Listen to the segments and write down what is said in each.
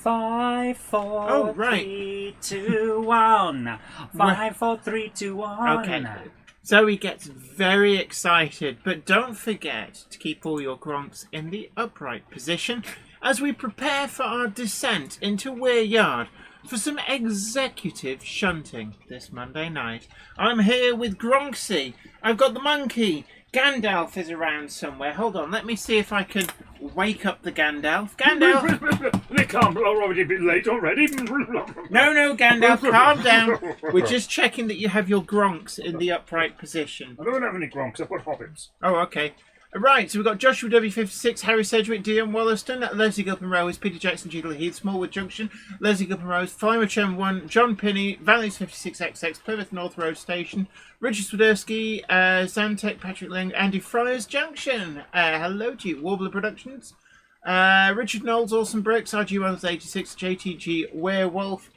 5, 4, Oh, right. 3, 2, 1. 5, 4, 3, 2, 1. Okay. Zoe gets very excited, but don't forget to keep all your gronks in the upright position as we prepare for our descent into Weir Yard for some executive shunting this Monday night. I'm here with Gronksy. I've got the monkey. Gandalf is around somewhere. Hold on, let me see if I can wake up the Gandalf. Gandalf! They can't, we're already a bit late already. No, Gandalf, calm down. We're just checking that you have your gronks in the upright position. I don't have any gronks, I've got hobbits. Oh, okay. Right, so we've got Joshua W56, Harry Sedgwick, Dion Wollaston, Leslie Gilpin Rose, Peter Jackson, Jiggler Heath, Smallwood Junction, Leslie Gilpin Rose, Flymer Chen 1, John Pinney, Valleys 56XX, Plymouth North Road Station, Richard Swiderski, Zantec, Patrick Lang, Andy Friars Junction. Hello to you, Warbler Productions. Richard Knowles, Awesome Bricks, RG186, JTG Werewolf,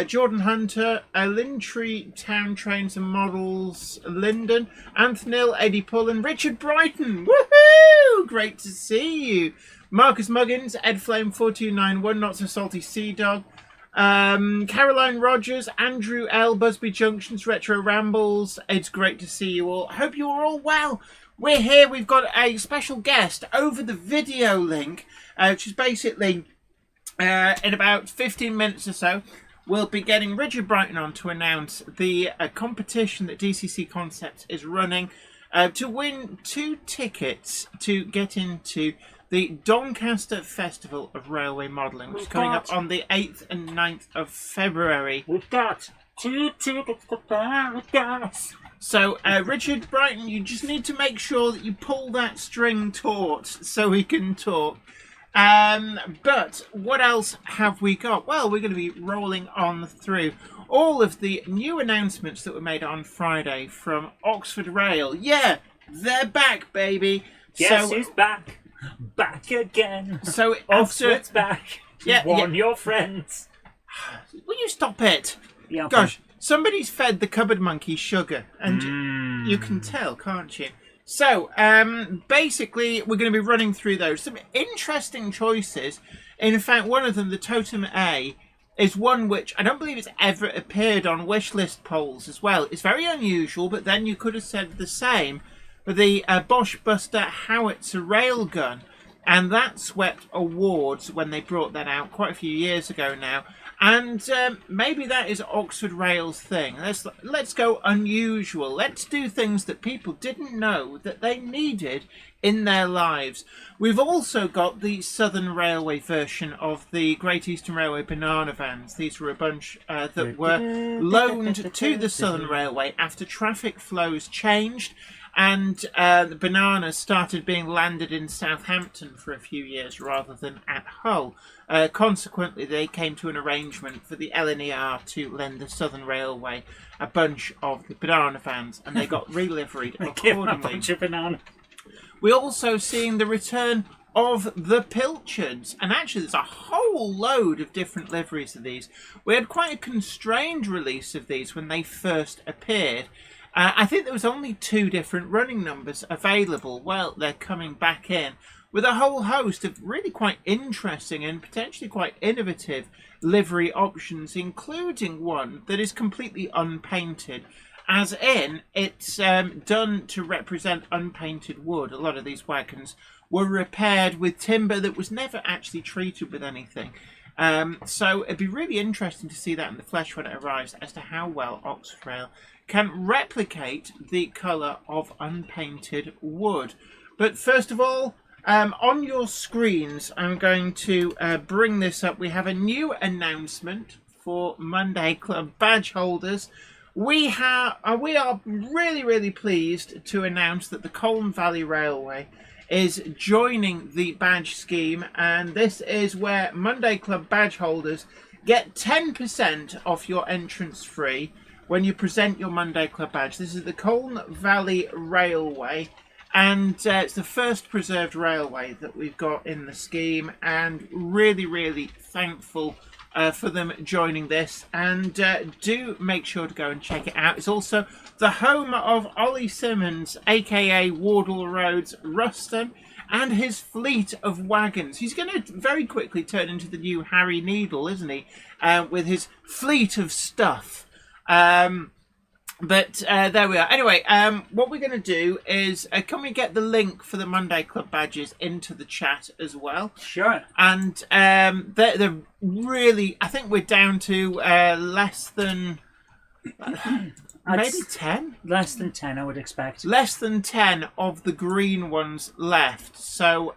Jordan Hunter, Lintry Town Trains and Models, Linden, Anthony Hill, Eddie Pullen, Richard Brighton, woohoo! Great to see you. Marcus Muggins, Ed Flame 4291, Not So Salty Sea Dog, Caroline Rogers, Andrew L, Busby Junctions, Retro Rambles. It's great to see you all. Hope you are all well. We're here. We've got a special guest over the video link, which is basically in about 15 minutes or so. We'll be getting Richard Brighton on to announce the competition that DCCconcepts is running to win 2 tickets to get into the Doncaster Festival of Railway Modelling, which is coming up on the 8th and 9th of February. We've got 2 tickets to Paradise. So, Richard Brighton, you just need to make sure that you pull that string taut so we can talk. But what else have we got? Well, we're going to be rolling on through all of the new announcements that were made on Friday from Oxford Rail. Yeah, they're back, baby. Guess who's back? Back again. So Oxford's back. Yeah, Warn your friends. Will you stop it? Yeah, okay. Gosh, somebody's fed the cupboard monkey sugar, and you can tell, can't you? So, basically, we're going to be running through those. Some interesting choices. In fact, one of them, the Totem A, is one which I don't believe it's ever appeared on wishlist polls as well. It's very unusual, but then you could have said the same for the Bosch Buster Howitzer railgun. And that swept awards when they brought that out quite a few years ago now. And maybe that is Oxford Rail's thing. Let's go unusual. Let's do things that people didn't know that they needed in their lives. We've also got the Southern Railway version of the Great Eastern Railway banana vans. These were a bunch that were loaned to the Southern Railway after traffic flows changed. And the bananas started being landed in Southampton for a few years rather than at Hull. Consequently, they came to an arrangement for the LNER to lend the Southern Railway a bunch of the banana vans, and they got reliveried accordingly. A bunch of banana. We're also seeing the return of the Pilchards, and actually there's a whole load of different liveries of these. We had quite a constrained release of these when they first appeared. I think there was only 2 different running numbers available. Well, they're coming back in with a whole host of really quite interesting and potentially quite innovative livery options, including one that is completely unpainted, as in it's done to represent unpainted wood. A lot of these wagons were repaired with timber that was never actually treated with anything. So it'd be really interesting to see that in the flesh when it arrives as to how well Oxford Rail can replicate the colour of unpainted wood. But first of all, on your screens, I'm going to bring this up. We have a new announcement for Monday Club badge holders. We are really, really pleased to announce that the Colne Valley Railway is joining the badge scheme, and this is where Monday Club badge holders get 10% off your entrance free when you present your Monday Club badge. This is the Colne Valley Railway, and it's the first preserved railway that we've got in the scheme, and really, really thankful for them joining this. And do make sure to go and check it out. It's also the home of Ollie Simmons, aka Wardle Roads Ruston, and his fleet of wagons. He's going to very quickly turn into the new Harry Needle, isn't he? With his fleet of stuff. But there we are. Anyway, what we're going to do is, can we get the link for the Monday Club badges into the chat as well? Sure. And they're really, I think we're down to less than, maybe 10? Less than 10, I would expect. Less than 10 of the green ones left. So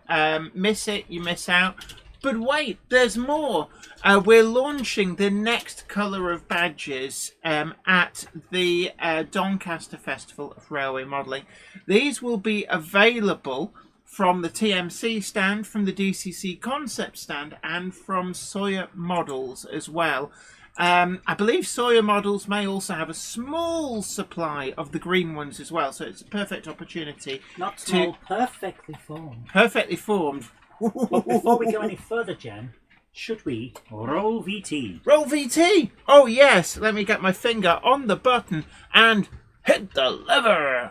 miss it, you miss out. But wait, there's more. We're launching the next colour of badges at the Doncaster Festival of Railway Modelling. These will be available from the TMC stand, from the DCCconcepts stand, and from Sawyer Models as well. I believe Sawyer Models may also have a small supply of the green ones as well, so it's a perfect opportunity. Not small, perfectly formed. Perfectly formed. But before we go any further, Jen, should we roll VT? Roll VT! Oh yes, let me get my finger on the button and hit the lever!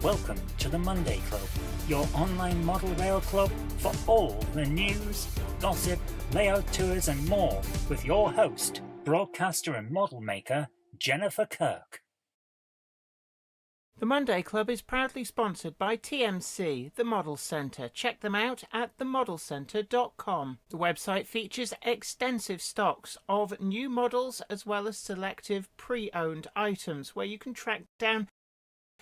Welcome to the Monday Club, your online model rail club for all the news, gossip, layout tours and more, with your host, broadcaster and model maker, Jennifer Kirk. The Monday Club is proudly sponsored by TMC, the Model Centre. Check them out at themodelcentre.com. The website features extensive stocks of new models as well as selective pre-owned items where you can track down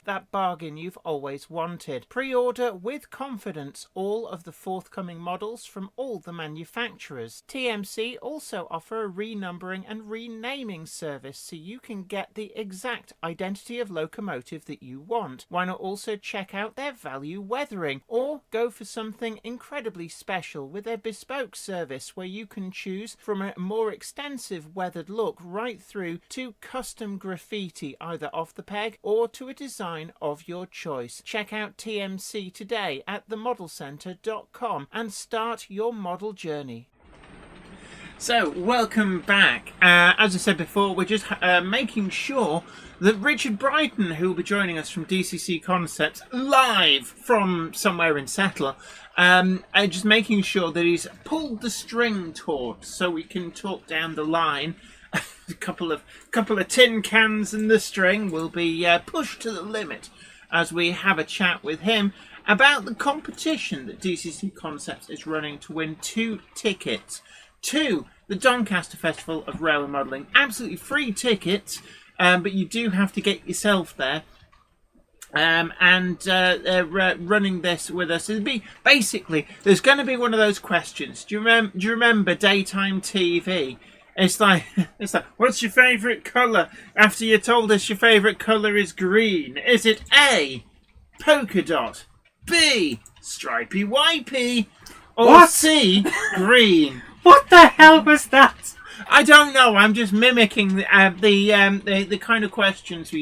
that bargain you've always wanted. Pre-order with confidence all of the forthcoming models from all the manufacturers. TMC also offer a renumbering and renaming service so you can get the exact identity of locomotive that you want. Why not also check out their value weathering or go for something incredibly special with their bespoke service where you can choose from a more extensive weathered look right through to custom graffiti either off the peg or to a design of your choice. Check out TMC today at themodelcentre.com and start your model journey. So, welcome back. As I said before, we're just making sure that Richard Brighton, who will be joining us from DCCconcepts live from somewhere in Settler, just making sure that he's pulled the string taut so we can talk down the line. A couple of tin cans and the string will be pushed to the limit as we have a chat with him about the competition that DCCconcepts is running to win 2 tickets to the Doncaster Festival of Railway Modelling. Absolutely free tickets, but you do have to get yourself there. They're running this with us. It'll be basically, there's going to be one of those questions. Do you remember daytime TV? It's like, what's your favourite colour? After you told us your favourite colour is green, is it A, polka dot, B, stripy wipey, or What? C, green? What the hell was that? I don't know. I'm just mimicking the kind of questions we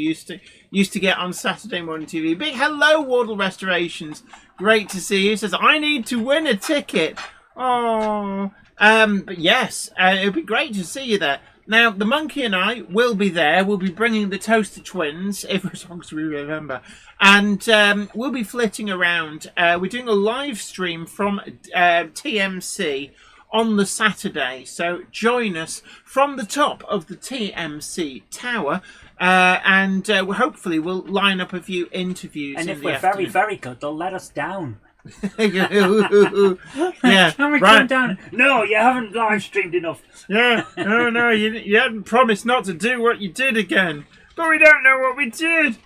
used to get on Saturday morning TV. Big hello, Wardle Restorations. Great to see you. Says I need to win a ticket. Oh. But yes, it would be great to see you there. Now, the Monkey and I will be there. We'll be bringing the Toaster Twins, as long as we remember. And we'll be flitting around. We're doing a live stream from TMC on the Saturday. So join us from the top of the TMC tower. And hopefully we'll line up a few interviews. And in if the we're afternoon. very, very good, they'll let us down. Yeah, Can we come down? No, you haven't live streamed enough. Yeah, no, you hadn't promised not to do what you did again. But we don't know what we did.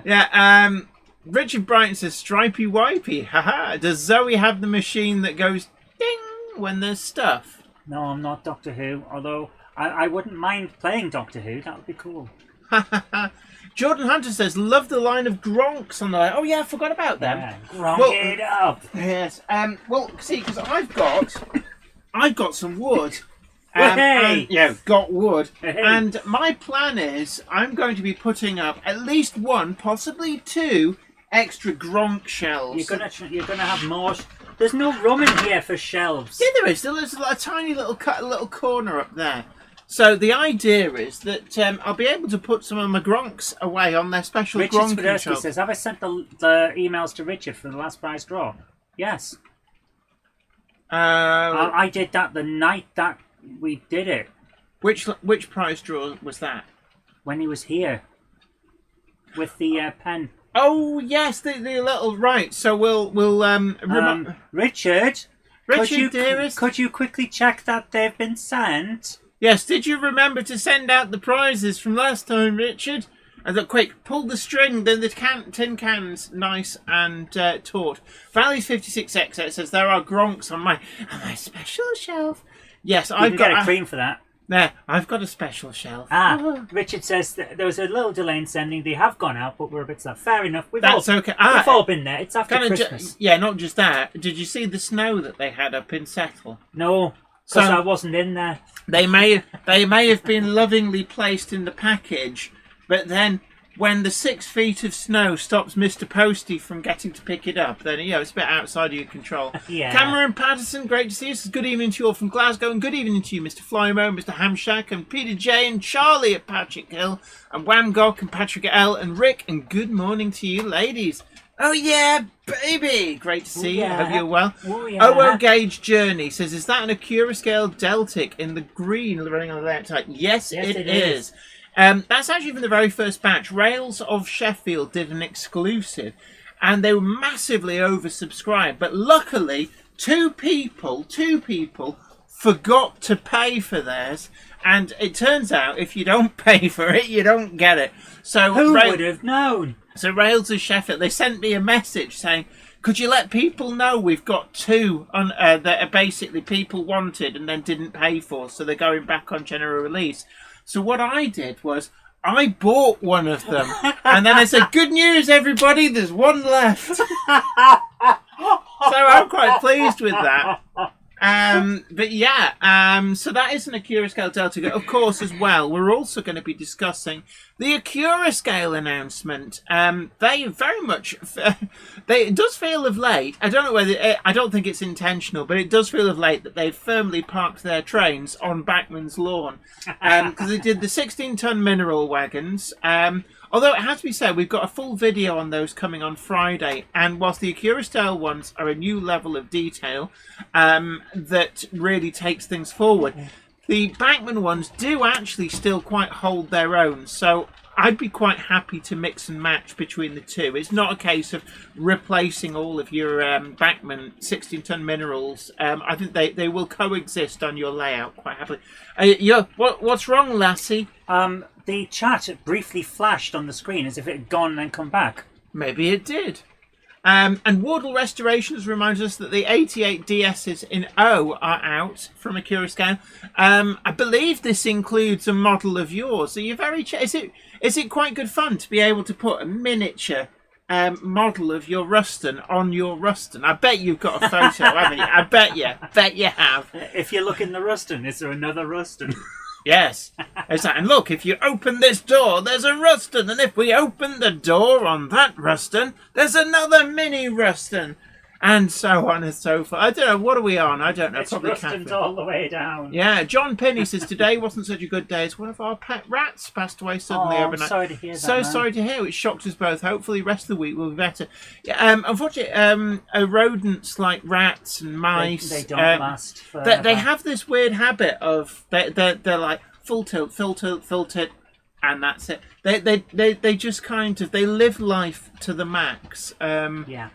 Yeah, Richard Brighton says, stripey wipey. Haha. Does Zoe have the machine that goes ding when there's stuff? No, I'm not Doctor Who, although I wouldn't mind playing Doctor Who. That would be cool. Jordan Hunter says, love the line of Gronks on the line. Oh, yeah, I forgot about them. Yeah, Gronk it up. Yes. Well, see, because I've got some wood. Hey! Got wood. Hey. And my plan is I'm going to be putting up at least one, possibly two extra Gronk shelves. You're gonna have more. There's no room in here for shelves. Yeah, there is. There's a tiny little corner up there. So the idea is that I'll be able to put some of my Gronks away on their special Richard Gronk Swiderski shelf. says, have I sent the emails to Richard for the last prize draw? Yes. I did that the night that we did it. Which prize draw was that? When he was here. With the pen. Oh yes, the little right. So we'll Richard, dearest. could you quickly check that they've been sent? Yes, did you remember to send out the prizes from last time, Richard? And look, quick, pull the string, then the tin can's nice and taut. Valley's 56X says, there are Gronks on my special shelf. Yes, I've got a cream for that. There, I've got a special shelf. Richard says that there was a little delay in sending. They have gone out, but we're a bit slow. Fair enough. That's okay. We've all been there. It's after Christmas. Yeah, not just that. Did you see the snow that they had up in Settle? No, because I wasn't in there. They may have been lovingly placed in the package, but then when the 6 feet of snow stops Mr. Posty from getting to pick it up, then it's a bit outside of your control. Yeah. Cameron Patterson, great to see you. Good evening to you all from Glasgow, and good evening to you, Mr. Flymo, Mr. Hamshack, and Peter J, and Charlie at Patrick Hill, and Whamgok, and Patrick L, and Rick, and good morning to you, ladies. Oh yeah, baby! Great to see you. I hope you're well. Oh yeah. OO Gauge Journey says, is that an Accurascale Deltic in the green running on the left side? Yes, it is. That's actually from the very first batch. Rails of Sheffield did an exclusive, and they were massively oversubscribed. But luckily, two people forgot to pay for theirs. And it turns out, if you don't pay for it, you don't get it. So who would have known? So Rails of Sheffield, they sent me a message saying, could you let people know we've got two on, that are basically people wanted and then didn't pay for, so they're going back on general release. So what I did was I bought one of them, and then I said, good news, everybody, there's one left. So I'm quite pleased with that. But yeah, so that is an Accurascale Delta. Of course, as well, we're also going to be discussing the Accurascale announcement. They very much, it does feel of late, I don't know whether, I don't think it's intentional, but it does feel of late that they've firmly parked their trains on Bachmann's lawn. Because they did the 16-ton mineral wagons. Although it has to be said, we've got a full video on those coming on Friday, and whilst the Accurascale ones are a new level of detail that really takes things forward, the Bachmann ones do actually still quite hold their own, so I'd be quite happy to mix and match between the two. It's not a case of replacing all of your Bachmann 16-ton minerals. I think they will coexist on your layout quite happily. What's wrong, lassie? The chat briefly flashed on the screen as if it had gone and then come back. Maybe it did. And Wardle Restorations reminds us that the 88 DSs in O are out from Accurascale. I believe this includes a model of yours. Are you very? Is it quite good fun to be able to put a miniature model of your Ruston on your Ruston? I bet you've got a photo, haven't you? I bet you have. If you look in the Ruston, is there another Ruston? Yes. And look, if you open this door, there's a Ruston. And if we open the door on that Ruston, there's another mini Ruston. And so on and so forth. I don't know, what are we on? I don't know. It's Ruston's all the way down. Yeah, John Penny says, today wasn't such a good day as one of our pet rats passed away suddenly overnight. I'm sorry to hear that, sorry to hear. It shocked us both. Hopefully the rest of the week will be better. Yeah, unfortunately, rodents like rats and mice... They don't last forever. They have this weird habit of... They're like, full tilt, and that's it. They just kind of... They live life to the max. Yeah.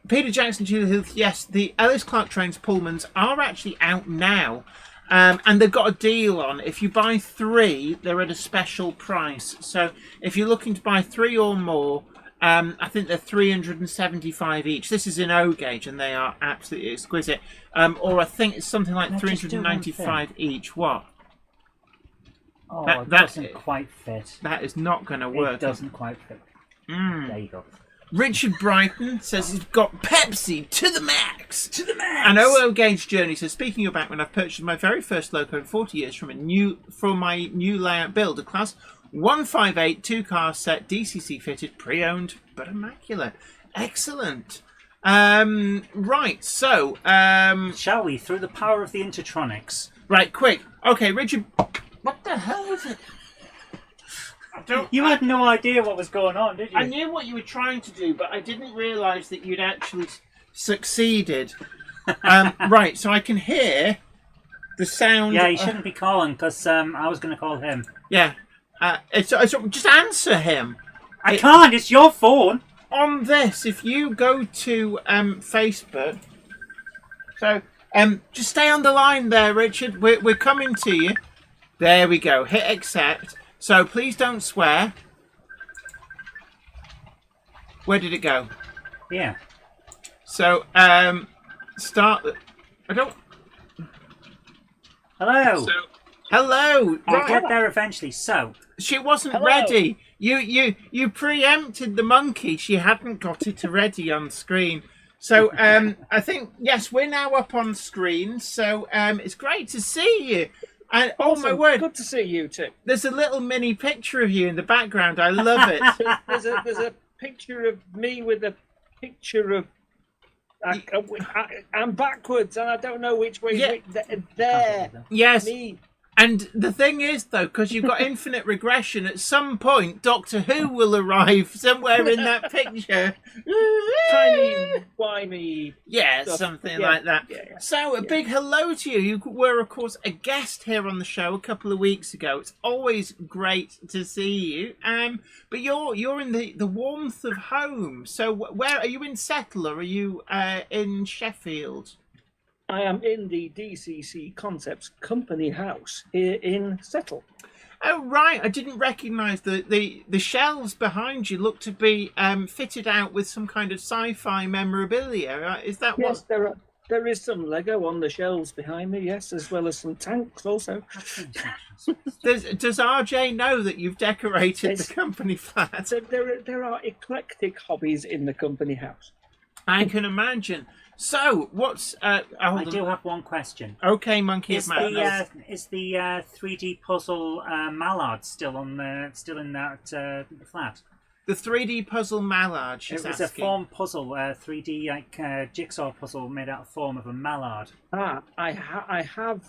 Peter Jackson, Julie Hill, yes, the Ellis Clark Trains Pullmans are actually out now. And they've got a deal on. If you buy 3, they're at a special price. So if you're looking to buy 3 or more, I think they're $375 each. This is in O gauge, and they are absolutely exquisite. Or I think it's something like $395 each. What? Oh, That- it that- doesn't quite fit. That is not going to work. It doesn't quite fit. Mm. There you go. Richard Brighton says he's got Pepsi to the max. To the max! And OO Gauge Journey says, speaking of back when I've purchased my very first loco in 40 years from my new layout build, a class 158 2-car set, DCC fitted, pre-owned, but immaculate. Excellent. Right, so... Shall we, through the power of the Intertronics? Right, quick. Okay, Richard... What the hell is it? You had no idea what was going on, did you? I knew what you were trying to do, but I didn't realise that you'd actually succeeded. Right, so I can hear the sound... Yeah, you shouldn't be calling, because I was going to call him. Yeah. It's just answer him. I can't, it's your phone! On this, if you go to Facebook... So, just stay on the line there, Richard. We're coming to you. There we go. Hit accept. So please don't swear. Where did it go? Yeah. So, start. I don't. Hello! Hello. I'll Right. get there eventually, so... She wasn't Hello. ready. You preempted the monkey. She hadn't got it ready on screen. So I think yes, we're now up on screen. So it's great to see you. And oh my Awesome. word, Good to see you too. there's a little mini picture of you in the background. I love it. There's a picture of me with a picture of. I'm backwards and I don't know which way. Yeah. There. Yes. Me. And the thing is, though, because you've got infinite regression, at some point, Doctor Who will arrive somewhere in that picture. Tiny, whiny. Yeah, stuff. something Yeah, like that. yeah. So, a big hello to you. You were, of course, a guest here on the show a couple of weeks ago. It's always great to see you. But you're in the warmth of home. So, where are you in Settle or are you in Sheffield? I am in the DCCconcepts company house here in Settle. Oh right, I didn't recognise the shelves behind you look to be fitted out with some kind of sci-fi memorabilia. Is that Yes, what? there is some Lego on the shelves behind me. Yes, as well as some tanks also. Does RJ know that you've decorated Yes. the company flat? So there are eclectic hobbies in the company house. I can imagine. So what's? I Hold on. do have one question. Okay, Monkey Is of Madness. the 3D puzzle Mallard still in that flat? The 3D puzzle mallard. She's It was a asking. form puzzle, 3D jigsaw puzzle made out of form of a mallard. I have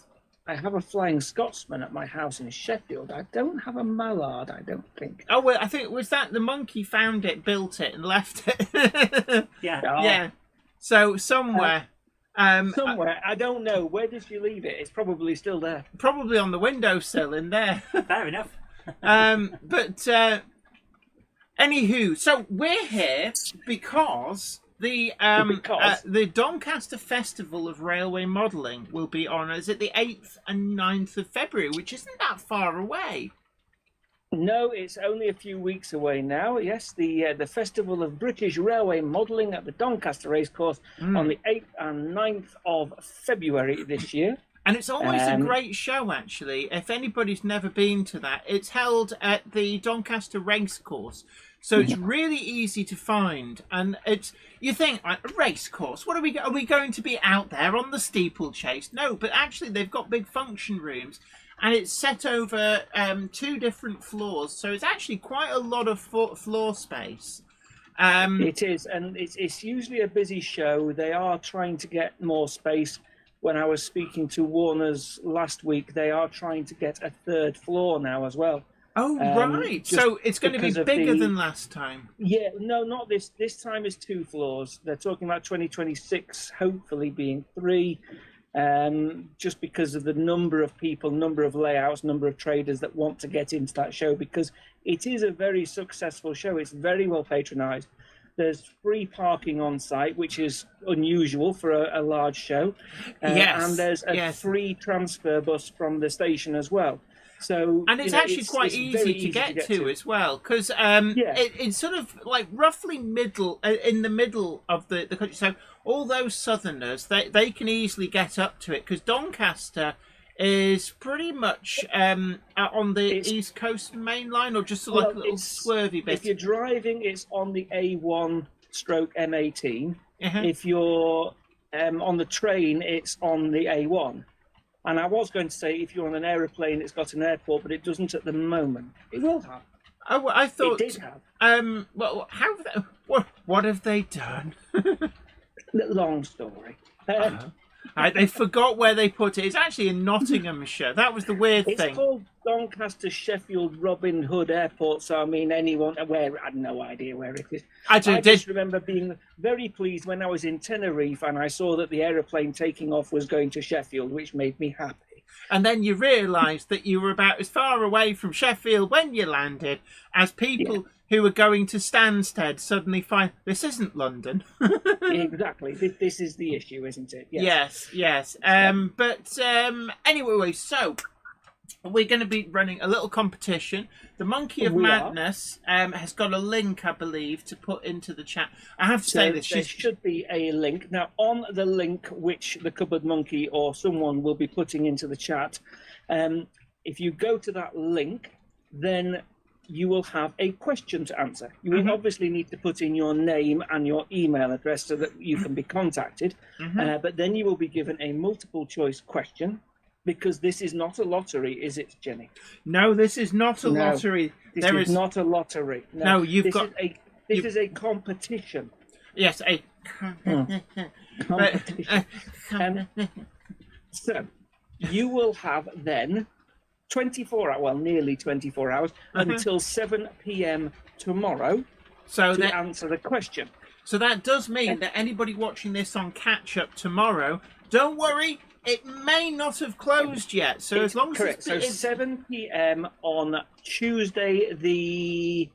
a Flying Scotsman at my house in Sheffield. I don't have a mallard, I don't think. Oh well, I think was that the monkey found it, built it, and left it. Yeah. Oh, Yeah. So somewhere. Somewhere, I don't know. Where did you leave it? It's probably still there. Probably on the windowsill in there. Fair enough. But anywho, so we're here because the Doncaster Festival of Railway Modelling will be on. Is it the 8th and 9th of February, which isn't that far away? No, it's only a few weeks away now. Yes, the Festival of British Railway Modelling at the Doncaster Racecourse on the 8th and 9th of February this year. And it's always a great show, actually. If anybody's never been to that, it's held at the Doncaster Racecourse. So it's really easy to find. And it's, you think, like, a racecourse, are we going to be out there on the steeplechase? No, but actually they've got big function rooms. And it's set over 2 different floors. So it's actually quite a lot of floor space. It is, and it's usually a busy show. They are trying to get more space. When I was speaking to Warner's last week, they are trying to get a 3rd floor now as well. Oh, right. So it's going to be bigger than last time. Yeah, no, not this. This time is 2 floors. They're talking about 2026, hopefully being 3. Just because of the number of people, number of layouts, number of traders that want to get into that show, because it is a very successful show. It's very well patronised. There's free parking on site, which is unusual for a large show. Yes, And there's a free transfer bus from the station as well. So, and it's actually quite easy to get to as well, because it's sort of like roughly in the middle of the country. So all those southerners, they can easily get up to it, because Doncaster is pretty much on the East Coast main line, or just sort of like a little swervy bit. If you're driving, it's on the A1/M18. If you're on the train, it's on the A1. And I was going to say, if you're on an aeroplane, it's got an airport, but it doesn't at the moment. It will have. Oh, I thought it did have. Well, what have they done? Long story. They forgot where they put it. It's actually in Nottinghamshire. That was the weird thing. It's called Doncaster Sheffield Robin Hood Airport. So I mean, anyone where I had no idea where it is. I just remember being very pleased when I was in Tenerife and I saw that the aeroplane taking off was going to Sheffield, which made me happy. And then you realised that you were about as far away from Sheffield when you landed as people who were going to Stansted suddenly find this isn't London. Exactly. This is the issue, isn't it? Yes. But anyway, so we're going to be running a little competition. The Monkey of Madness has got a link, I believe, to put into the chat. I have to say this. There should be a link. Now, on the link which the Cupboard Monkey or someone will be putting into the chat, if you go to that link, then you will have a question to answer. You will obviously need to put in your name and your email address so that you can be contacted. But then you will be given a multiple choice question, because this is not a lottery, is it, Jenny? No, this is not a lottery. This is not a lottery. No, this is a competition. Yes, a competition. So you will have then 24 hours, well, nearly 24 hours, until 7 p.m. tomorrow to answer the question. So that does mean that anybody watching this on catch-up tomorrow, don't worry, it may not have closed yet. So as long as correct. So 7 p.m. on Tuesday the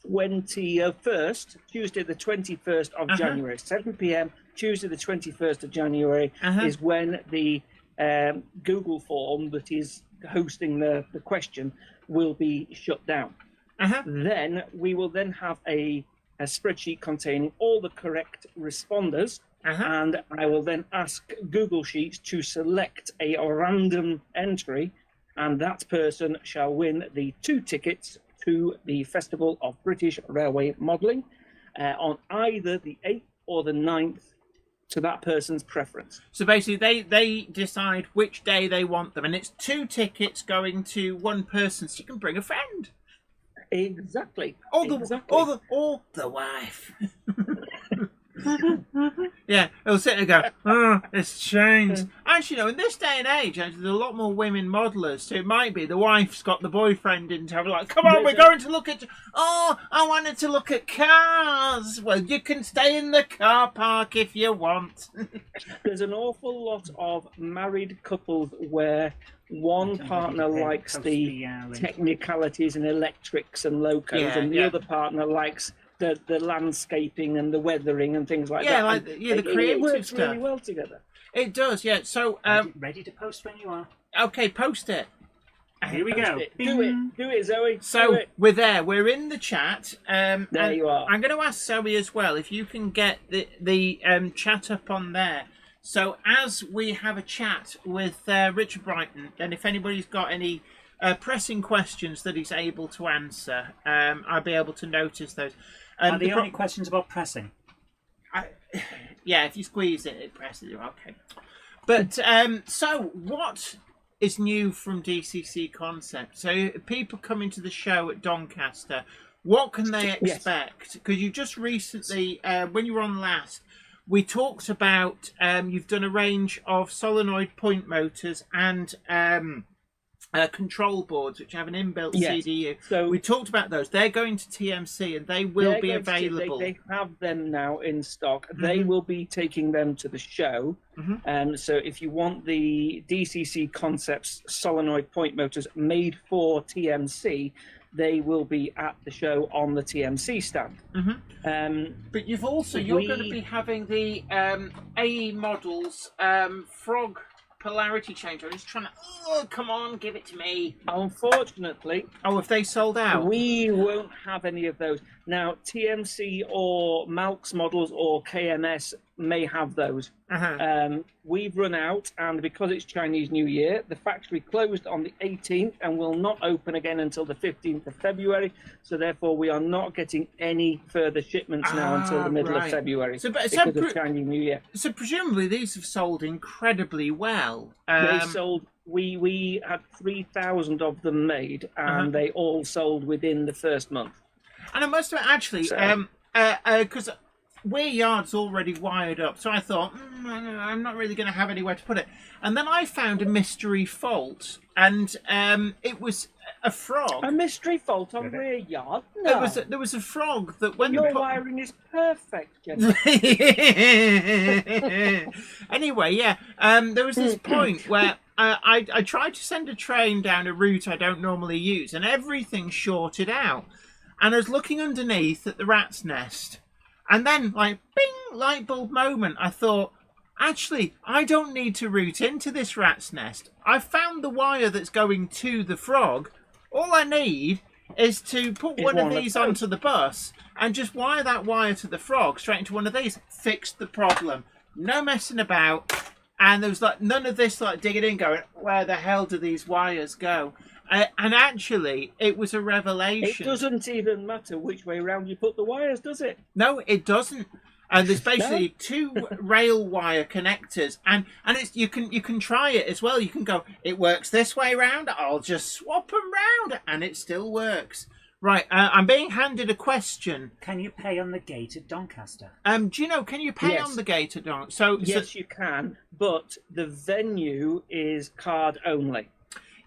21st, Tuesday the 21st of January, 7 p.m. Tuesday the 21st of January is when the Google form that is hosting the question will be shut down. Then we will then have a spreadsheet containing all the correct responders, and I will then ask Google Sheets to select a random entry, and that person shall win the 2 tickets to the Festival of British Railway Modelling on either the 8th or the 9th, to that person's preference. So basically they decide which day they want them, and it's 2 tickets going to one person, so you can bring a friend. Exactly. Or the wife. Yeah, it'll sit there and go, oh, it's changed. Actually, in this day and age, there's a lot more women modellers, so it might be the wife's got the boyfriend in town, like, come on, we're going to look at, I wanted to look at cars. Well, you can stay in the car park if you want. There's an awful lot of married couples where one partner likes the technicalities and electrics and locos, and the other partner likes the landscaping and the weathering and things like that. The creative it works stuff. really well together. It does, yeah. So, ready to post when you are. Okay, post it. Here we go. Do it, Zoe. So we're there. We're in the chat. There you are. I'm going to ask Zoe as well if you can get the chat up on there. So as we have a chat with Richard Brighton, and if anybody's got any pressing questions that he's able to answer, I'll be able to notice those. Are the only questions about pressing? Yeah, if you squeeze it, it presses you. Okay. But so what is new from DCCconcepts? So people coming to the show at Doncaster, what can they expect? Because you just recently, when you were on last, we talked about you've done a range of solenoid point motors and control boards, which have an inbuilt Yes. CDU. So We talked about those. They're going to TMC, and they will they're be going to- available. They have them now in stock. They will be taking them to the show. So if you want the DCCconcepts solenoid point motors made for TMC, they will be at the show on the TMC stand. But you're going to be having the AE models frog polarity change. I'm just trying to. Oh, come on, give it to me. Unfortunately, Have they sold out? we won't have any of those. Now, TMC or Malk's models or KMS may have those. We've run out, and because it's Chinese New Year, the factory closed on the 18th and will not open again until the 15th of February. So therefore, we are not getting any further shipments now until the middle of February because of Chinese New Year. So presumably these have sold incredibly well. They sold. We had 3,000 of them made, and they all sold within the first month. And I must have actually, because Weir Yard's already wired up, so I thought, I'm not really going to have anywhere to put it. And then I found a mystery fault, and it was a frog. A mystery fault on Weir Yard? No. There was a frog that when Your wiring is perfect, Jenny. Anyway, yeah, there was this point where I tried to send a train down a route I don't normally use, and everything shorted out. And I was looking underneath at the rat's nest, and then, like, bing, light bulb moment, I thought, actually, I don't need to route into this rat's nest. I found the wire that's going to the frog. All I need is to put one of these onto the bus and just wire that wire to the frog straight into one of these. Fixed the problem. No messing about. And there was like none of this like digging in going, where the hell do these wires go? And actually, it was a revelation. It doesn't even matter which way around you put the wires, does it? No, it doesn't. And there's basically two rail wire connectors, and it's you can try it as well. You can go, it works this way round. I'll just swap them round, and it still works. Right, I'm being handed a question. Can you pay on the gate at Doncaster? Do you know? Can you pay on the gate at Doncaster? Yes, you can, but the venue is card only.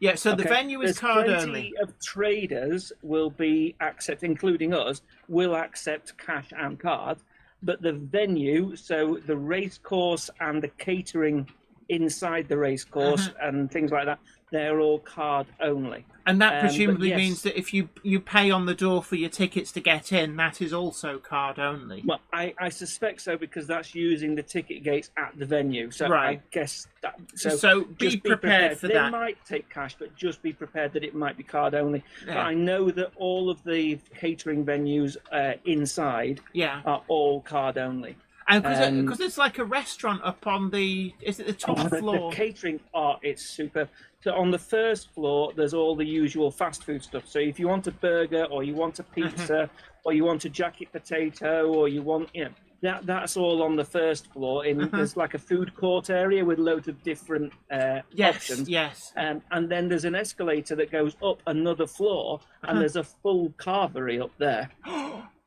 Yeah, so the venue is card only. Plenty of traders will be including us, will accept cash and card. But the venue, so the race course and the catering inside the race course and things like that, they're all card only. And that presumably means that if you pay on the door for your tickets to get in, that is also card only. Well, I suspect so because that's using the ticket gates at the venue. So I guess that. So be prepared for that. They might take cash, but just be prepared that it might be card only. Yeah. But I know that all of the catering venues inside are all card only. And because it's like a restaurant up on the top floor. The catering, it's super. So on the first floor, there's all the usual fast food stuff. So if you want a burger, or you want a pizza, or you want a jacket potato, or you want, that's all on the first floor. There's like a food court area with loads of different options. Yes. And then there's an escalator that goes up another floor, and there's a full carvery up there.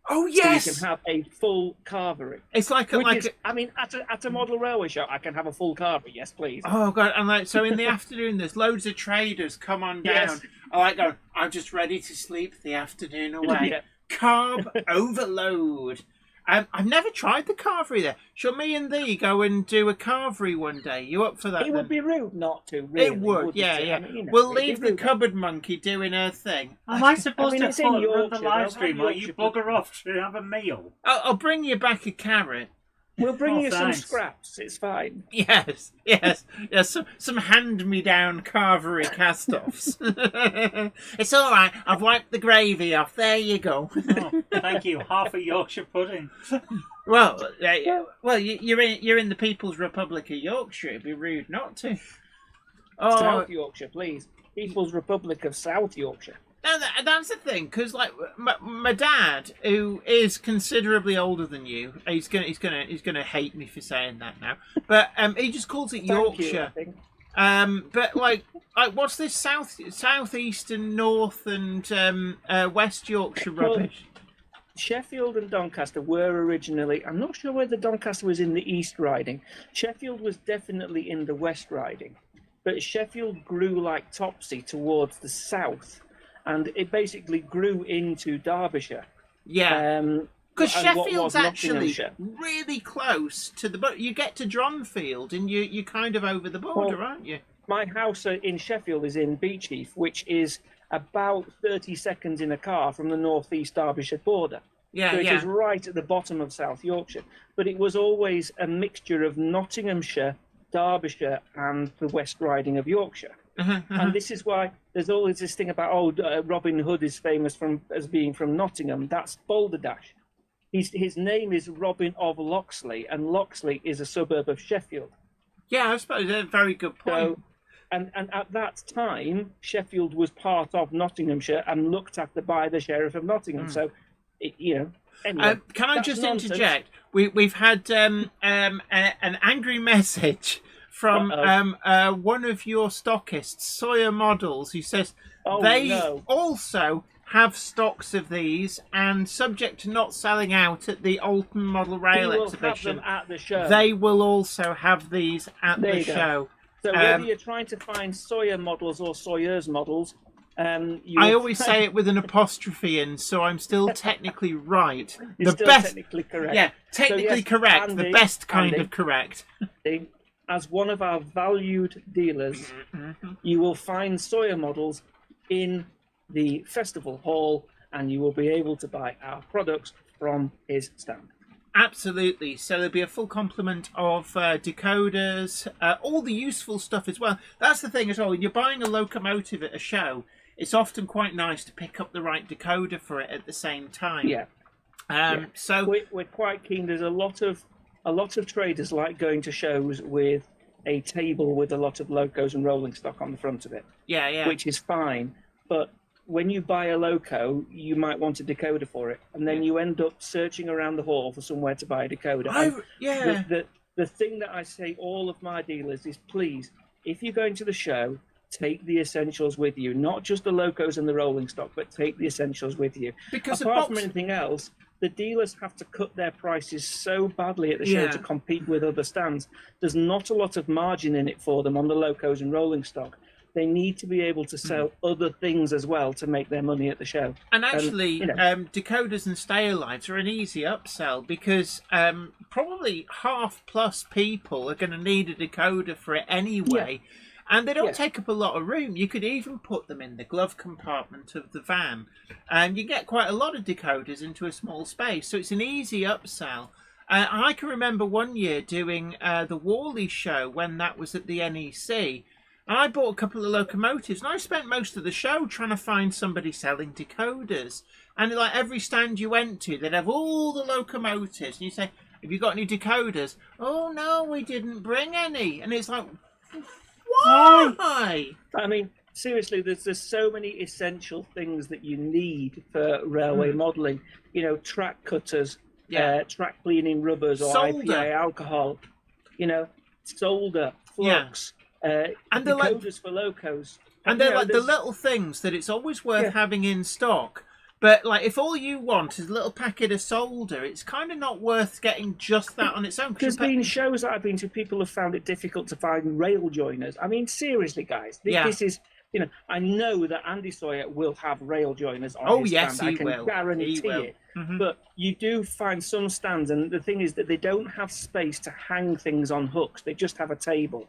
Oh yes! So you can have a full carvery. It's like at a model railway show, I can have a full carvery. Yes, please. Oh god! And so in the afternoon, there's loads of traders come on down. Yes. I like going. I'm just ready to sleep the afternoon away. Yeah. Carb overload. I've never tried the carvery there. Shall me and thee go and do a carvery one day? You up for that? It would be rude not to. Really, it would, yeah. I mean, we'll leave the cupboard monkey doing her thing. Am I supposed to it's in run the Yorkshire, live stream though. or you bugger off to have a meal? I'll bring you back a carrot. We'll bring you thanks. some scraps. It's fine. Yes. Some hand-me-down carvery cast-offs. It's all right. I've wiped the gravy off. There you go. Oh, thank you. Half a Yorkshire pudding. Well, you're in the People's Republic of Yorkshire. It'd be rude not to. Oh, South Yorkshire, please. People's Republic of South Yorkshire. No, that's the thing, because like my dad, who is considerably older than you, he's gonna hate me for saying that now, but he just calls it Yorkshire. Thank you, I think. But like what's this southeast and north and West Yorkshire rubbish? Sheffield and Doncaster were originally. I'm not sure whether Doncaster was in the East Riding. Sheffield was definitely in the West Riding. but Sheffield grew like topsy towards the south, and it basically grew into Derbyshire. Yeah. Because And what Sheffield's was actually Nottinghamshire. really close to the border. You get to Dronfield and you're kind of over the border, Well, aren't you? My house in Sheffield is in Beechheath, which is about 30 seconds in a car from the northeast Derbyshire border. Yeah, So it yeah. is right at the bottom of South Yorkshire. But it was always a mixture of Nottinghamshire, Derbyshire, and the West Riding of Yorkshire. And this is why there's always this thing about, Robin Hood is famous as being from Nottingham. That's Balderdash. His name is Robin of Loxley, and Loxley is a suburb of Sheffield. Yeah, I suppose that's a very good point. So, and at that time, Sheffield was part of Nottinghamshire and looked after by the Sheriff of Nottingham. So, anyway, can I that's just nonsense. interject? We've had an angry message from one of your stockists, Sawyer Models, who says they also have stocks of these, and subject to not selling out at the Alton Model Rail exhibition, have them at the show. they will also have these at the show. So whether you're trying to find Sawyer models or Sawyer's models, I always say it with an apostrophe in, so I'm still technically right. You're still technically correct. Yeah, technically correct. Andy, the best kind of correct. As one of our valued dealers, you will find Sawyer models in the festival hall, and you will be able to buy our products from his stand. Absolutely. So there'll be a full complement of decoders, all the useful stuff as well. That's the thing as well. When you're buying a locomotive at a show, it's often quite nice to pick up the right decoder for it at the same time. Yeah. So we're quite keen. There's a lot of traders like going to shows with a table with a lot of locos and rolling stock on the front of it. Yeah. Which is fine, but when you buy a loco, you might want a decoder for it, and then you end up searching around the hall for somewhere to buy a decoder. The thing that I say all of my dealers is, please, if you're going to the show, take the essentials with you, not just the locos and the rolling stock, but take the essentials with you. Because apart from anything else, the dealers have to cut their prices so badly at the show to compete with other stands. There's not a lot of margin in it for them on the locos and rolling stock. They need to be able to sell other things as well to make their money at the show. And actually, decoders and stay alives are an easy upsell, because probably half plus people are going to need a decoder for it anyway. And they don't take up a lot of room. You could even put them in the glove compartment of the van. And you get quite a lot of decoders into a small space. So it's an easy upsell. I can remember one year doing the Worley show when that was at the NEC. And I bought a couple of locomotives, and I spent most of the show trying to find somebody selling decoders. And like every stand you went to, they'd have all the locomotives. And you say, have you got any decoders? Oh, no, we didn't bring any. And it's like, why? I mean, seriously, there's so many essential things that you need for railway modelling. You know, track cutters, track cleaning rubbers or IPA alcohol, solder, flux. And they're decoders for locos. And they're like the little things that it's always worth having in stock. But like, if all you want is a little packet of solder, it's kind of not worth getting just that on its own. There's been shows that I've been to, people have found it difficult to find rail joiners. I mean, seriously, guys, this is, I know that Andy Sawyer will have rail joiners on his stand. I can guarantee it. But you do find some stands, and the thing is that they don't have space to hang things on hooks. They just have a table.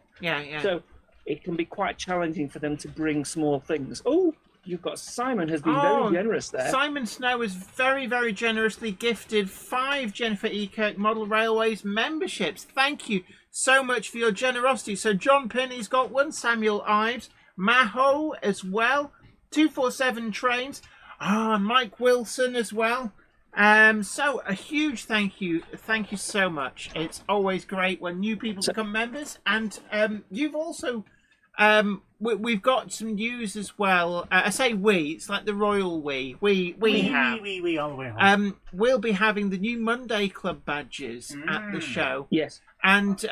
So it can be quite challenging for them to bring small things. Oh, you've got Simon has been very generous there. Simon Snow has very, very generously gifted 5 Jennifer E. Kirk Model Railways memberships. Thank you so much for your generosity. So John Pinney's got one, Samuel Ives, Maho as well, 247 Trains, Mike Wilson as well. So a huge thank you so much. It's always great when new people become members, and you've also we've got some news as well. I say it's like the royal we have. We'll be having the new Monday Club badges at the show. Yes. And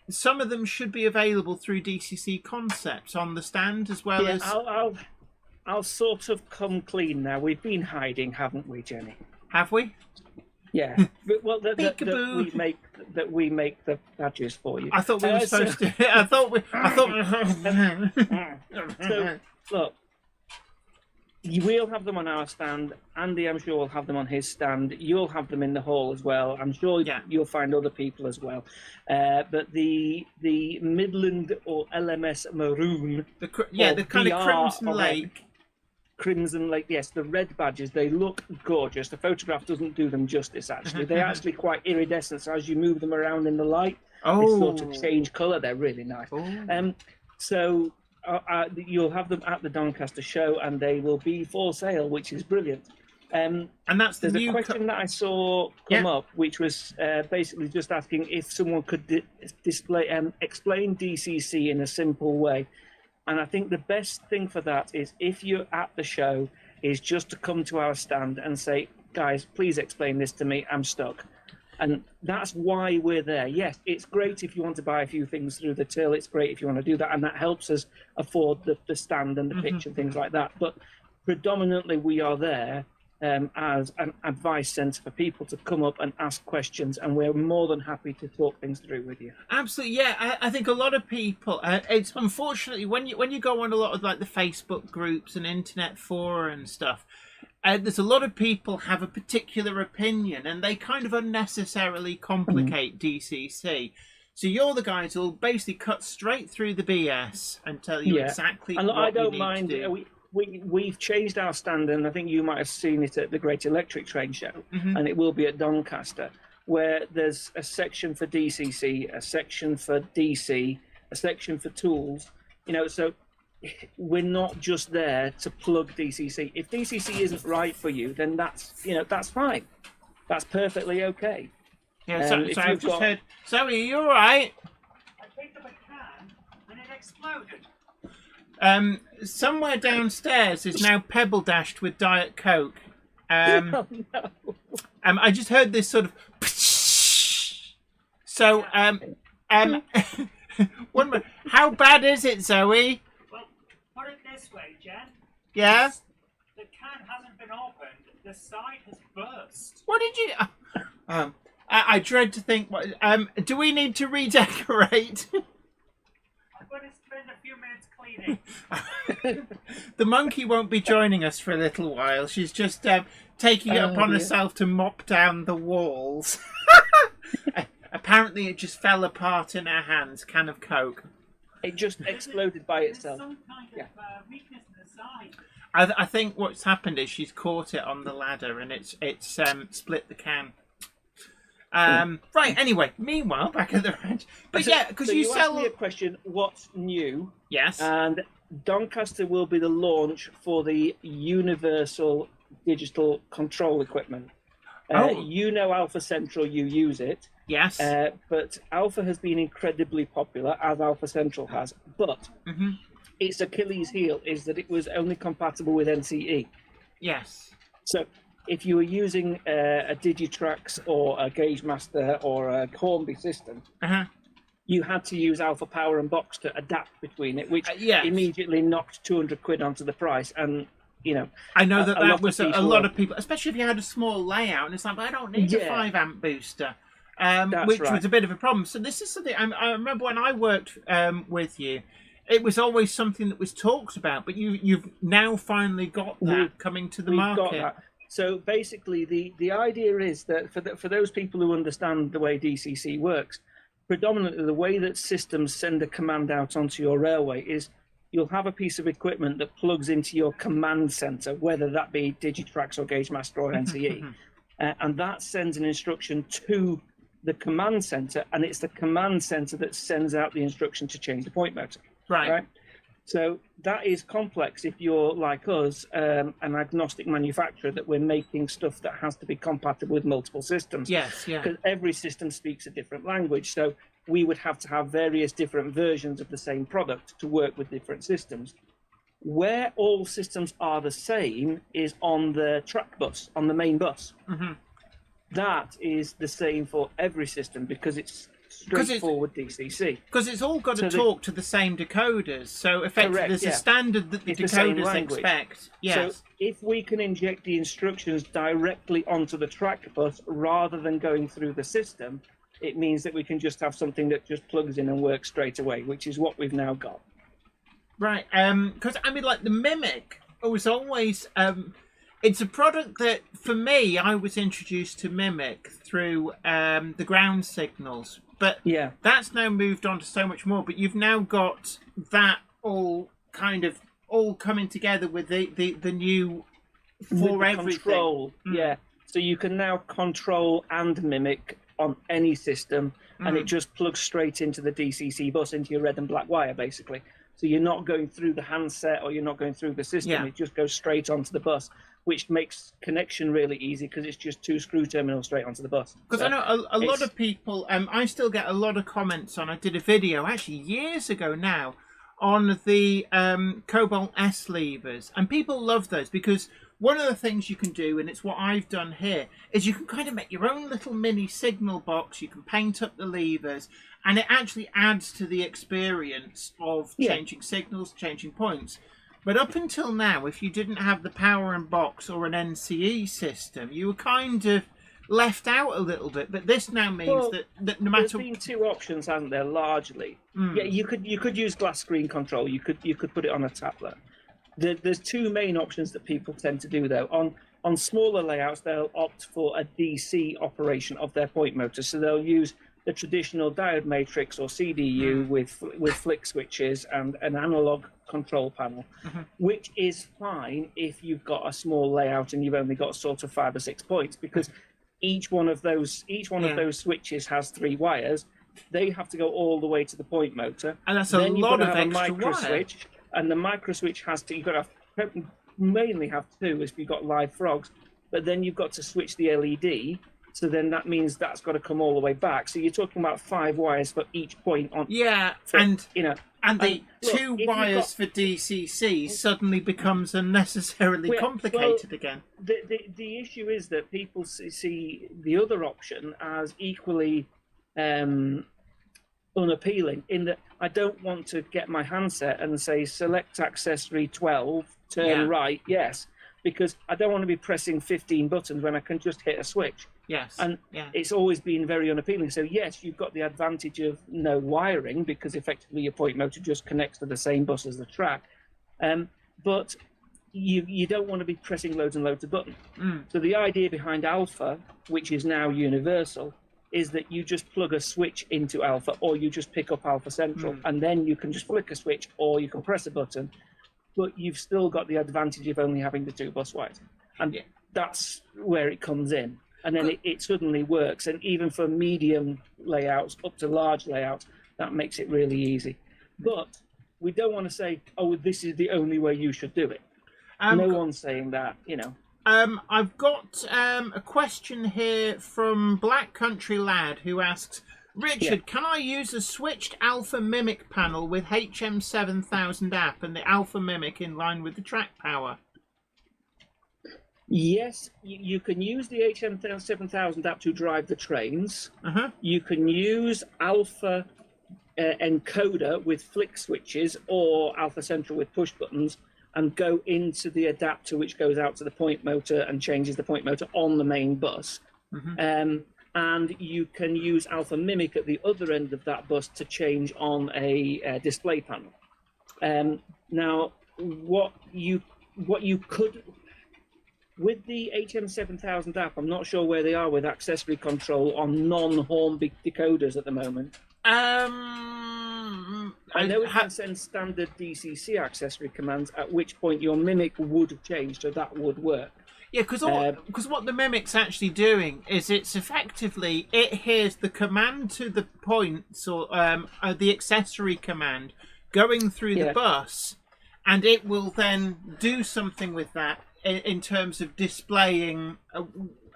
some of them should be available through DCCconcepts on the stand, as well as I'll sort of come clean now. We've been hiding, haven't we, Jenny? Have we? Yeah, well, that we make the badges for you. I thought we were supposed to. I thought. So look, we'll have them on our stand. Andy, I'm sure, will have them on his stand. You'll have them in the hall as well. I'm sure you'll find other people as well. But the Midland or LMS Maroon, the kind of Crimson Lake. Crimson Lake, yes, the red badges, they look gorgeous. The photograph doesn't do them justice, actually. They're actually quite iridescent, so as you move them around in the light, they sort of change colour. They're really nice. So you'll have them at the Doncaster show, and they will be for sale, which is brilliant. And that's there's a question that I saw come up, which was basically just asking if someone could explain DCC in a simple way. And I think the best thing for that is, if you're at the show, is just to come to our stand and say, guys, please explain this to me. I'm stuck. And that's why we're there. Yes, it's great if you want to buy a few things through the till. It's great if you want to do that. And that helps us afford the stand and the pitch and things like that. But predominantly we are there as an advice centre for people to come up and ask questions, and we're more than happy to talk things through with you. Absolutely, yeah. I think a lot of people. It's unfortunately when you go on a lot of like the Facebook groups and internet fora and stuff. There's a lot of people have a particular opinion, and they kind of unnecessarily complicate DCC. So you're the guys who'll basically cut straight through the BS and tell you exactly and what I don't you need mind to do. We've changed our stand, and I think you might have seen it at the Great Electric Train Show, and it will be at Doncaster, where there's a section for DCC, a section for DC, a section for tools. So we're not just there to plug DCC. If DCC isn't right for you, then that's fine. That's perfectly okay. Yeah, so I've just heard. Zoe, are you all right? I picked up a can and it exploded. Somewhere downstairs is now pebble dashed with Diet Coke. Oh, no. I just heard this sort of. So, one minute. How bad is it, Zoe? Well, put it this way, Jen. Yeah? The can hasn't been opened. The side has burst. What did you? I dread to think. Do we need to redecorate? I'm going to spend a few minutes cleaning. The monkey won't be joining us for a little while. She's just taking it upon herself to mop down the walls. Apparently, it just fell apart in her hands. Can of Coke. It just exploded by itself. There's some kind of weakness in the side. I think what's happened is she's caught it on the ladder and it's split the can. Right. Anyway, meanwhile, back at the ranch. But yeah, because you asked me a question. What's new? Yes. And Doncaster will be the launch for the universal digital control equipment. You know Alpha Central, you use it. Yes. But Alpha has been incredibly popular, as Alpha Central has. But its Achilles heel is that it was only compatible with NCE. Yes. So if you were using a Digitrax or a Gauge Master or a Hornby system, you had to use Alpha Power and Box to adapt between it, which immediately knocked 200 quid onto the price. And I know that was a lot of people, especially if you had a small layout, and it's like, I don't need a 5-amp booster, which was a bit of a problem. So this is something I remember when I worked with you. It was always something that was talked about, but you've now finally got that coming to the market. Got that. So basically, the idea is that for those people who understand the way DCC works, predominantly the way that systems send a command out onto your railway is you'll have a piece of equipment that plugs into your command center, whether that be Digitrax or Gauge Master or NCE, and that sends an instruction to the command center, and it's the command center that sends out the instruction to change the point motor. Right. So that is complex if you're like us, an agnostic manufacturer, that we're making stuff that has to be compatible with multiple systems. Yes, yeah. Because every system speaks a different language. So we would have to have various different versions of the same product to work with different systems. Where all systems are the same is on the track bus, on the main bus. That is the same for every system because it's straightforward DCC. Because it's all got to So talk to the same decoders. So effectively, Correct, there's yeah. a standard that the It's the same decoders language. expect. Yes. So if we can inject the instructions directly onto the track bus rather than going through the system, it means that we can just have something that just plugs in and works straight away, which is what we've now got. Right. Because I mean, like the Mimic was always. It's a product that, for me, I was introduced to Mimic through the ground signals. But Yeah. that's now moved on to so much more. But you've now got that all kind of all coming together with the new for With the everything. control, yeah. So you can now control and mimic on any system, and it just plugs straight into the DCC bus, into your red and black wire, basically. So you're not going through the handset or you're not going through the system. Yeah. It just goes straight onto the bus, which makes connection really easy because it's just 2 screw terminals straight onto the bus. Because I know a lot of people, I still get a lot of comments on, I did a video actually years ago now on the Cobalt S levers, and people love those because one of the things you can do, and it's what I've done here, is you can kind of make your own little mini signal box. You can paint up the levers, and it actually adds to the experience of changing signals, changing points. But up until now, if you didn't have the power and box or an NCE system, you were kind of left out a little bit. But this now means that no matter... There's been 2 options, hasn't there, largely? Yeah, you could use glass screen control. You could put it on a tablet. There's 2 main options that people tend to do, though. On smaller layouts, they'll opt for a DC operation of their point motor. So they'll use the traditional diode matrix or CDU with flick switches and an analog control panel, which is fine if you've got a small layout and you've only got sort of 5 or 6 points, because each one of those switches has 3 wires. They have to go all the way to the point motor, and that's then a lot of have extra a micro wire. switch, and the micro switch has to. You've got to mainly have 2 if you've got live frogs, but then you've got to switch the LED. So then that means that's got to come all the way back. So you're talking about 5 wires for each point on. Yeah, for, and you know, and the look, 2 if wires for DCC suddenly becomes unnecessarily complicated again. The issue is that people see the other option as equally unappealing, in that I don't want to get my handset and say select accessory 12, turn right, yes, because I don't want to be pressing 15 buttons when I can just hit a switch. Yes. And it's always been very unappealing. So yes, you've got the advantage of no wiring, because effectively your point motor just connects to the same bus as the track. But you don't want to be pressing loads and loads of buttons. So the idea behind Alpha, which is now universal, is that you just plug a switch into Alpha, or you just pick up Alpha Central, and then you can just flick a switch, or you can press a button, but you've still got the advantage of only having the 2 bus wires. And that's where it comes in. And then it suddenly works. And even for medium layouts up to large layouts, that makes it really easy. But we don't want to say, oh, this is the only way you should do it. No one's saying that, you know. I've got a question here from Black Country Lad, who asks, Richard, can I use a switched Alpha Mimic panel with HM7000 app and the Alpha Mimic in line with the track power? Yes, you can use the HM7000 app to drive the trains. You can use Alpha encoder with flick switches, or Alpha Central with push buttons, and go into the adapter which goes out to the point motor and changes the point motor on the main bus. And you can use Alpha Mimic at the other end of that bus to change on a display panel. Now, what you could... With the HM7000 app, I'm not sure where they are with accessory control on non-horn decoders at the moment. I know it can send standard DCC accessory commands, at which point your Mimic would change, so that would work. Yeah, because what the Mimic's actually doing is it hears the command to the points, or the accessory command going through the bus, and it will then do something with that in terms of displaying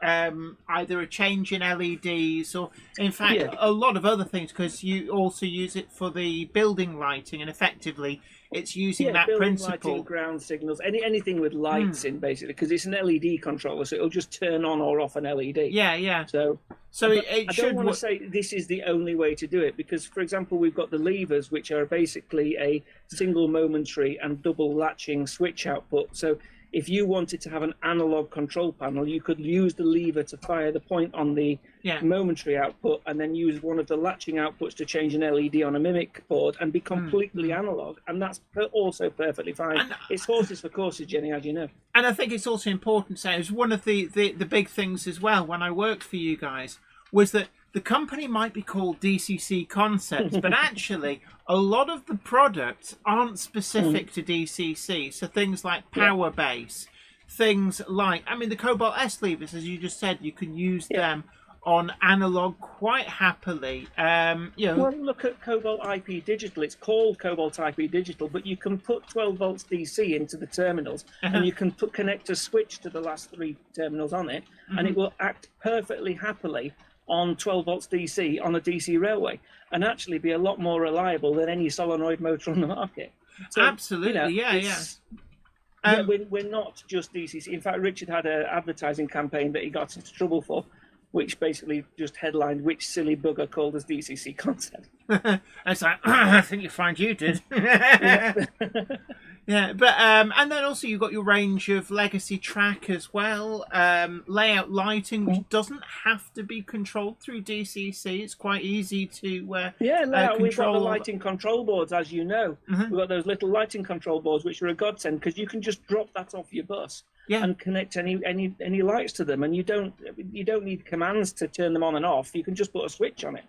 either a change in LEDs or, in fact, a lot of other things, because you also use it for the building lighting, and effectively it's using that principle. Lighting, ground signals, anything with lights in, basically, because it's an LED controller, so it'll just turn on or off an LED. Yeah. So I don't want to say this is the only way to do it, because, for example, we've got the levers, which are basically a single momentary and double latching switch output. So if you wanted to have an analog control panel, you could use the lever to fire the point on the momentary output, and then use one of the latching outputs to change an LED on a mimic board and be completely analog. And that's also perfectly fine. And it's horses for courses, Jenny, as you know. And I think it's also important to say, it was one of the big things as well when I worked for you guys, was that the company might be called DCCconcepts, but actually a lot of the products aren't specific to DCC. So things like power base, things like, I mean, the Cobalt S levers, as you just said, you can use them on analog quite happily. Well, look at Cobalt IP Digital. It's called Cobalt IP Digital, but you can put 12 volts DC into the terminals, and you can connect a switch to the last 3 terminals on it, and it will act perfectly happily on 12 volts DC on a DC railway, and actually be a lot more reliable than any solenoid motor on the market. So, absolutely, we're not just DCC. In fact, Richard had an advertising campaign that he got into trouble for, which basically just headlined, "Which silly bugger called us DCC concept." It's like, I think you find you did. But and then also you've got your range of legacy track as well, layout lighting, which doesn't have to be controlled through DCC. It's quite easy to layout. We've got the lighting control boards, as you know. We've got those little lighting control boards, which are a godsend, because you can just drop that off your bus and connect any lights to them, and you don't need commands to turn them on and off. You can just put a switch on it.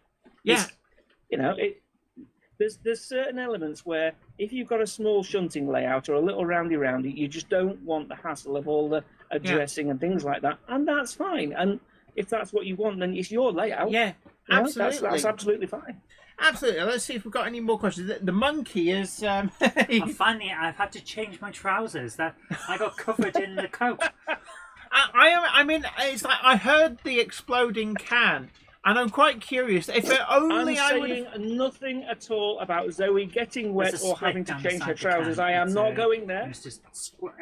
There's certain elements where if you've got a small shunting layout or a little roundy, you just don't want the hassle of all the addressing and things like that, and that's fine. And if that's what you want, then it's your layout. Yeah, absolutely. That's absolutely fine. Absolutely. Let's see if we've got any more questions. The monkey is. Finally, I've had to change my trousers. That I got covered in the coat. I mean, it's like I heard the exploding can. And I'm quite curious. If it only I'm saying nothing at all about Zoe getting wet or having to change her trousers. I am not going there. It's just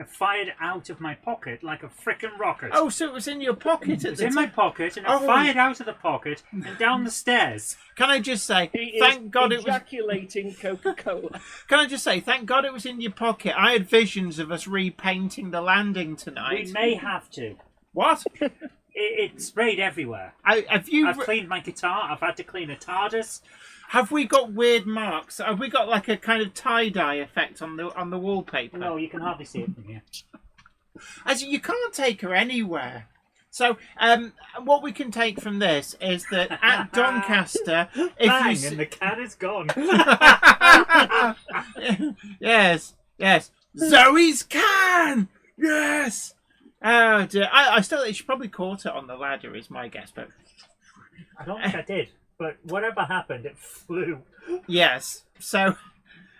fired out of my pocket like a frickin' rocket. Oh, so it was in your pocket? It was in my pocket, and it fired out of the pocket and down the stairs. Can I just say, thank God it was ejaculating Coca-Cola. Can I just say, thank God it was in your pocket. I had visions of us repainting the landing tonight. We may have to. What? It sprayed everywhere. I've cleaned my guitar. I've had to clean a TARDIS. Have we got weird marks? Have we got like a kind of tie-dye effect on the wallpaper? No, you can hardly see it from here. As you can't take her anywhere. So, what we can take from this is that at Doncaster, and the cat is gone. Yes. Zoe's can. Yes. Oh dear! I still. She probably caught it on the ladder, is my guess, but I don't think I did. But whatever happened, it flew. Yes. So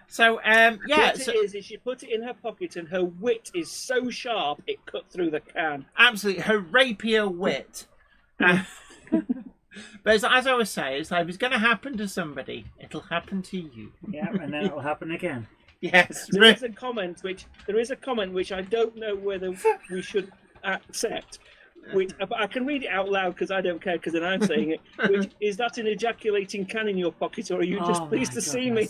she put it in her pocket, and her wit is so sharp it cut through the can. Absolutely, her rapier wit. But as I was saying, it's like, if it's going to happen to somebody, it'll happen to you. Yeah, and then it'll happen again. Yes, there is a comment which I don't know whether we should accept. Which I can read it out loud because I don't care, because then I'm saying it. Which is that an ejaculating can in your pocket, or are you just pleased to see me?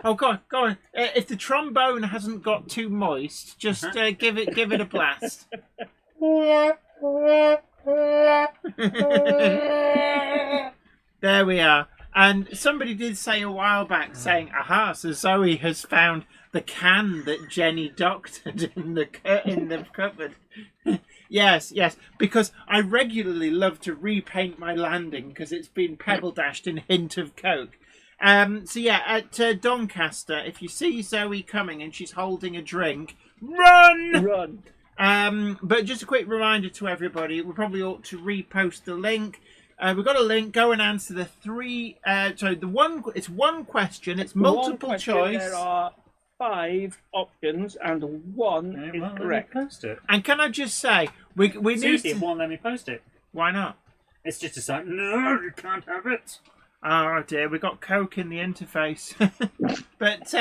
Oh, go on. If the trombone hasn't got too moist, just give it a blast. There we are. And somebody did say a while back, saying, "Aha! So Zoe has found the can that Jenny doctored in the cupboard." Yes, because I regularly love to repaint my landing because it's been pebble dashed in hint of coke. At Doncaster, if you see Zoe coming and she's holding a drink, run! But just a quick reminder to everybody, we probably ought to repost the link. We've got a link. Go and answer the three. It's one question. It's multiple choice. There are 5 options and 1 It is won't let me correct. post it. And can I just say, we need Seriously, it to... won't let me post it. Why not? It's just a sign. No, you can't have it. Oh dear, we got Coke in the interface. But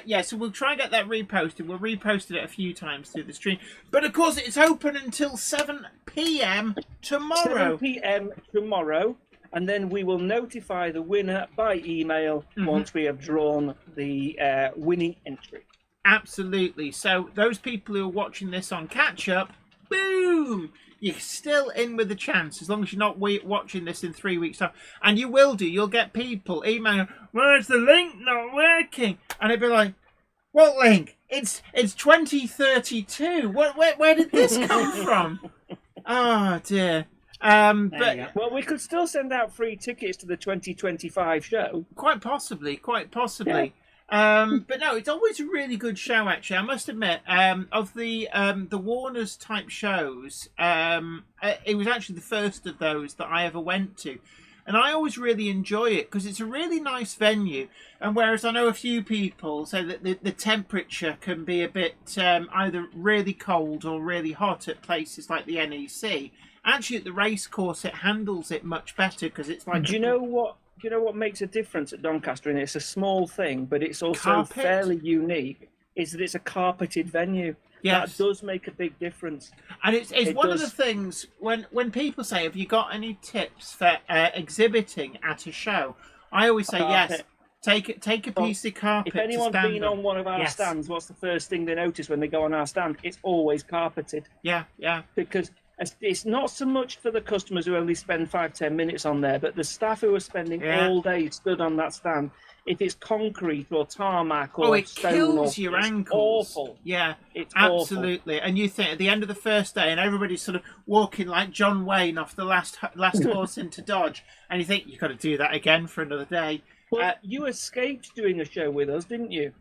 yeah, so we'll try and get that reposted. We'll reposted it a few times through the stream. But of course, it's open until 7 p.m. tomorrow. 7 p.m. tomorrow, and then we will notify the winner by email once we have drawn the winning entry. Absolutely. So those people who are watching this on catch up, boom! You're still in with a chance as long as you're not watching this in 3 weeks' time. And you will do. You'll get people emailing, where's the link not working? And it'll be like, what link? It's 2032. Where did this come from? Oh, dear. But Well, we could still send out free tickets to the 2025 show. quite possibly. But no, it's always a really good show. Actually, I must admit, of the Warner's type shows, it was actually the first of those that I ever went to, and I always really enjoy it because it's a really nice venue. And whereas I know a few people say that the temperature can be a bit either really cold or really hot at places like the NEC, actually at the racecourse it handles it much better because it's like. Do you know what makes a difference at Doncaster? And it's a small thing, but it's also Carpet. fairly unique. Is that it's a carpeted venue? Yes. That does make a big difference. And it's It one does. of the things when people say, have you got any tips for exhibiting at a show? I always say yes. Carpet. Take a piece of carpet If anyone's to stand been on. on one of our Yes. stands, what's the first thing they notice when they go on our stand? It's always carpeted. Yeah. Because it's not so much for the customers who only spend 5-10 minutes on there, but the staff who are spending all day stood on that stand. If it's concrete or tarmac or It stone, kills or, your it's ankles. awful. Yeah, It's awful. absolutely. And you think at the end of the first day, and everybody's sort of walking like John Wayne off the last horse into Dodge, and you think you've got to do that again for another day. Well, you escaped doing a show with us, didn't you?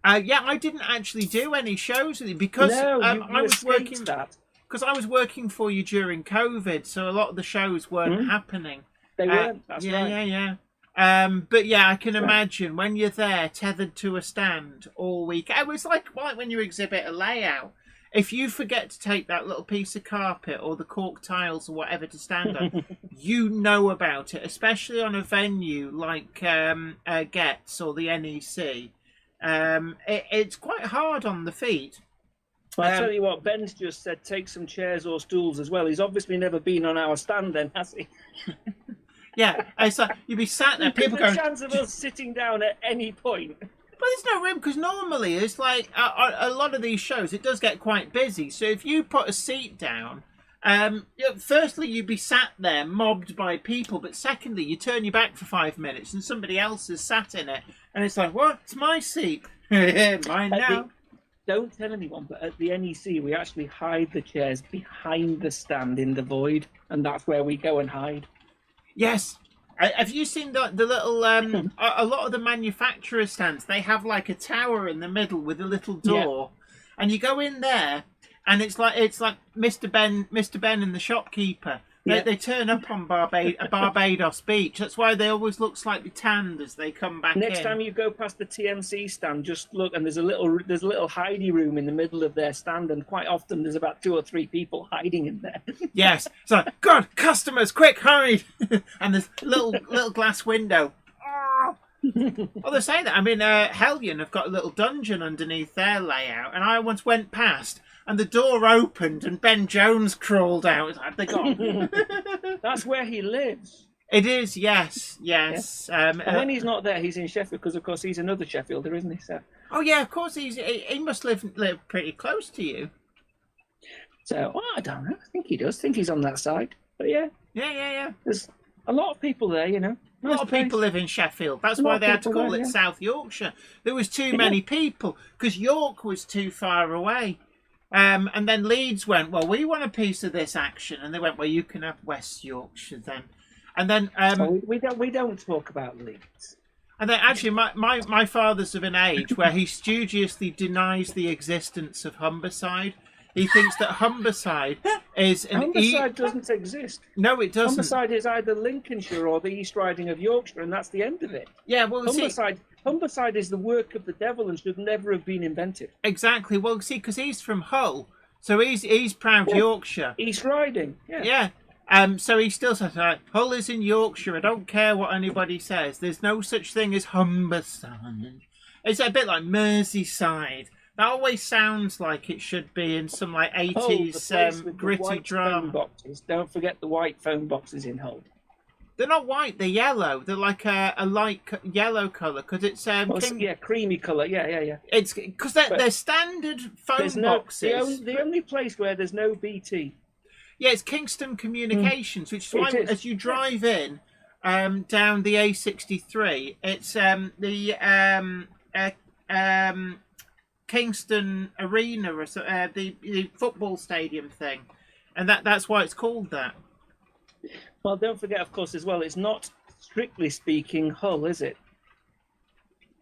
Yeah, I didn't actually do any shows with you because No, I you was escaped working. that. Because I was working for you during COVID, so a lot of the shows weren't happening. They weren't. That's right. Yeah. But yeah, I can imagine when you're there tethered to a stand all week. It was like when you exhibit a layout. If you forget to take that little piece of carpet or the cork tiles or whatever to stand on, you know about it, especially on a venue like Getz or the NEC. It's quite hard on the feet. Well, I tell you what, Ben's just said take some chairs or stools as well. He's obviously never been on our stand then, has he? Yeah, it's like you'd be sat there, people There's going. a chance of us sitting down at any point. But there's no room because normally it's like a lot of these shows, it does get quite busy. So if you put a seat down, firstly you'd be sat there mobbed by people, but secondly you turn your back for 5 minutes and somebody else has sat in it, and it's like, what? It's my seat. Mine now. Don't tell anyone, but at the NEC we actually hide the chairs behind the stand in the void, and that's where we go and hide. Yes. Have you seen the little a lot of the manufacturer stands, they have like a tower in the middle with a little door, and you go in there and it's like Mr. Ben and the shopkeeper. They turn up on Barbados Beach. That's why they always look slightly tanned as they come back Next in. time you go past the TMC stand, just look, and there's a little hidey room in the middle of their stand, and quite often there's about 2 or 3 people hiding in there. Yes, it's like, God, customers, quick, hurry! And there's a little glass window. Well, they say that. I mean, Hellion have got a little dungeon underneath their layout, and I once went past, and the door opened, and Ben Jones crawled out. It's like, they gone. That's where he lives. It is, yes. And when he's not there, he's in Sheffield, because of course he's another Sheffielder, isn't he? So. Oh yeah, of course he must live pretty close to you. So I don't know. I think he does. I think he's on that side. But yeah. Yeah. There's a lot of people there, you know. A lot of people live in Sheffield. That's why they had to call it South Yorkshire. There was too many people because York was too far away. And then Leeds went, well, we want a piece of this action, and they went, well, you can have West Yorkshire then. And then we don't talk about Leeds. And then actually, my father's of an age where he studiously denies the existence of Humberside. He thinks that Humberside is an Humberside doesn't exist. No, it doesn't. Humberside is either Lincolnshire or the East Riding of Yorkshire, and that's the end of it. Yeah, well, Humberside is the work of the devil and should never have been invented. Exactly. Well, see, because he's from Hull, so he's proud Yorkshire. East Riding. Yeah. So he still says, Hull is in Yorkshire. I don't care what anybody says. There's no such thing as Humberside. It's a bit like Merseyside. That always sounds like it should be in some like 80s gritty drama. Phone boxes. Don't forget the white phone boxes in Hull. They're not white. They're yellow. They're like a light yellow colour because it's creamy colour. Yeah. It's because they're standard phone boxes. The only place where there's no BT. Yeah, it's Kingston Communications, which is why as you drive in down the A63, it's the Kingston Arena, or the football stadium thing, and that's why it's called that. Well, don't forget, of course, as well, it's not strictly speaking Hull, is it?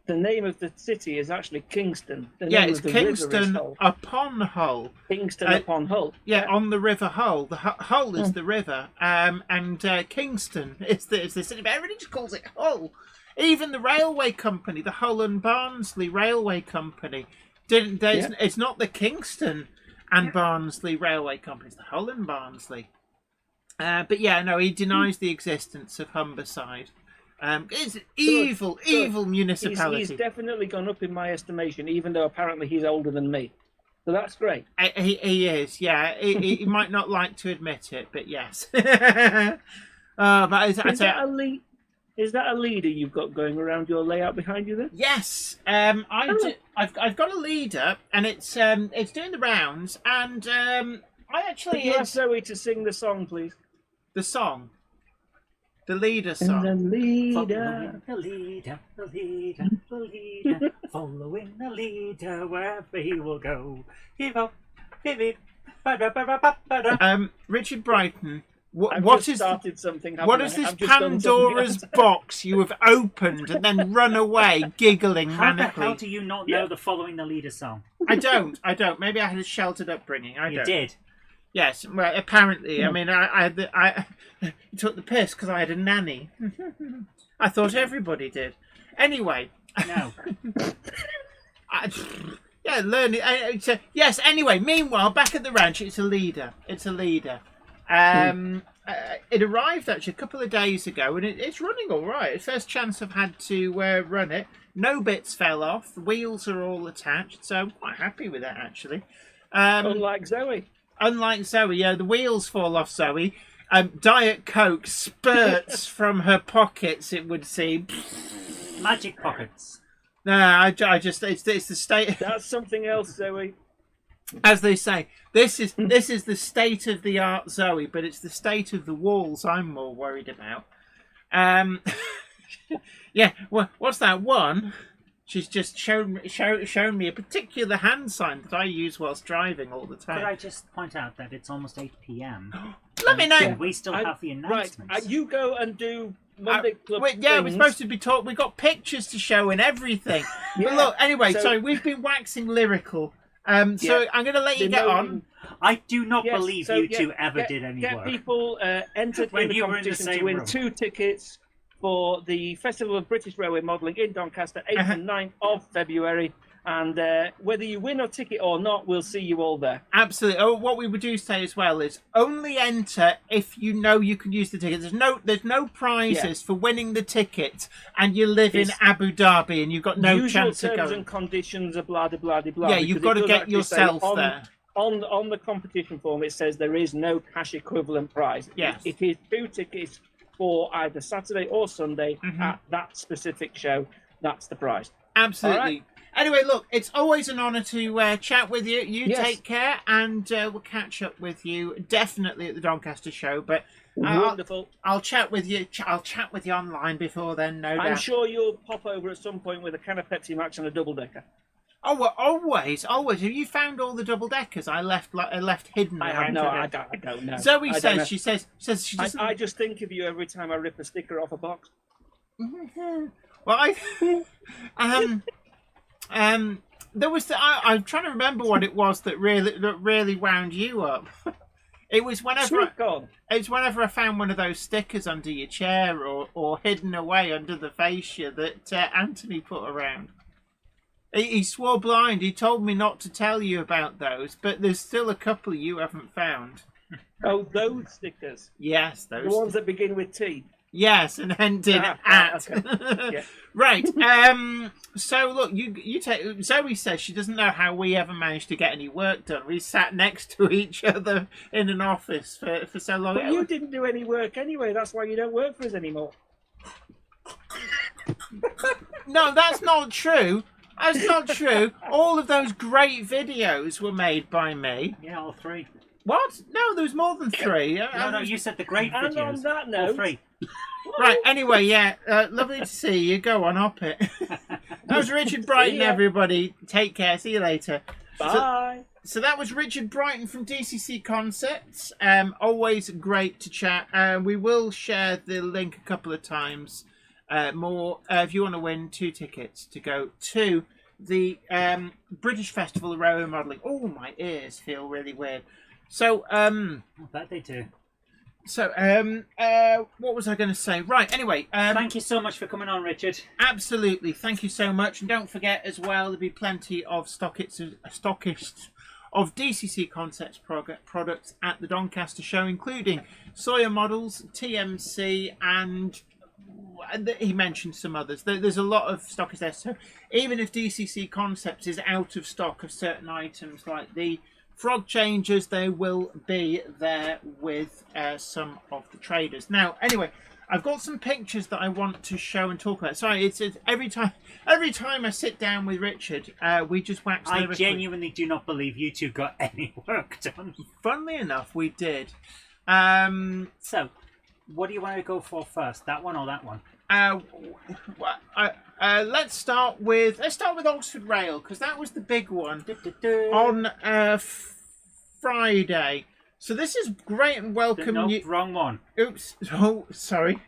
The name of the city is actually Kingston. It's Kingston upon Hull. Kingston upon Hull. Yeah, on the River Hull. The Hull is the river, and Kingston is the city. But everybody just calls it Hull. Even the railway company, the Hull and Barnsley Railway Company, it's not the Kingston and Barnsley Railway Company. It's the Hull and Barnsley. But yeah, no, he denies the existence of Humberside. It's evil municipality. He's definitely gone up in my estimation, even though apparently he's older than me. So that's great. He is, yeah. He might not like to admit it, but yes. Is that a leader you've got going around your layout behind you then? Yes. I've got a leader, and it's doing the rounds, and I actually. Could you ask Zoe to sing the song, please? The song. The leader song. Following the leader, following the leader, wherever he will go. Richard Brighton, what is this Pandora's box you have opened and then run away giggling How manically? the hell do you not know the Following the Leader song? I don't. Maybe I had a sheltered upbringing. You did. Yes, well, apparently. I mean, I took the piss because I had a nanny. I thought everybody did. Anyway. No. Learning. Yes, anyway, meanwhile, back at the ranch, it's a leader. It arrived actually a couple of days ago, and it's running all right. First chance I've had to run it. No bits fell off. The wheels are all attached, so I'm quite happy with that, actually. Unlike Zoe, yeah, the wheels fall off Zoe. Diet Coke spurts from her pockets, it would seem. Magic pockets. No, I just it's the state. That's something else, Zoe. As they say, this is the state of the art Zoe, but it's the state of the walls I'm more worried about. Yeah, well, what's that one? She's just shown me a particular hand sign that I use whilst driving all the time. Could I just point out that it's almost 8 p.m. Let me know. We still have the announcements. Right, you go and do Monday Club we're supposed to be taught. We've got pictures to show and everything. But look, anyway, so we've been waxing lyrical. So I'm going to let you get on. I do not believe you two ever did any work. Get people entered in the competition to win 2 tickets for the Festival of British Railway Modelling in Doncaster, 8th and 9th of February. And whether you win a ticket or not, we'll see you all there. Absolutely. Oh, what we would do say as well is only enter if you know you can use the ticket. There's no prizes for winning the ticket, and you live in Abu Dhabi and you've got no chance of going. Terms and conditions are blah, blah, blah, blah. Yeah, you've got to get yourself there. On the competition form, it says there is no cash equivalent prize. Yes. It is 2 tickets for either Saturday or Sunday at that specific show. That's the prize. Absolutely. Right. Anyway, look, it's always an honour to chat with you. You take care, and we'll catch up with you definitely at the Doncaster show. But wonderful. I'll chat with you. I'll chat with you online before then. No doubt. I'm sure you'll pop over at some point with a can of Pepsi Max and a double decker. Oh, well, always. Have you found all the double deckers I left hidden? I have no. I don't know. Zoe says she says she doesn't. I just think of you every time I rip a sticker off a box. Well, there was. I'm trying to remember what it was that really wound you up. It was whenever Sweet corn. it's whenever I found one of those stickers under your chair or hidden away under the fascia that Anthony put around. He swore blind. He told me not to tell you about those, but there's still a couple you haven't found. Oh, those stickers. Yes, The those. ones that begin with T. Yes, and ended Ah, at. okay. Yeah. Right. So look, you take. Zoe says she doesn't know how we ever managed to get any work done. We sat next to each other in an office for so long. But you didn't do any work anyway. That's why you don't work for us anymore. No, that's not true. That's not true. All of those great videos were made by me. Yeah, all three. What? No, there was more than three. No, you said the great And videos. on that All note, three. Right, anyway, yeah, lovely to see you. Go on, hop it. That was Richard Brighton, ya. everybody. Take care. See you later. bye. So that was Richard Brighton from DCCconcepts. Always great to chat. We will share the link a couple of times more if you want to win 2 tickets to go to the British Festival of Railway Modelling. Oh, my ears feel really weird. So, I bet they do. what was I going to say? Right, anyway. Thank you so much for coming on, Richard. Absolutely, thank you so much. And don't forget as well, there'll be plenty of stockists of DCCconcepts products at the Doncaster show, including Sawyer models, TMC, and he mentioned some others. There's a lot of stockists there. So even if DCCconcepts is out of stock of certain items like the frog changers, they will be there with some of the traders. Now, anyway, I've got some pictures that I want to show and talk about. Sorry, it's every time I sit down with Richard, we just wax. I genuinely do not believe you two got any work done. Funnily enough, we did. So, what do you want to go for first? That one or that one? Let's start with Oxford Rail, because that was the big one on Friday. So this is great and welcome. No, wrong one. Oops. Oh, sorry.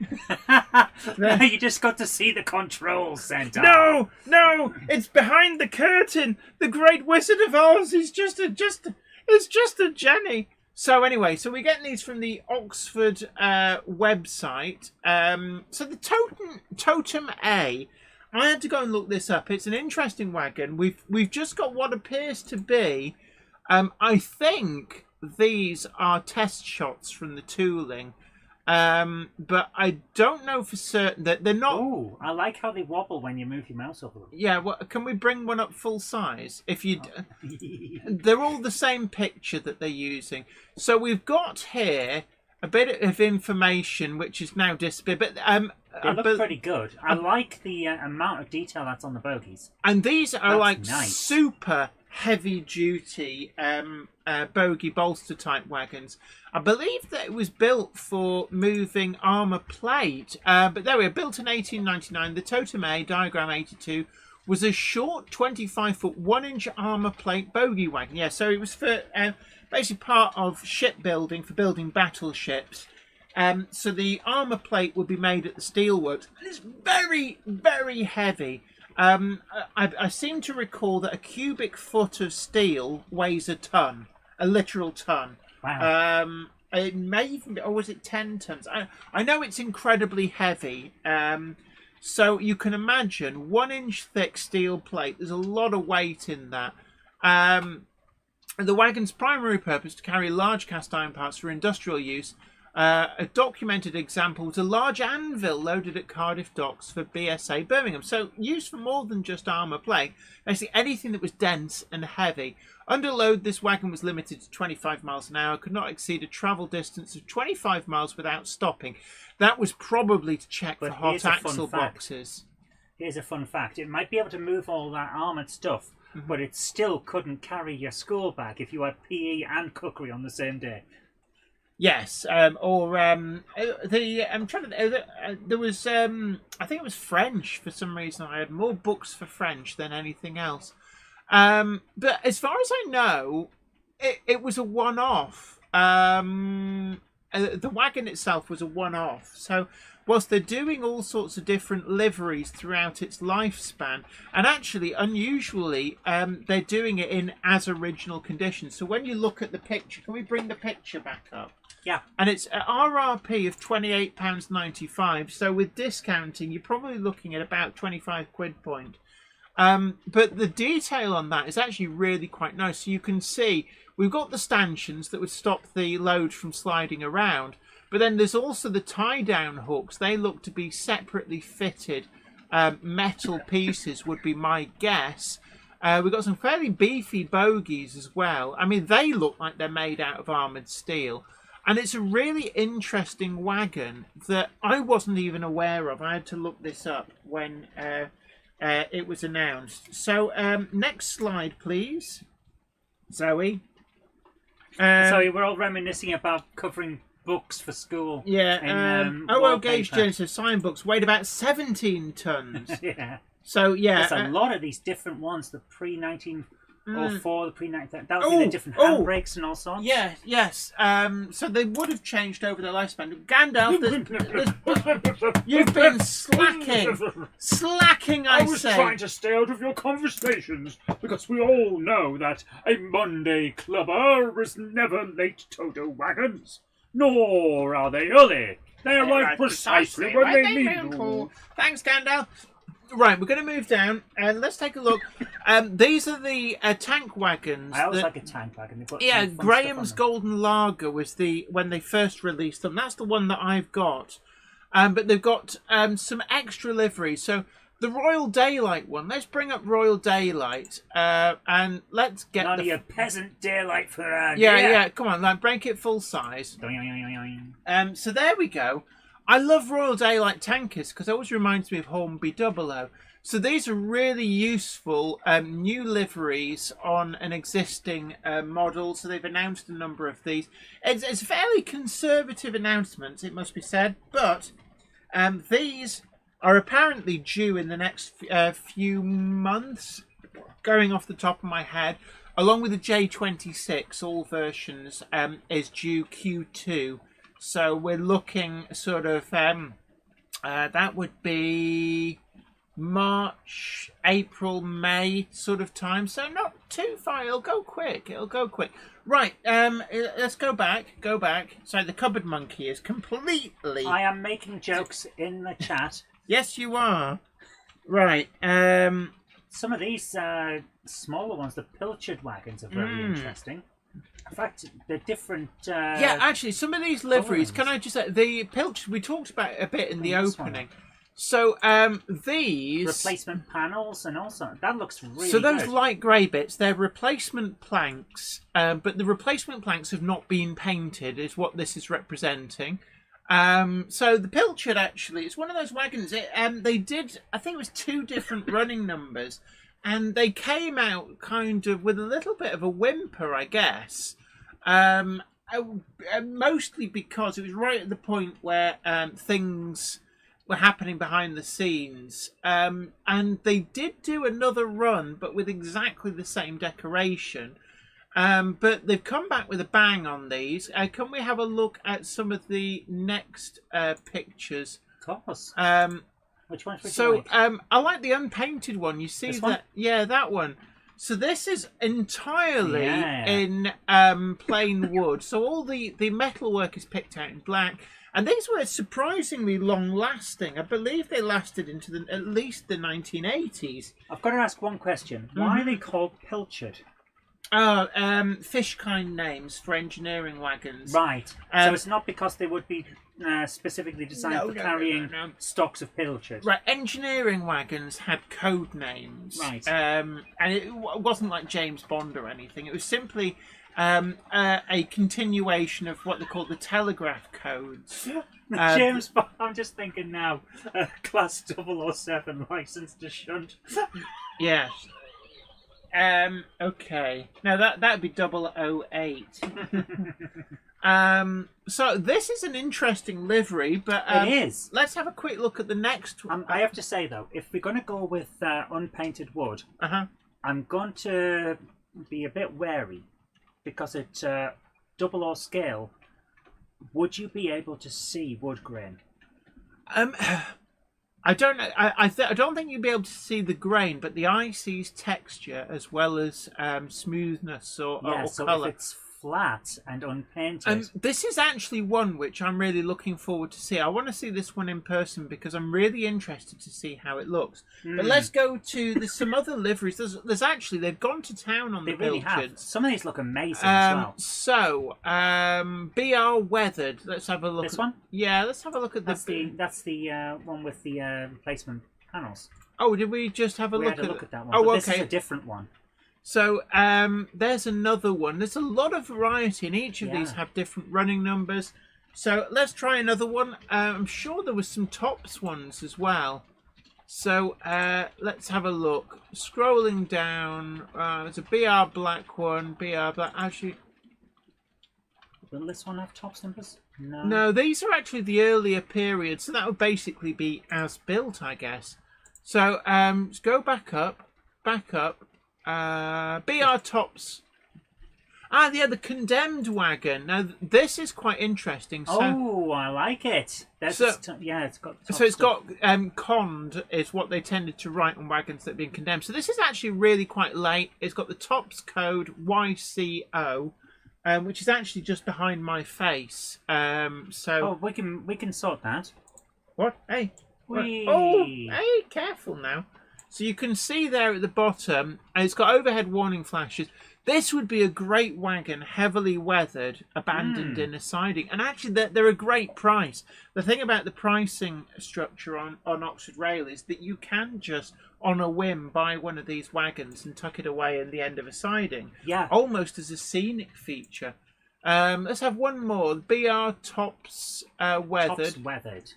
You just got to see the control center. No, it's behind the curtain. The Great Wizard of Oz is just a Jenny. So anyway, so we're getting these from the Oxford website. So the Totem A, I had to go and look this up. It's an interesting wagon. We've just got what appears to be, I think these are test shots from the tooling, but I don't know for certain that they're not. Oh, I like how they wobble when you move your mouse over them. Yeah, well, can we bring one up full size? If you, they're all the same picture that they're using. So we've got here a bit of information which is now disappeared, but they look pretty good. I like the amount of detail that's on the bogies. And these are That's like nice. super heavy duty bogie bolster type wagons. I believe that it was built for moving armour plate, but there we are, built in 1899. The Totem A, diagram 82, was a short 25-foot 1-inch armour plate bogie wagon. Yeah, so it was for basically part of shipbuilding, for building battleships. So the armour plate would be made at the steelworks. And it's very, very heavy. I seem to recall that a cubic foot of steel weighs a ton, a literal ton. Wow. It may even be, or was it 10 tons? I know it's incredibly heavy. So you can imagine 1-inch thick steel plate. There's a lot of weight in that. The wagon's primary purpose to carry large cast iron parts for industrial use. A documented example was a large anvil loaded at Cardiff docks for BSA Birmingham. So used for more than just armour plate. Basically anything that was dense and heavy. Under load, this wagon was limited to 25 miles an hour, could not exceed a travel distance of 25 miles without stopping. That was probably to check for hot axle boxes. Here's a fun fact. It might be able to move all that armoured stuff, but it still couldn't carry your school bag if you had PE and cookery on the same day. Yes, I'm trying to. There was, I think it was French for some reason. I had more books for French than anything else. But as far as I know, it was a one-off. The wagon itself was a one-off. So whilst they're doing all sorts of different liveries throughout its lifespan, and actually, unusually, they're doing it in as original condition. So when you look at the picture, can we bring the picture back up? Yeah. And it's an RRP of £28.95. So with discounting, you're probably looking at about 25 quid point. But the detail on that is actually really quite nice. So you can see we've got the stanchions that would stop the load from sliding around. But then there's also the tie-down hooks. They look to be separately fitted metal pieces, would be my guess. We've got some fairly beefy bogies as well. I mean, they look like they're made out of armoured steel. And it's a really interesting wagon that I wasn't even aware of. I had to look this up when it was announced. So, next slide, please. Zoe. So we're all reminiscing about covering books for school. Yeah. OO Gauge Genesis sign books weighed about 17 tons. Yeah. So, yeah. There's a lot of these different ones, the pre-1904, the pre-19... That would be the different handbrakes and all sorts. Yeah, yes. So they would have changed over their lifespan. Gandalf, you've been slacking, I was say. trying to stay out of your conversations, because we all know that a Monday clubber is never late to the wagons, nor are they early. They arrive precisely when they need to. Thanks, Gandalf. Right, we're going to move down and let's take a look. These are the tank wagons. I always like a tank wagon. Yeah, Graham's Golden Lager was when they first released them. That's the one that I've got. But they've got some extra liveries. So the Royal Daylight one. Let's bring up Royal Daylight and let's get none of your peasant daylight for yeah. Come on, like break it full size. So there we go. I love Royal Daylight tankers because it always reminds me of Hornby 00. So these are really useful new liveries on an existing model. So they've announced a number of these. It's fairly conservative announcements, it must be said. But these are apparently due in the next few months, going off the top of my head. Along with the J26, all versions is due Q2. So we're looking sort of, that would be March, April, May sort of time. So not too far. It'll go quick. Right, let's go back. So the cupboard monkey is completely... I am making jokes in the chat. Yes, you are. Right. Some of these smaller ones, the pilchard wagons, are very interesting. In fact, the different... yeah, actually, some of these liveries, can I just say, the pilchard, we talked about it a bit in the opening. So, these... replacement panels and also... That looks really So those good. light grey bits, they're replacement planks, but the replacement planks have not been painted, is what this is representing. So the pilchard, actually, it's one of those wagons. They did, I think it was 2 different running numbers. And they came out kind of with a little bit of a whimper, I guess. Mostly because it was right at the point where things were happening behind the scenes. And they did do another run, but with exactly the same decoration. But they've come back with a bang on these. Can we have a look at some of the next pictures? Of course. Which one? I like the unpainted one. You see that? Yeah, that one. So this is entirely in plain wood. So all the metalwork is picked out in black. And these were surprisingly long-lasting. I believe they lasted into at least the 1980s. I've got to ask one question. Why are they called pilchard? Fish kind names for engineering wagons. Right. So it's not because they would be specifically designed for carrying stocks of pilchard. Right. Engineering wagons had code names. Right. And it wasn't like James Bond or anything. It was simply a continuation of what they call the telegraph codes. James Bond, I'm just thinking now, class 007 licensed to shunt. Yes. Okay. Now that'd be 008. So this is an interesting livery, but it is. Let's have a quick look at the next one. I have to say though, if we're going to go with unpainted wood, I'm going to be a bit wary because at 00 scale, would you be able to see wood grain? I don't know. I don't think you'd be able to see the grain, but the eye sees texture as well as smoothness or so colour. if it's flat and unpainted. This is actually one which I'm really looking forward to see. I want to see this one in person because I'm really interested to see how it looks. But let's go to some other liveries. There's actually, they've gone to town on They the really have. Pilchards. Some of these look amazing as well. So, BR Weathered. Let's have a look. This one? Yeah, let's have a look at That's the one with the replacement panels. Oh, did we just have a We look had a look at that one. Oh, but okay. This is a different one. So there's another one. There's a lot of variety, and each of these have different running numbers. So let's try another one. I'm sure there was some tops ones as well. So let's have a look. Scrolling down, there's a BR Black one. BR Black. Actually, will this one have tops numbers? No. No, these are actually the earlier period. So that would basically be as built, I guess. So let's go back up. BR Tops. Yeah, the condemned wagon. Now this is quite interesting. So, I like it. It's got. So it's got conned is what they tended to write on wagons that have been condemned. So this is actually really quite late. It's got the Tops code YCO, which is actually just behind my face. we can sort that. What? Hey. Whee. Oh, hey, careful now. So you can see there at the bottom, and it's got overhead warning flashes. This would be a great wagon, heavily weathered, abandoned in a siding. And actually, they're a great price. The thing about the pricing structure on Oxford Rail is that you can just, on a whim, buy one of these wagons and tuck it away in the end of a siding. Yeah. Almost as a scenic feature. Let's have one more. BR Tops Weathered. Tops weathered.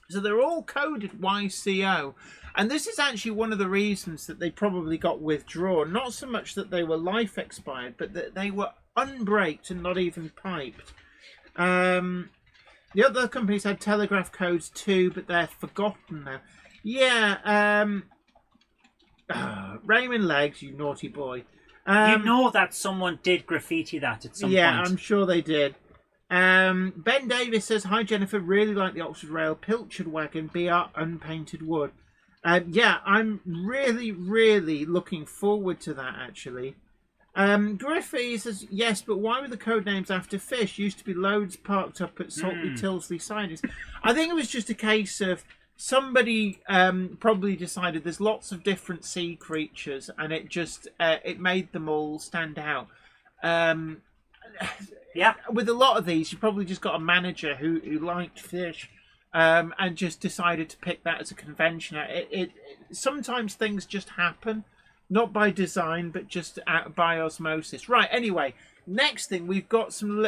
So they're all coded YCO. And this is actually one of the reasons that they probably got withdrawn. Not so much that they were life expired, but that they were unbraked and not even piped. The other companies had telegraph codes too, but they're forgotten now. Yeah, Raymond Legs, you naughty boy. You know that someone did graffiti that at some point. Yeah, I'm sure they did. Ben Davis says, "Hi Jennifer, really like the Oxford Rail Pilchard wagon, BR unpainted wood." I'm really looking forward to that actually. Griffey says, "Yes, but why were the code names after fish? Used to be loads parked up at Saltley Tilsley sidings." I think it was just a case of somebody probably decided there's lots of different sea creatures, and it just it made them all stand out. Yeah. With a lot of these, you probably just got a manager who liked fish, and just decided to pick that as a convention. It sometimes things just happen, not by design, but just by osmosis. Right. Anyway, next thing we've got some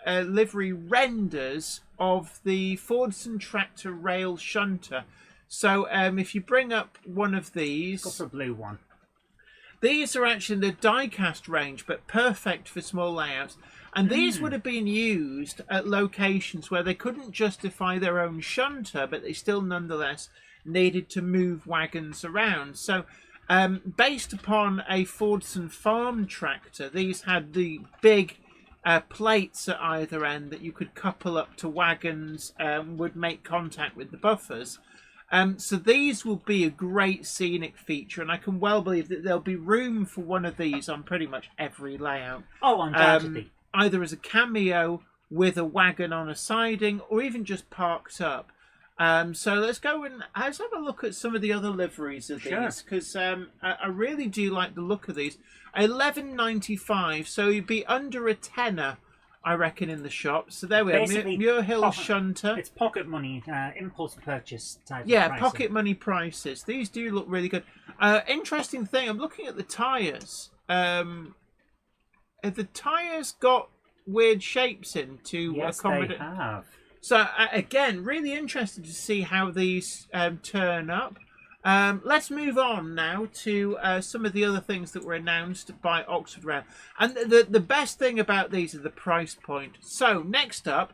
livery renders of the Fordson Tractor Rail Shunter. So if you bring up one of these, go for a blue one. These are actually the Diecast range, but perfect for small layouts. And these would have been used at locations where they couldn't justify their own shunter, but they still nonetheless needed to move wagons around. So based upon a Fordson farm tractor, these had the big plates at either end that you could couple up to wagons, would make contact with the buffers. So these will be a great scenic feature, and I can well believe that there'll be room for one of these on pretty much every layout. Oh, undoubtedly. Either as a cameo with a wagon on a siding, or even just parked up. So let's go and let's have a look at some of the other liveries of these, because I really do like the look of these. $11.95, so you'd be under a tenner, I reckon, in the shop. So there we are, Muirhill Shunter. It's pocket money, impulse purchase type of Yeah, pricing. pocket money prices. These do look really good. Interesting thing, I'm looking at the tyres. The tyres got weird shapes in to accommodate. They have. So again, really interested to see how these turn up. Let's move on now to some of the other things that were announced by Oxford Rail. And the best thing about these is the price point. So next up,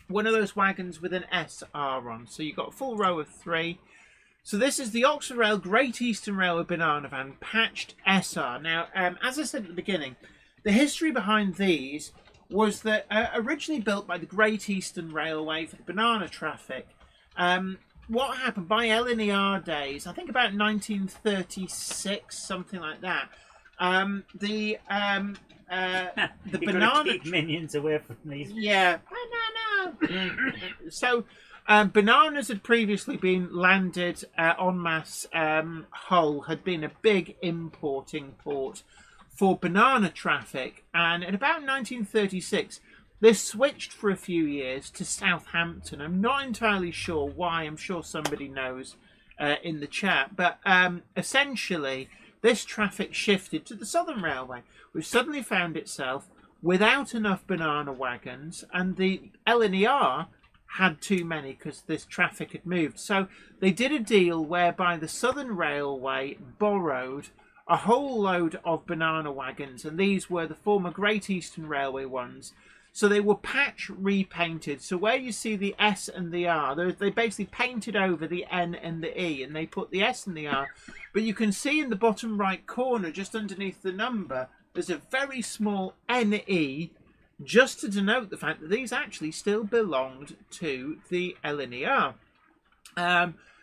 one of those wagons with an SR on. So you've got a full row of 3. So this is the Oxford Rail Great Eastern Railway Banana Van Patched SR. Now, as I said at the beginning, the history behind these was that originally built by the Great Eastern Railway for the banana traffic. What happened by LNER days, I think about 1936, something like that, the You've banana... got to keep minions away from these. Yeah. Banana! So, bananas had previously been landed en masse. Hull had been a big importing port for banana traffic. And in about 1936, this switched for a few years to Southampton. I'm not entirely sure why. I'm sure somebody knows in the chat. But essentially, this traffic shifted to the Southern Railway, which suddenly found itself without enough banana wagons, and the LNER had too many because this traffic had moved. So they did a deal whereby the Southern Railway borrowed a whole load of banana wagons, and these were the former Great Eastern Railway ones. So they were patch repainted. So where you see the S and the R, they basically painted over the N and the E, and they put the S and the R. But you can see in the bottom right corner, just underneath the number, there's a very small NE, just to denote the fact that these actually still belonged to the LNER.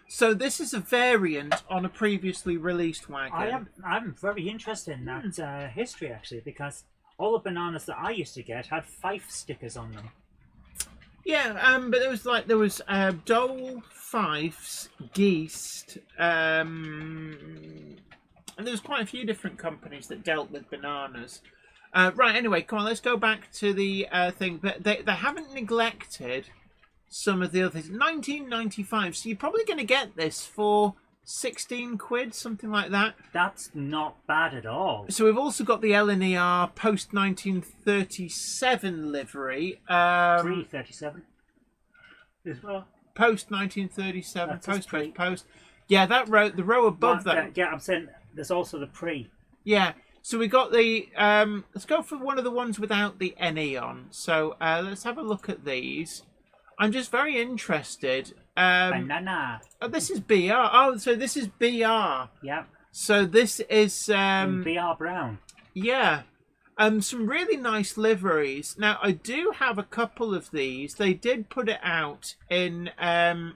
So this is a variant on a previously released wagon. I'm very interested in that history, actually, because all the bananas that I used to get had Fife stickers on them. Yeah, but there was Dole, Fifes, Geest, and there was quite a few different companies that dealt with bananas. Right, anyway, come on, let's go back to the thing. But they haven't neglected some of the other things. 1995, so you're probably going to get this for 16 quid, something like that. That's not bad at all. So we've also got the LNER post-1937 livery. Pre-37 as well. Post-1937, That's post. Yeah, that row, the row above that. Yeah, I'm saying there's also the pre. Yeah, so we got the... let's go for one of the ones without the NE on. So let's have a look at these. I'm just very interested. Banana. Oh, this is BR. Oh, so this is BR. Yeah. So this is... BR Brown. Yeah. Some really nice liveries. Now, I do have a couple of these. They did put it out in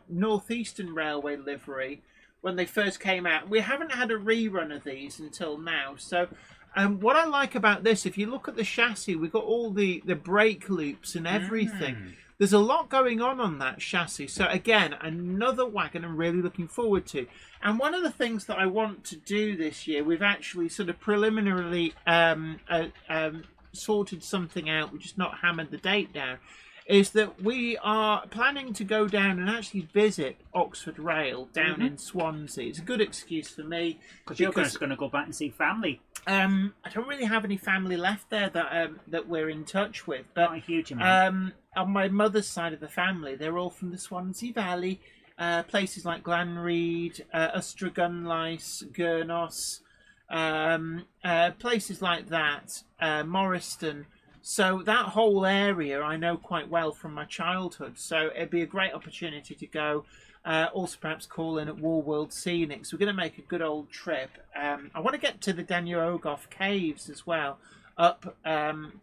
Northeastern Railway livery when they first came out. We haven't had a rerun of these until now. So what I like about this, if you look at the chassis, we've got all the brake loops and everything. There's a lot going on that chassis. So again, another wagon I'm really looking forward to. And one of the things that I want to do this year, we've actually sort of preliminarily sorted something out, we've just not hammered the date down, is that we are planning to go down and actually visit Oxford Rail down in Swansea. It's a good excuse for me. Because you're just going to go back and see family. I don't really have any family left there that we're in touch with. But not a huge amount. On my mother's side of the family, they're all from the Swansea Valley. Places like Glanreed, Ustragunlice, Gurnos, places like that, Morriston. So that whole area I know quite well from my childhood. So it'd be a great opportunity to go. Also perhaps call in at War World Scenic. So we're going to make a good old trip. I want to get to the Daniel Ogoff Caves as well, up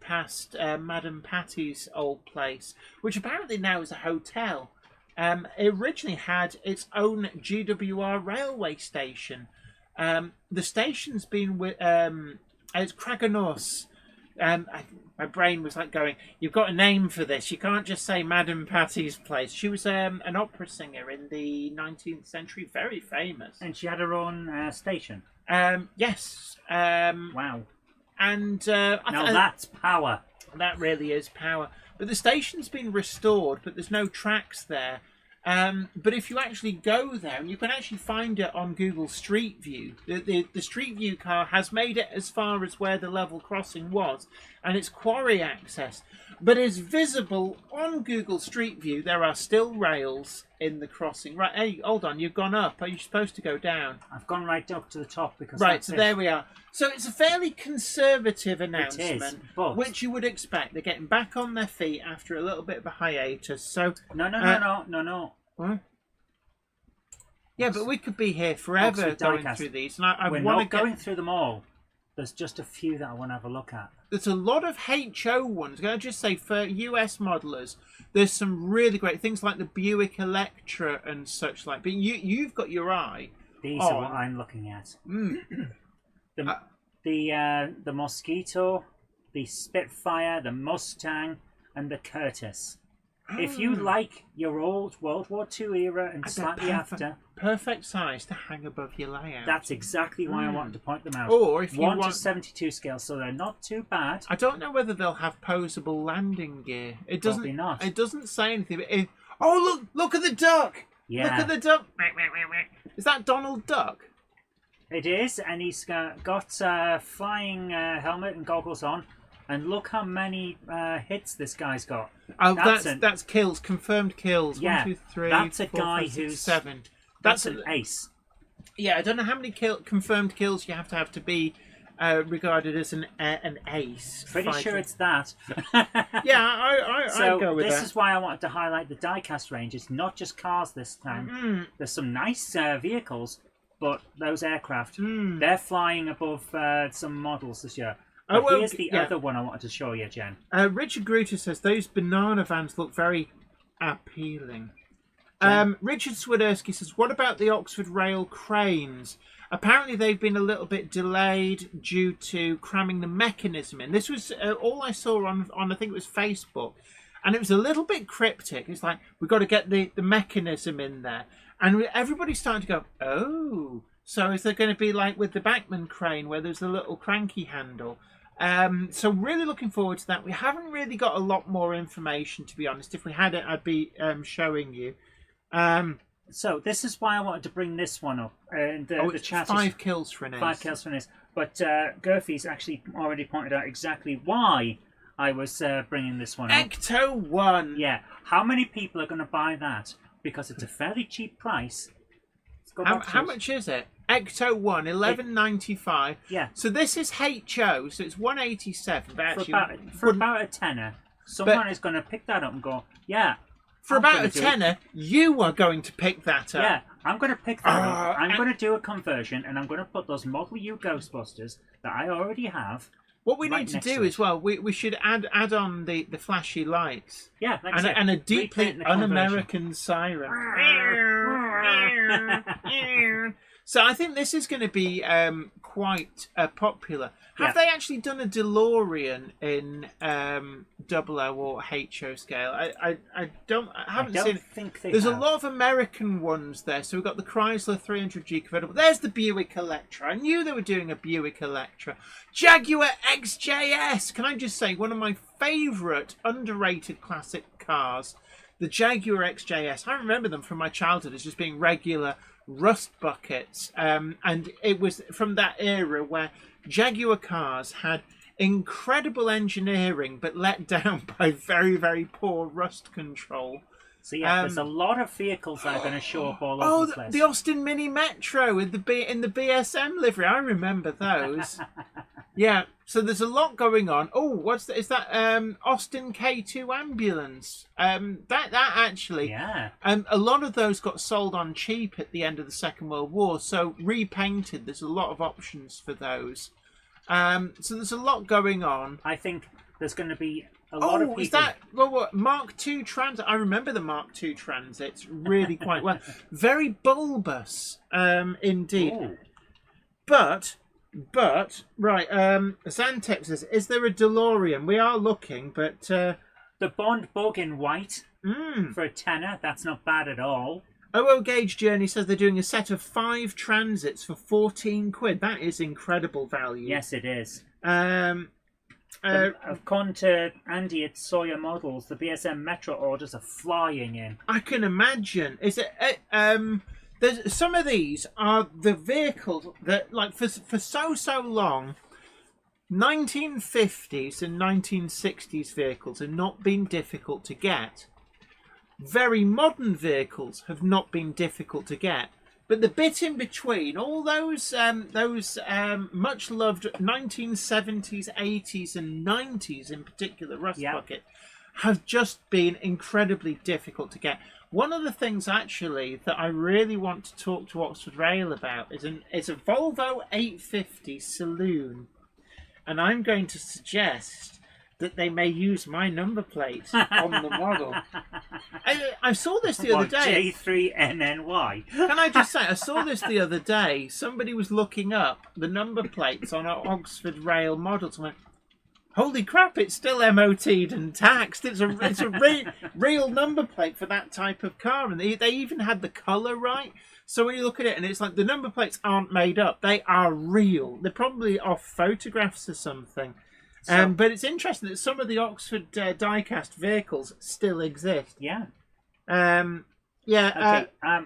past Madame Patty's old place, which apparently now is a hotel. It originally had its own GWR railway station. The station's been with it's Craganos. My brain was like going, you've got a name for this. You can't just say Madame Patty's place. She was an opera singer in the 19th century, very famous. And she had her own station? Yes. Wow. And now that's power. That really is power. But the station's been restored, but there's no tracks there. But if you actually go there, and you can actually find it on Google Street View, the Street View car has made it as far as where the level crossing was, and it's quarry access. But it's visible on Google Street View. There are still rails in the crossing. Right, hey, hold on, you've gone up. Are you supposed to go down? I've gone right up to the top because right. So there we are. So it's a fairly conservative announcement, but which you would expect. They're getting back on their feet after a little bit of a hiatus. So no. What? Yeah, but we could be here forever Oxford going Diecast. through these, and I We're want to not going through them all. there's just a few that I want to have a look at. There's a lot of HO ones. Can I just say, for US modelers, there's some really great things like the Buick Electra and such like. But you've got your eye. These are what I'm looking at. The Mosquito, the Spitfire, the Mustang, and the Curtis. If you like your old World War II era and slightly after, perfect size to hang above your layout. that's exactly why I wanted to point them out. Or if you 1 want, to 72 scale, so they're not too bad. I don't know whether they'll have posable landing gear. It doesn't. Probably not. It doesn't say anything. But oh look at the duck! Yeah. Look at the duck! Is that Donald Duck? It is, and he's got flying helmet and goggles on. And look how many hits this guy's got. Oh, that's kills, confirmed kills. Yeah, 1, 2, 3. that's a 4, guy 5, 6, who's 7. That's an ace. Yeah, I don't know how many confirmed kills you have to be regarded as an ace. Pretty fighter. sure it's that. Yeah, I'd go with this that. is why I wanted to highlight the diecast range. It's not just cars this time. There's some nice vehicles, but those aircraft, they're flying above some models this year. But here's the other one I wanted to show you, Jen. Richard Gruter says those banana vans look very appealing. Richard Swiderski says, what about the Oxford Rail cranes? Apparently they've been a little bit delayed due to cramming the mechanism in. This was all I saw on I think it was Facebook. And it was a little bit cryptic. It's like, we've got to get the mechanism in there. And everybody's starting to go, oh, so is there going to be like with the Bachmann crane where there's a little cranky handle? So really looking forward to that. We haven't really got a lot more information, to be honest. If we had it, I'd be showing you. So this is why I wanted to bring this one up. The chat 5 kills for an ace. 5 kills for an ace. But Gurphy's actually already pointed out exactly why I was bringing this one up. Ecto 1. Yeah. How many people are going to buy that? Because it's a fairly cheap price. How much is it? Ecto 1, $11.95. Yeah. So this is HO, so it's $187. But actually, for about a tenner, someone is going to pick that up and go, yeah. For about a tenner, you are going to pick that up. Yeah, I'm going to pick that up. I'm going to do a conversion, and I'm going to put those Model U Ghostbusters that I already have. What we need to do as well, we should add on the flashy lights. Yeah, like and a deeply un-American siren. So I think this is going to be quite popular. Have they actually done a DeLorean in 00 or HO scale? I haven't seen. Think they There's have. a lot of American ones there. So we've got the Chrysler 300G convertible. There's the Buick Electra. I knew they were doing a Buick Electra. Jaguar XJS. Can I just say, one of my favourite underrated classic cars, the Jaguar XJS. I remember them from my childhood as just being regular rust buckets, and it was from that era where Jaguar cars had incredible engineering but let down by very, very poor rust control. So yeah, there's a lot of vehicles that are going to show up all over the place. The Austin Mini Metro in the BSM livery. I remember those. Yeah, so there's a lot going on. Oh, what's that? Is that Austin K2 ambulance? That actually. Yeah. A lot of those got sold on cheap at the end of the Second World War, so repainted. There's a lot of options for those. So there's a lot going on. I think there's going to be a lot of people. Is that what Mark II Transit? I remember the Mark II Transits really quite well. Very bulbous, indeed. Ooh. But right, Xantep says, is there a DeLorean? We are looking, but the Bond Bug in white for a tenner. That's not bad at all. OO Gauge Journey says they're doing a set of 5 transits for 14 quid. That is incredible value. Yes, it is. I've gone to Andy at Sawyer Models. The BSM Metro orders are flying in. I can imagine. Is it? There's some of these are the vehicles that, like, for so long, 1950s and 1960s vehicles have not been difficult to get. Very modern vehicles have not been difficult to get. But the bit in between, all those much loved 1970s, 80s, and 90s in particular, Rust Bucket, have just been incredibly difficult to get. One of the things actually that I really want to talk to Oxford Rail about is a Volvo 850 Saloon. and I'm going to suggest that they may use my number plate on the model. I saw this the other day. J3NNY. Can I just say, I saw this the other day. Somebody was looking up the number plates on our Oxford Rail models. I went, holy crap, it's still MOT'd and taxed. It's a real number plate for that type of car. And they even had the colour right. So when you look at it, and it's like the number plates aren't made up. They are real. They're probably off photographs or something. But it's interesting that some of the Oxford Diecast vehicles still exist. Yeah. Okay.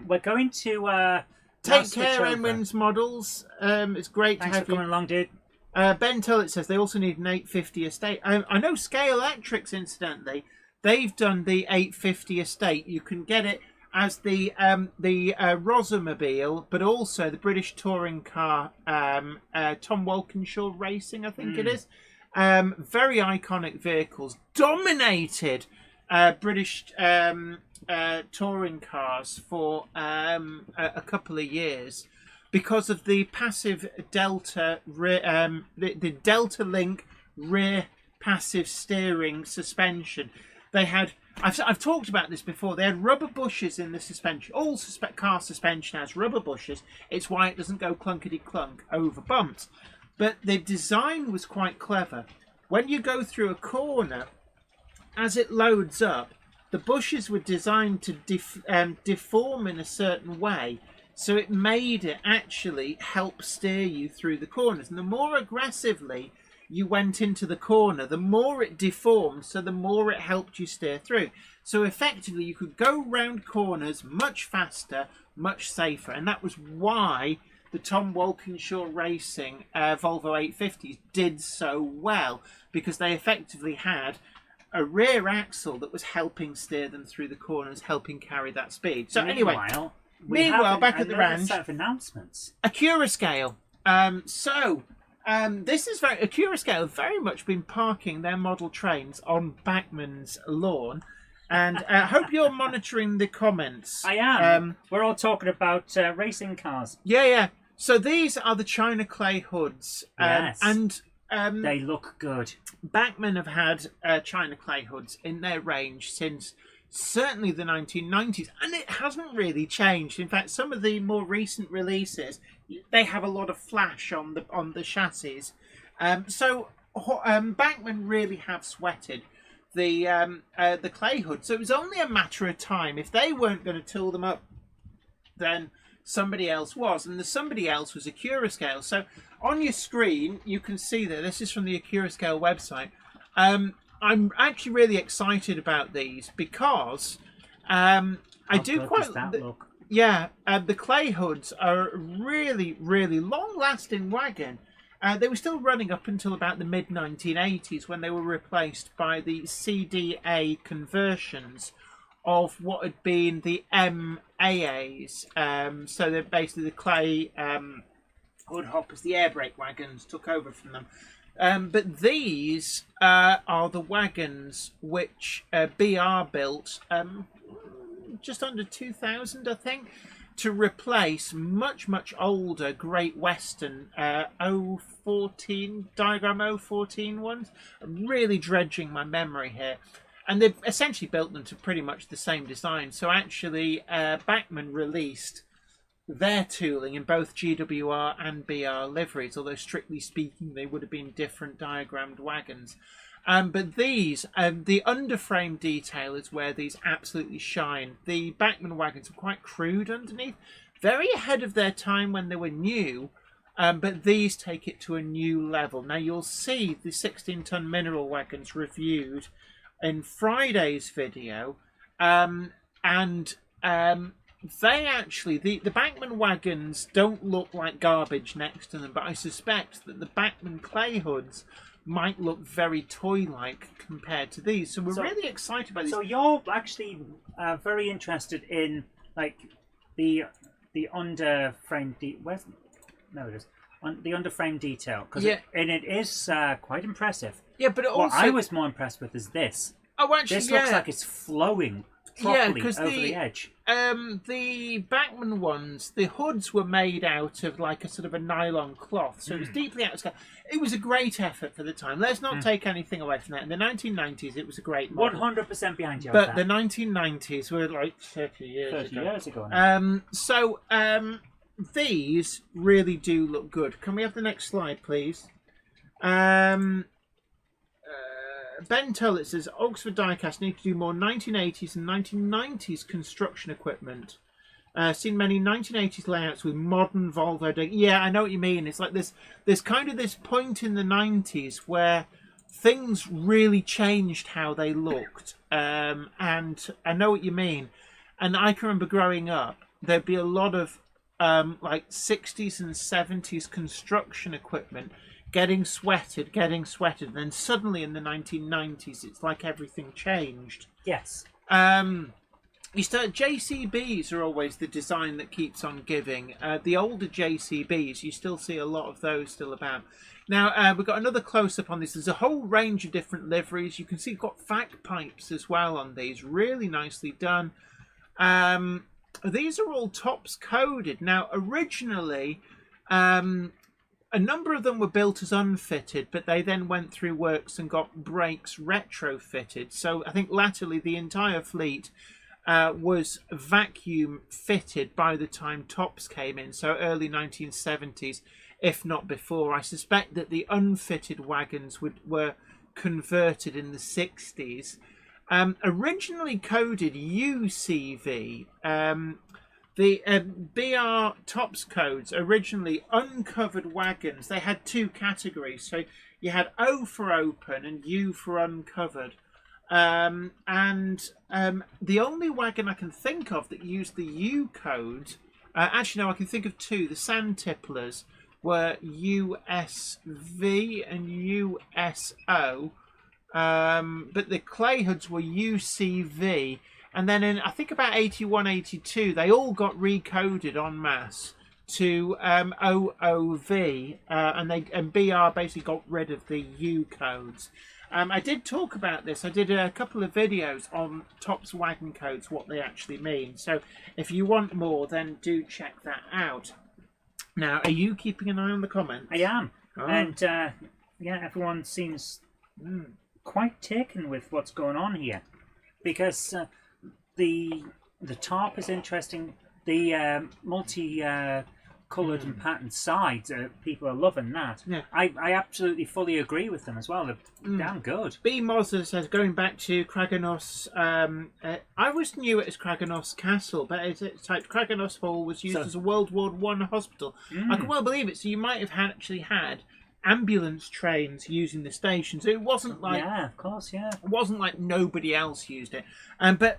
We're going to take care, Enwin's models. It's great Thanks to have for coming along, dude. Ben Tullett says they also need an 850 estate. I know Scale Electrics, incidentally, they've done the 850 estate. You can get it as the Rosamobile, but also the British touring car, Tom Walkinshaw Racing, I think it is. Very iconic vehicles, dominated British touring cars for a couple of years because of the passive Delta, the Delta Link rear passive steering suspension. They had, I've talked about this before, they had rubber bushes in the suspension. All car suspension has rubber bushes. It's why it doesn't go clunkety-clunk over bumps. But the design was quite clever. When you go through a corner, as it loads up, the bushes were designed to deform in a certain way. So it made it actually help steer you through the corners. And the more aggressively you went into the corner, the more it deformed, so the more it helped you steer through. So effectively, you could go round corners much faster, much safer. And that was why the Tom Walkinshaw Racing Volvo 850s did so well, because they effectively had a rear axle that was helping steer them through the corners, helping carry that speed. So Meanwhile, back at the ranch, set of announcements. Accurascale. This is Accurascale have very much been parking their model trains on Bachmann's lawn. And I hope you're monitoring the comments. I am. We're all talking about racing cars. Yeah. So these are the China clay hoods. Yes. And they look good. Bachmann have had China clay hoods in their range since certainly the 1990s. And it hasn't really changed. In fact, some of the more recent releases, they have a lot of flash on the chassis. So Bachmann really have sweated the clay hood. So it was only a matter of time. If they weren't going to tool them up, then somebody else was, and the somebody else was Accurascale. So on your screen you can see that this is from the Accurascale website. I'm actually really excited about these because I do quite look. Yeah, the clay hoods are really, really long-lasting wagon. They were still running up until about the mid-1980s when they were replaced by the CDA conversions of what had been the MAAs. So they're basically the clay hood hoppers, the air brake wagons took over from them. But these are the wagons which BR built just under 2000, I think, to replace much, much older Great Western 014, diagram 014 ones. I'm really dredging my memory here. And they've essentially built them to pretty much the same design. So actually, Bachmann released their tooling in both GWR and BR liveries, although strictly speaking, they would have been different diagrammed wagons. But these, the underframe detail is where these absolutely shine. The Bachmann wagons are quite crude underneath, very ahead of their time when they were new, but these take it to a new level. Now you'll see the 16-ton mineral wagons reviewed in Friday's video, and they actually, the Bachmann wagons don't look like garbage next to them, but I suspect that the Bachmann clay hoods might look very toy-like compared to these. So we're really excited about these. So you're actually very interested in like the underframe the underframe detail, because it is quite impressive. Yeah, but it also, what I was more impressed with is this. Oh, actually, this looks like it's flowing properly because over the edge. The Bachmann ones, the hoods were made out of like a sort of a nylon cloth, so it was deeply out of scale. It was a great effort for the time. Let's not take anything away from that. In the 1990s, it was a great model. 100% behind you. But the 1990s were like 30 years ago now. These really do look good. Can we have the next slide, please? Ben Tullett says Oxford Diecast need to do more 1980s and 1990s construction equipment. Seen many 1980s layouts with modern Volvo. Yeah, I know what you mean. It's like there's kind of this point in the 90s where things really changed how they looked. And I know what you mean. And I can remember growing up, there'd be a lot of like 60s and 70s construction equipment getting sweated, and then suddenly in the 1990s, it's like everything changed. Yes. You start JCBs are always the design that keeps on giving. The older JCBs, you still see a lot of those still about. Now we've got another close up on this. There's a whole range of different liveries. You can see you've got fact pipes as well on these, really nicely done. These are all tops coded. Now originally, a number of them were built as unfitted, but they then went through works and got brakes retrofitted. So I think latterly the entire fleet was vacuum fitted by the time tops came in, so early 1970s, if not before. I suspect that the unfitted wagons were converted in the 60s. Originally coded UCV, the BR tops codes, originally uncovered wagons, they had two categories. So you had O for open and U for uncovered. The only wagon I can think of that used the U code, actually no, I can think of two. The sand tipplers were USV and USO, but the clay hoods were UCV. And then in, I think about 81, 82, they all got recoded en masse to OOV, and BR basically got rid of the U codes. I did talk about this. I did a couple of videos on Tops wagon codes, what they actually mean. So if you want more, then do check that out. Now, are you keeping an eye on the comments? I am. Oh. And yeah, everyone seems quite taken with what's going on here. Because the tarp is interesting. The multi-coloured and patterned sides, people are loving that. Yeah. I absolutely fully agree with them as well. They're damn good. B. Mozza says, going back to Craganos, I always knew it as Craganos Castle, but it's typed Craganos Hall was used as a World War I hospital. I can well believe it. So you might have actually had ambulance trains using the station, so it wasn't like of course, it wasn't like nobody else used it. But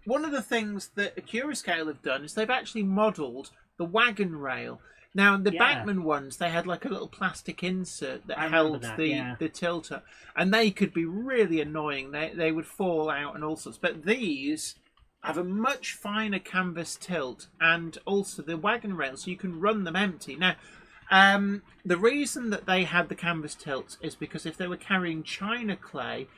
one of the things that Accurascale have done is they've actually modelled the wagon rail. Now the Bachmann ones, they had like a little plastic insert that held the tilter, and they could be really annoying. They would fall out and all sorts. But these have a much finer canvas tilt and also the wagon rail, so you can run them empty. Now the reason that they had the canvas tilts is because if they were carrying China clay,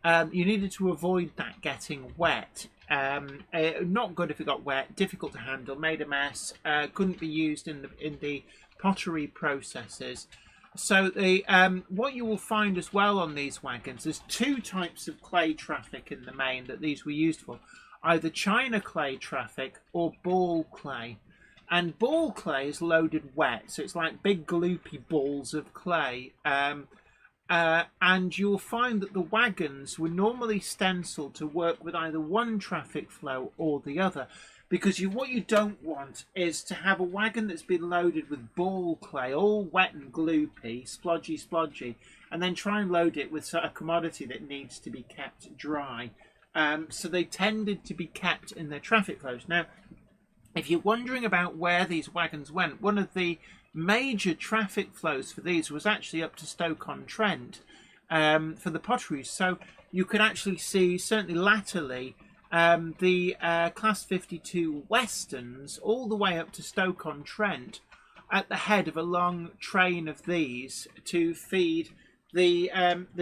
you needed to avoid that getting wet. Not good if it got wet, difficult to handle, made a mess, couldn't be used in the pottery processes. So what you will find as well on these wagons, there's two types of clay traffic in the main that these were used for. Either China clay traffic or ball clay. And ball clay is loaded wet, so it's like big gloopy balls of clay. And you'll find that the wagons were normally stenciled to work with either one traffic flow or the other. Because what you don't want is to have a wagon that's been loaded with ball clay, all wet and gloopy, splodgy, and then try and load it with a commodity that needs to be kept dry. So they tended to be kept in their traffic flows. Now, if you're wondering about where these wagons went, one of the major traffic flows for these was actually up to Stoke-on-Trent for the potteries. So you could actually see, certainly latterly, the Class 52 Westerns all the way up to Stoke-on-Trent at the head of a long train of these to feed the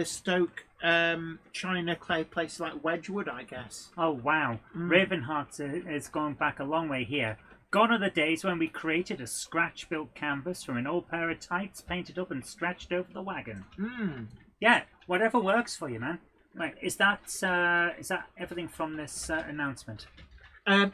Stoke China clay places like Wedgwood, I guess. Oh, wow. Ravenheart is going back a long way here. Gone are the days when we created a scratch-built canvas from an old pair of tights painted up and stretched over the wagon. Yeah, whatever works for you, man. Right, is that everything from this announcement?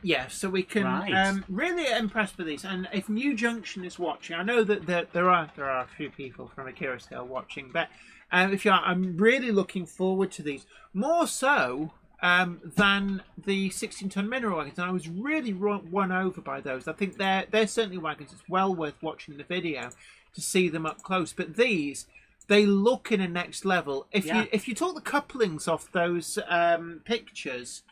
Yeah, so we can really impressed with these. And if New Junction is watching, I know that there are a few people from Accurascale watching, but if you are, I'm really looking forward to these more so than the 16-ton mineral wagons. And I was really won over by those. I think they're certainly wagons. It's well worth watching the video to see them up close. But these, they look in a next level. If you took the couplings off those pictures,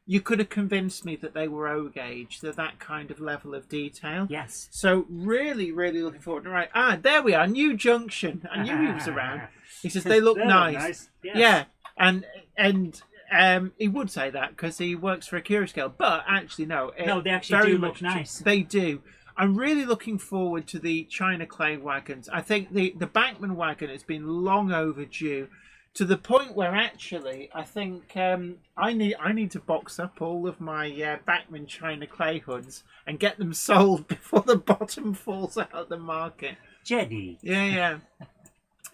you could have convinced me that they were O gauge. They're that kind of level of detail. Yes. So really, really looking forward. Right. There we are. New Junction. I knew he was around. He says they look nice. Yes. Yeah. And he would say that because he works for Accurascale. But actually, no. No, they actually do look true. nice. They do. I'm really looking forward to the China clay wagons. I think the Bachmann wagon has been long overdue, to the point where actually I think I need to box up all of my Bachmann China clay hoods and get them sold before the bottom falls out of the market. Jenny. Yeah.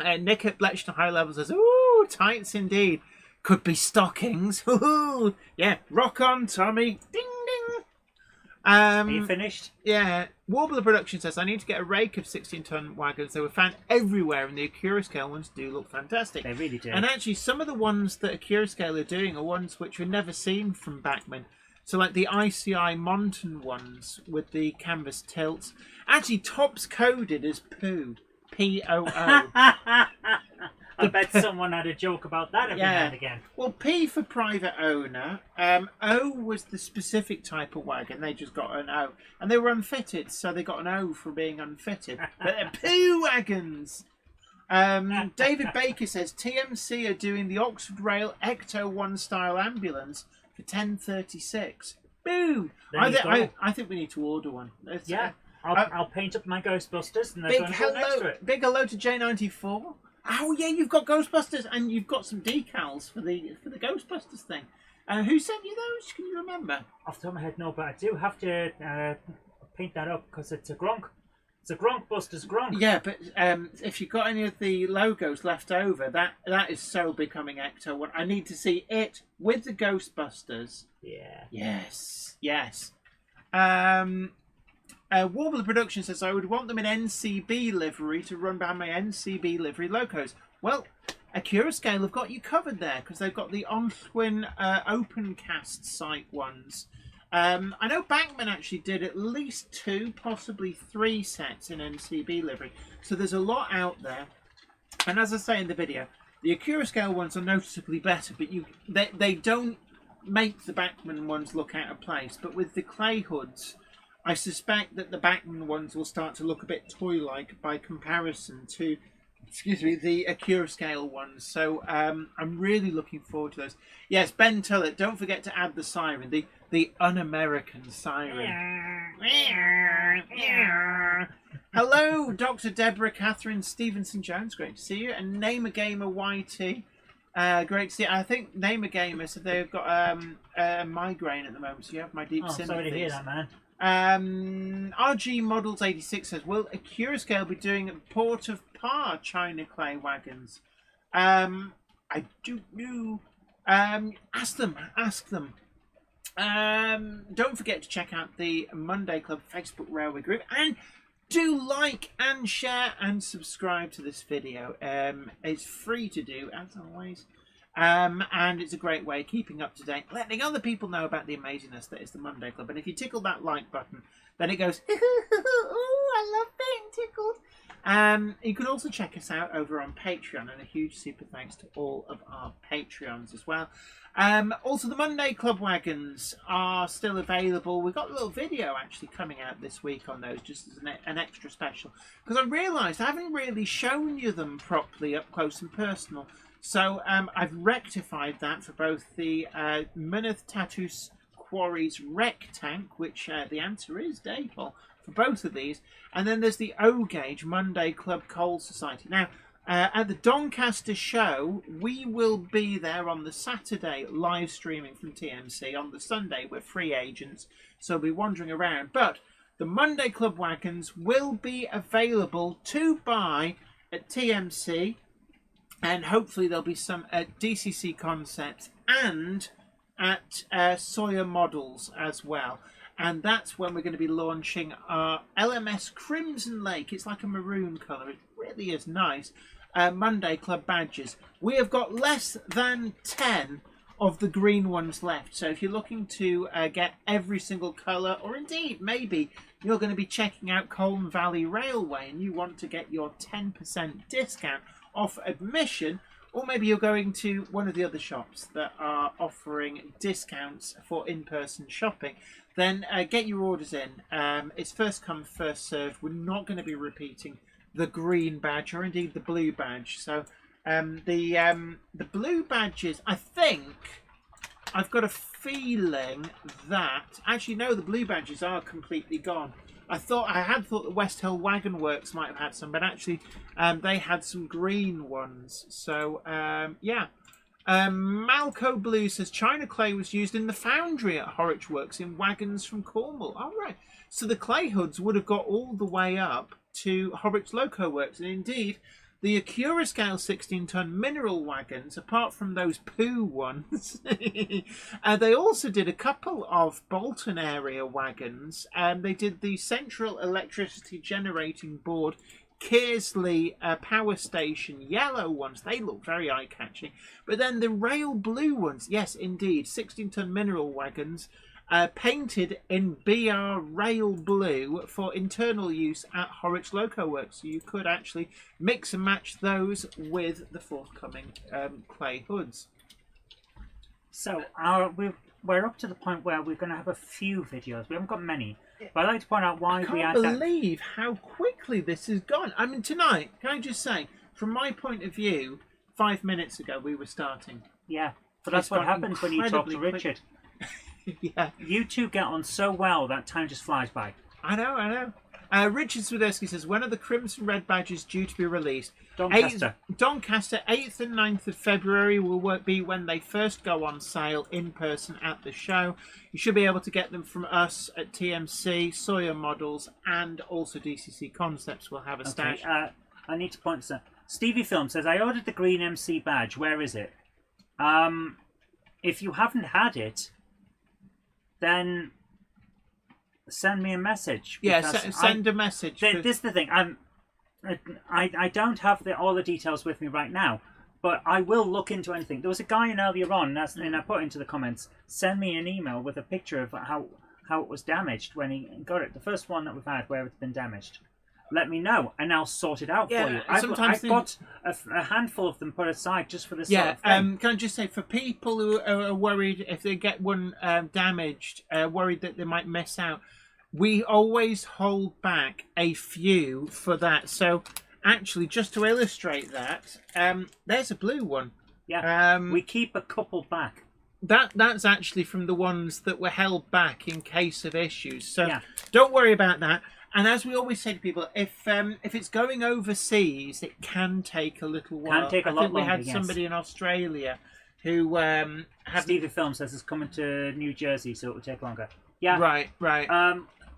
Nick at Bletchton High Level says, "Ooh, tights indeed. Could be stockings. Ooh, yeah. Rock on, Tommy. Ding ding." Are you finished? Yeah. Warbler Production says, I need to get a rake of 16-ton wagons. They were found everywhere, and the Accurascale ones do look fantastic. They really do. And actually, some of the ones that Accurascale are doing are ones which were never seen from Bachmann. So like the ICI Monton ones with the canvas tilts. Actually, tops coded as poo. P-O-O. I bet someone had a joke about that every now and again. Well, P for private owner. O was the specific type of wagon. They just got an O. And they were unfitted, so they got an O for being unfitted. But they're poo wagons. David Baker says, TMC are doing the Oxford Rail Ecto 1 style ambulance for 10.36. Boo! I think we need to order one. I'll paint up my Ghostbusters and they're going to go next to it. Big hello to J94. Oh yeah, you've got Ghostbusters and you've got some decals for the Ghostbusters thing. Who sent you those? Can you remember? Off the top of my head, no, but I do have to paint that up because it's a Gronk. It's a Gronkbusters Gronk. Yeah, but if you've got any of the logos left over, that is so becoming Ecto 1. I need to see it with the Ghostbusters. Yeah. Yes. Warbler Production says, I would want them in NCB livery to run behind my NCB livery logos. Well, Accurascale have got you covered there because they've got the Onswin Opencast site ones. I know Bachmann actually did at least 2, possibly 3 sets in NCB livery. So there's a lot out there. And as I say in the video, the Accurascale ones are noticeably better, but they don't make the Bachmann ones look out of place. But with the clay hoods, I suspect that the Bachmann ones will start to look a bit toy-like by comparison to, the Accurascale ones. So I'm really looking forward to those. Yes, Ben Tullett, don't forget to add the siren, the un-American siren. Hello, Dr. Deborah Catherine Stevenson-Jones. Great to see you. And Name a Gamer YT. Great to see you. I think Name a Gamer said they've got a migraine at the moment, so you have my deep sympathies. Sorry to hear that, man. RG Models 86 says, will Accurascale be doing Port of Par China clay wagons? I don't know. Ask them. Don't forget to check out the Monday Club Facebook Railway group and do like and share and subscribe to this video. It's free to do as always. And it's a great way of keeping up to date, letting other people know about the amazingness that is the Monday Club. And if you tickle that like button, then it goes, ooh, I love being tickled. You can also check us out over on Patreon, and a huge super thanks to all of our Patreons as well. Also, the Monday Club wagons are still available. We've got a little video actually coming out this week on those, just as an extra special, because I realised I haven't really shown you them properly up close and personal. So I've rectified that for both the Myneth Tatus Quarries Rec Tank, which the answer is Dapol, for both of these. And then there's the O-Gauge Monday Club Coal Society. Now, At the Doncaster show, we will be there on the Saturday live streaming from TMC. On the Sunday, we're free agents, so we'll be wandering around. But the Monday Club wagons will be available to buy at TMC, and hopefully there'll be some at DCCconcepts and at Sawyer Models as well. And that's when we're going to be launching our LMS Crimson Lake. It's like a maroon colour. It really is nice. Monday Club badges. We have got less than 10 of the green ones left. So if you're looking to get every single colour, or indeed maybe you're going to be checking out Colne Valley Railway and you want to get your 10% discount off admission, or maybe you're going to one of the other shops that are offering discounts for in-person shopping, then get your orders in. It's first come, first served. We're not going to be repeating the green badge or indeed the blue badge. So the blue badges, I think, I've got a feeling that... Actually, no, the blue badges are completely gone. I had thought the West Hill Wagon Works might have had some, but actually they had some green ones. So, yeah. Malco Blue says China clay was used in the foundry at Horwich Works in wagons from Cornwall. All right. So the clay hoods would have got all the way up to Horwich Loco Works. And indeed, the Accurascale 16-ton mineral wagons, apart from those poo ones, they also did a couple of Bolton area wagons. They did the Central Electricity Generating Board Kearsley power station yellow ones. They look very eye-catching. But then the rail blue ones, yes, indeed, 16-ton mineral wagons, painted in BR rail blue for internal use at Horwich Loco Works. So you could actually mix and match those with the forthcoming clay hoods. So we're up to the point where we're going to have a few videos. We haven't got many. But I'd like to point out why we had that. I can't believe how quickly this has gone. I mean, tonight, can I just say, from my point of view, 5 minutes ago we were starting. Yeah, but that's what happens when you talk to Richard. Yeah. You two get on so well that time just flies by. I know. Richard Swiderski says, when are the Crimson Red badges due to be released? Doncaster. Doncaster, 8th and 9th of February will be when they first go on sale in person at the show. You should be able to get them from us at TMC, Sawyer Models, and also DCCconcepts will have a stash. I need to point this out. Stevie Film says, I ordered the green MC badge. Where is it? If you haven't had it, then send me a message. Yeah, send a message. This is the thing. I don't have all the details with me right now, but I will look into anything. There was a guy in earlier on, and I put into the comments, send me an email with a picture of how it was damaged when he got it. The first one that we've had where it's been damaged. Let me know, and I'll sort it out for you. I've got a handful of them put aside just for this sort of thing. Can I just say, for people who are worried if they get one damaged, worried that they might miss out, we always hold back a few for that. So, actually, just to illustrate that, there's a blue one. Yeah, we keep a couple back. That's actually from the ones that were held back in case of issues. So, don't worry about that. And as we always say to people, if it's going overseas, it can take a little while. Can take a lot longer. We had somebody in Australia who Stevie Film says it's coming to New Jersey, so it will take longer. Yeah. Right.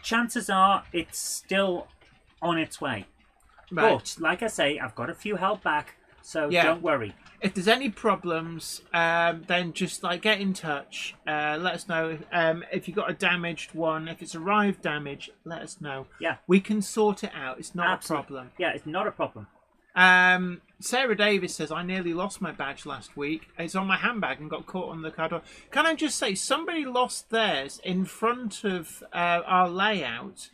Chances are it's still on its way. Right. But like I say, I've got a few held back, so don't worry. If there's any problems, then just get in touch. Let us know. If you've got a damaged one, if it's arrived damaged, let us know. Yeah. We can sort it out. It's not a problem. Yeah, it's not a problem. Sarah Davis says, I nearly lost my badge last week. It's on my handbag and got caught on the car door. Can I just say, somebody lost theirs in front of our layout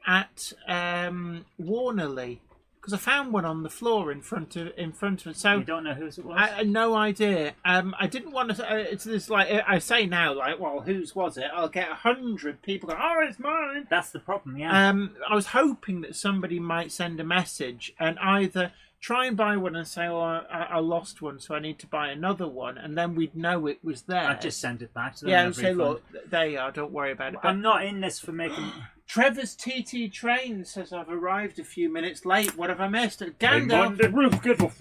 at Warnerley. Because I found one on the floor in front of it. So you don't know whose it was? I had no idea. I didn't want to. It's this I say now, well, whose was it? I'll get 100 people going, oh, it's mine. That's the problem, yeah. I was hoping that somebody might send a message and either try and buy one and say, oh, I lost one, so I need to buy another one, and then we'd know it was there. I'd just send it back to them. Yeah, and say, look, there you are. Don't worry about it. But I'm not in this for making Trevor's TT train says I've arrived a few minutes late. What have I missed? Hey, Gandalf. Monday, get off,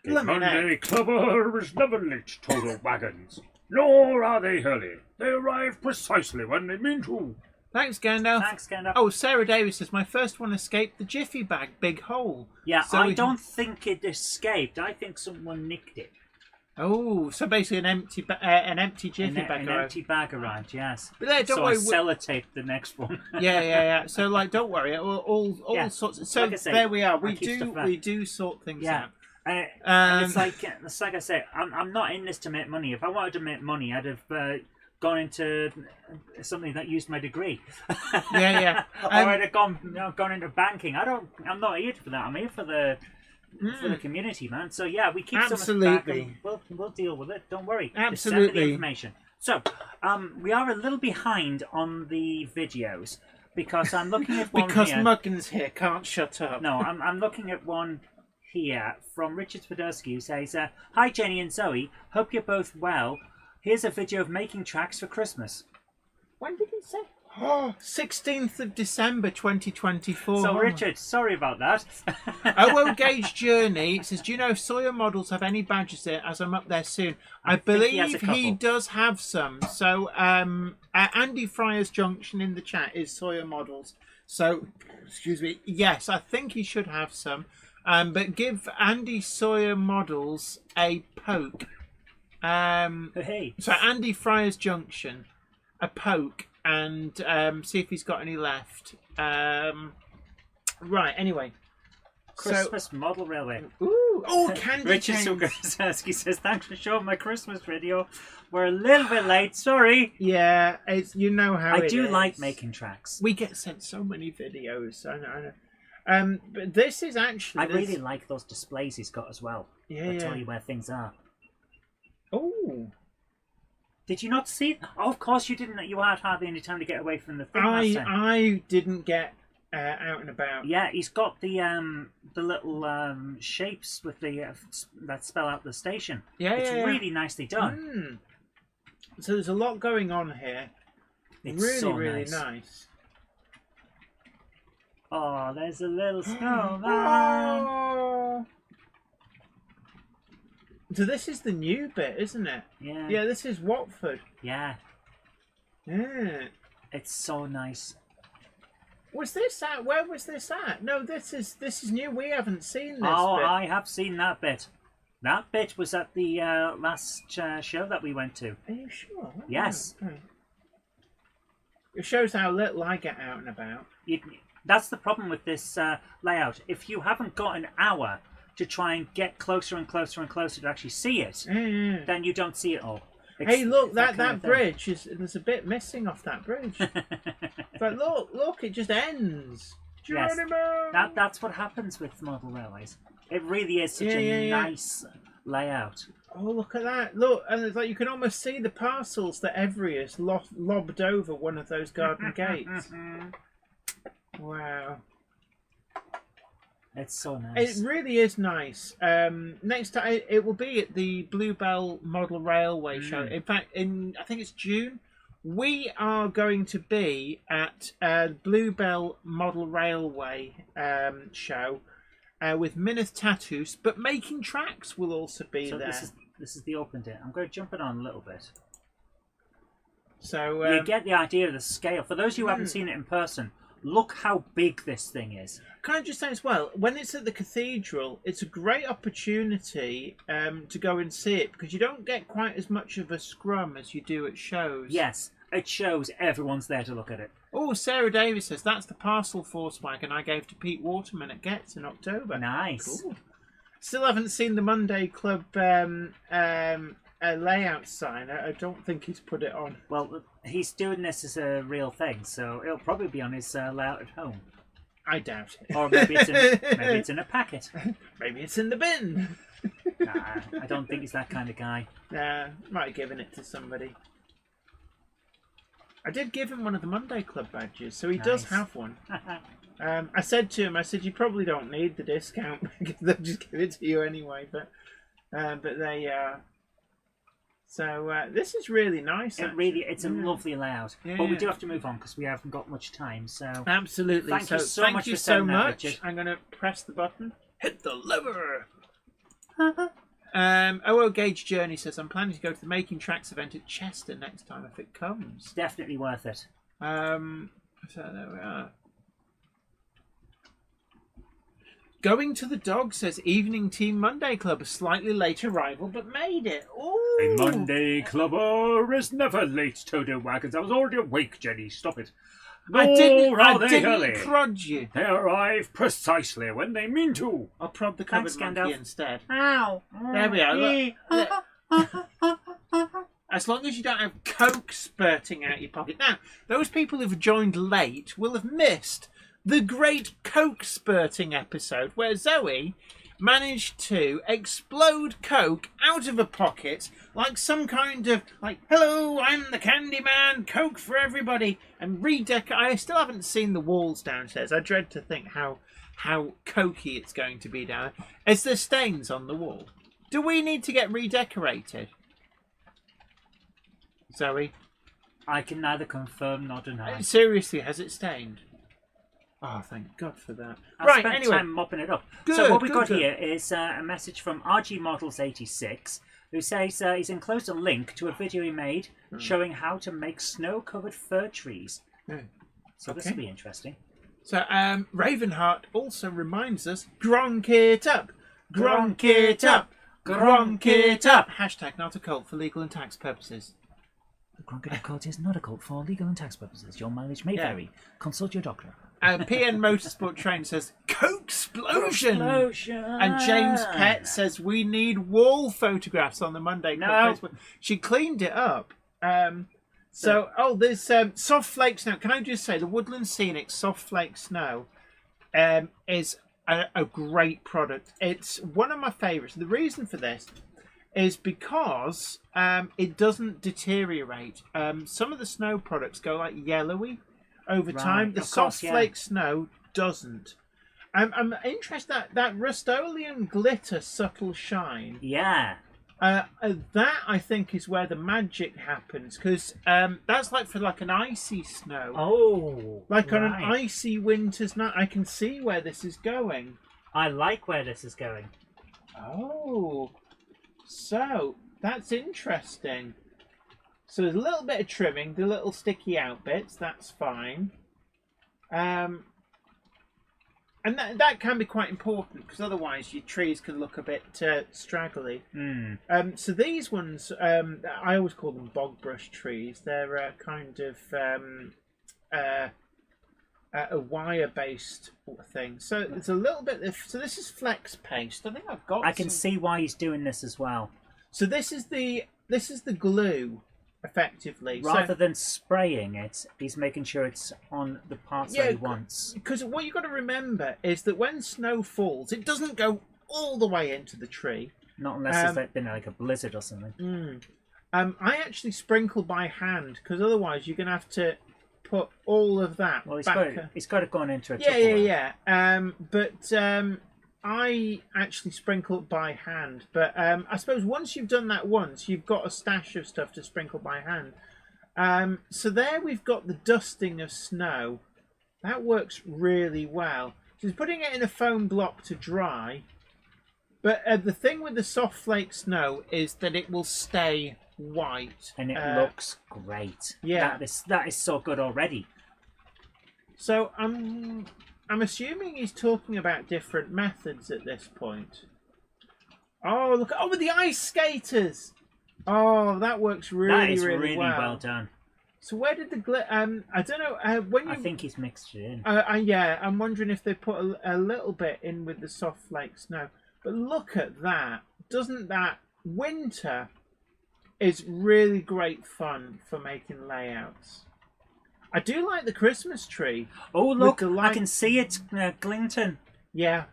Let me know. Monday clubber is never late, Toto Wagons. Nor are they early. They arrive precisely when they mean to. Thanks, Gandalf. Thanks, Gandalf. Oh, Sarah Davis says, my first one escaped the Jiffy bag, big hole. Yeah, So I we- don't think it escaped. I think someone nicked it. Oh, so basically an empty Jiffy An bag. empty bag arrived, yes. But there, don't so worry. I sellotaped the next one. Yeah. So, like, don't worry. All Yeah. sorts. So Like I say, there we are. I keep stuff back. We do sort things Yeah. out. And it's like I say, I'm not in this to make money. If I wanted to make money, I'd have gone into something that used my degree. Yeah. Or I'd have gone into banking. I'm not here for that. I'm here for the community, man. So yeah, we keep some back and we'll deal with it. Don't worry. Just send me the Absolutely. information. So we are a little behind on the videos because I'm looking at one Because here. Muggins here can't shut up. No, I'm looking at one here from Richard Podolsky who says, "Hi Jenny and Zoe, hope you're both well. Here's a video of making tracks for Christmas." When did he say? 16th of December 2024. So Richard, sorry about that. OO Gauge Journey says, do you know if Sawyer Models have any badges there as I'm up there soon? I think he has a believe he couple. does have some. So Andy Fryer's Junction in the chat is Sawyer Models. So, excuse me, yes, I think he should have some. But give Andy Sawyer Models a poke. Hey. So Andy Fryer's Junction, a poke, and see if he's got any left. Right, anyway. Christmas model railway. Candy Richard canes. Sugarski says, "Thanks for showing my Christmas video. We're a little bit late. Sorry." Yeah, it's you know how I it do is. like making tracks. We get sent so many videos. I know. But this is actually. I really like those displays he's got as well. Yeah, That tell you where things are. Oh. Did you not see it? Oh, of course you didn't. You had hardly any time to get away from the thing last time. I didn't get out and about. Yeah, he's got the little shapes with the that spell out the station. Yeah, it's yeah. really nicely done. So there's a lot going on here. It's really, so really nice. nice. Oh, there's a little snowman. Oh. So this is the new bit, isn't it? Yeah. Yeah, this is Watford. Yeah. Yeah. It's so nice. Was this at? Where was this at? No, this is new. We haven't seen this. Oh, bit. I have seen that bit. That bit was at the last show that we went to. Are you sure? Oh, Yes. right. It shows how little I get out and about. That's the problem with this layout. If you haven't got an hour to try and get closer and closer and closer to actually see it, Yeah. then you don't see it all. Hey, look, it's that bridge is. There's a bit missing off that bridge. But look, it just ends. Yes. Geronimo! That's what happens with model railways. It really is such a nice layout. Oh, look at that! Look, and it's like you can almost see the parcels that Every has lobbed over one of those garden gates. Wow. It's so nice. It really is nice. Next time it will be at the Bluebell Model Railway show. In fact, I think it's June. We are going to be at Bluebell Model Railway show with Minith Tattoos, but Making Tracks will also be So there. this is the open date. I'm going to jump it on a little bit. So You get the idea of the scale. For those who haven't seen it in person, look how big this thing is. can I just say as well, when it's at the cathedral, it's a great opportunity to go and see it because you don't get quite as much of a scrum as you do at shows. Yes, it shows everyone's there to look at it. Oh, Sarah Davis says that's the parcel force wagon I gave to Pete Waterman at Getz in October. Nice. Cool. Still haven't seen the Monday Club layout sign. I don't think he's put it on. Well, he's doing this as a real thing, so it'll probably be on his layout at home. I doubt it. Or maybe it's in a packet. Maybe it's in the bin. Nah, I don't think he's that kind of guy. Nah, might have given it to somebody. I did give him one of the Monday Club badges, so he does Nice. have one. I said to him, you probably don't need the discount because they'll just give it to you anyway. But there you are. So this is really nice. It's a lovely layout. Yeah. But we do have to move on because we haven't got much time. So Absolutely. Thank you so much you for so saying that, much. Richard. I'm going to press the button. Hit the lever. OO Gauge Journey says, I'm planning to go to the Making Tracks event at Chester next time if it comes. definitely worth it. So there we are. Going to the Dog says, Evening Team Monday Club, a slightly late arrival, but made it. Ooh. A Monday clubber is never late, Toto Wagons. I was already awake, Jenny. Stop it. I didn't early. prod you. They arrive precisely when they mean to. I'll prod the covered Thanks, monkey Gandalf. instead. Ow! There we are. Look. As long as you don't have Coke spurting out your pocket. Now, those people who've joined late will have missed the great Coke spurting episode where Zoe managed to explode Coke out of her pocket like some kind of, like, hello, I'm the Candy Man, Coke for everybody, and I still haven't seen the walls downstairs. I dread to think how cokey it's going to be down there. Is there stains on the wall? Do we need to get redecorated? Zoe? I can neither confirm nor deny. Seriously, has it stained? Oh, thank God for that. I spent time mopping it up. So Good, what we've got good. here is a message from RG Models 86 who says he's enclosed a link to a video he made showing how to make snow-covered fir trees. So this will be interesting. So Ravenheart also reminds us, gronk it up, gronk it up, gronk it up. Hashtag not a cult for legal and tax purposes. The Crocodile Cult is not a cult for legal and tax purposes. Your mileage may vary. Consult your doctor. PN Motorsport Train says, Coke-splosion! And James Pett says, we need wall photographs on the Monday Club Facebook. She cleaned it up. There's Soft Flake Snow. Can I just say, the Woodland Scenic Soft Flake Snow is a great product. It's one of my favourites. The reason for this is because it doesn't deteriorate. Some of the snow products go like yellowy over time. The Soft Flake Snow doesn't. I'm interested that Rust-Oleum Glitter Subtle Shine. Yeah. That I think is where the magic happens, because that's like for like an icy snow. Oh, like on an icy winter's night. I can see where this is going. I like where this is going. Oh, so that's interesting. So there's a little bit of trimming, the little sticky out bits. That's fine. And that can be quite important because otherwise your trees can look a bit straggly. So these ones, I always call them bog brush trees. They're kind of a wire-based thing. So it's a little bit. So this is flex paste. I think I've got. I can see why he's doing this as well. So this is the glue. Effectively, rather than spraying it, he's making sure it's on the parts that he wants. Because what you've got to remember is that when snow falls, it doesn't go all the way into the tree. Not unless there's been like a blizzard or something. I actually sprinkle by hand because otherwise you're going to have to put all of that. Well, back. He's got it going into a Tupperware. I actually sprinkle it by hand, but I suppose once you've done that once, you've got a stash of stuff to sprinkle by hand. So there we've got the dusting of snow. That works really well. So it's putting it in a foam block to dry, but the thing with the soft flake snow is that it will stay white. And it looks great. Yeah. That is so good already. So I'm assuming he's talking about different methods at this point. Oh, look! Oh, with the ice skaters. Oh, that works really well done. So where did the I don't know. When you, I think he's mixed it in. Yeah, I'm wondering if they put a little bit in with the soft flake snow. But look at that! Doesn't that winter is really great fun for making layouts. I do like the Christmas tree. Oh, look, I can see it, Glington. Yeah.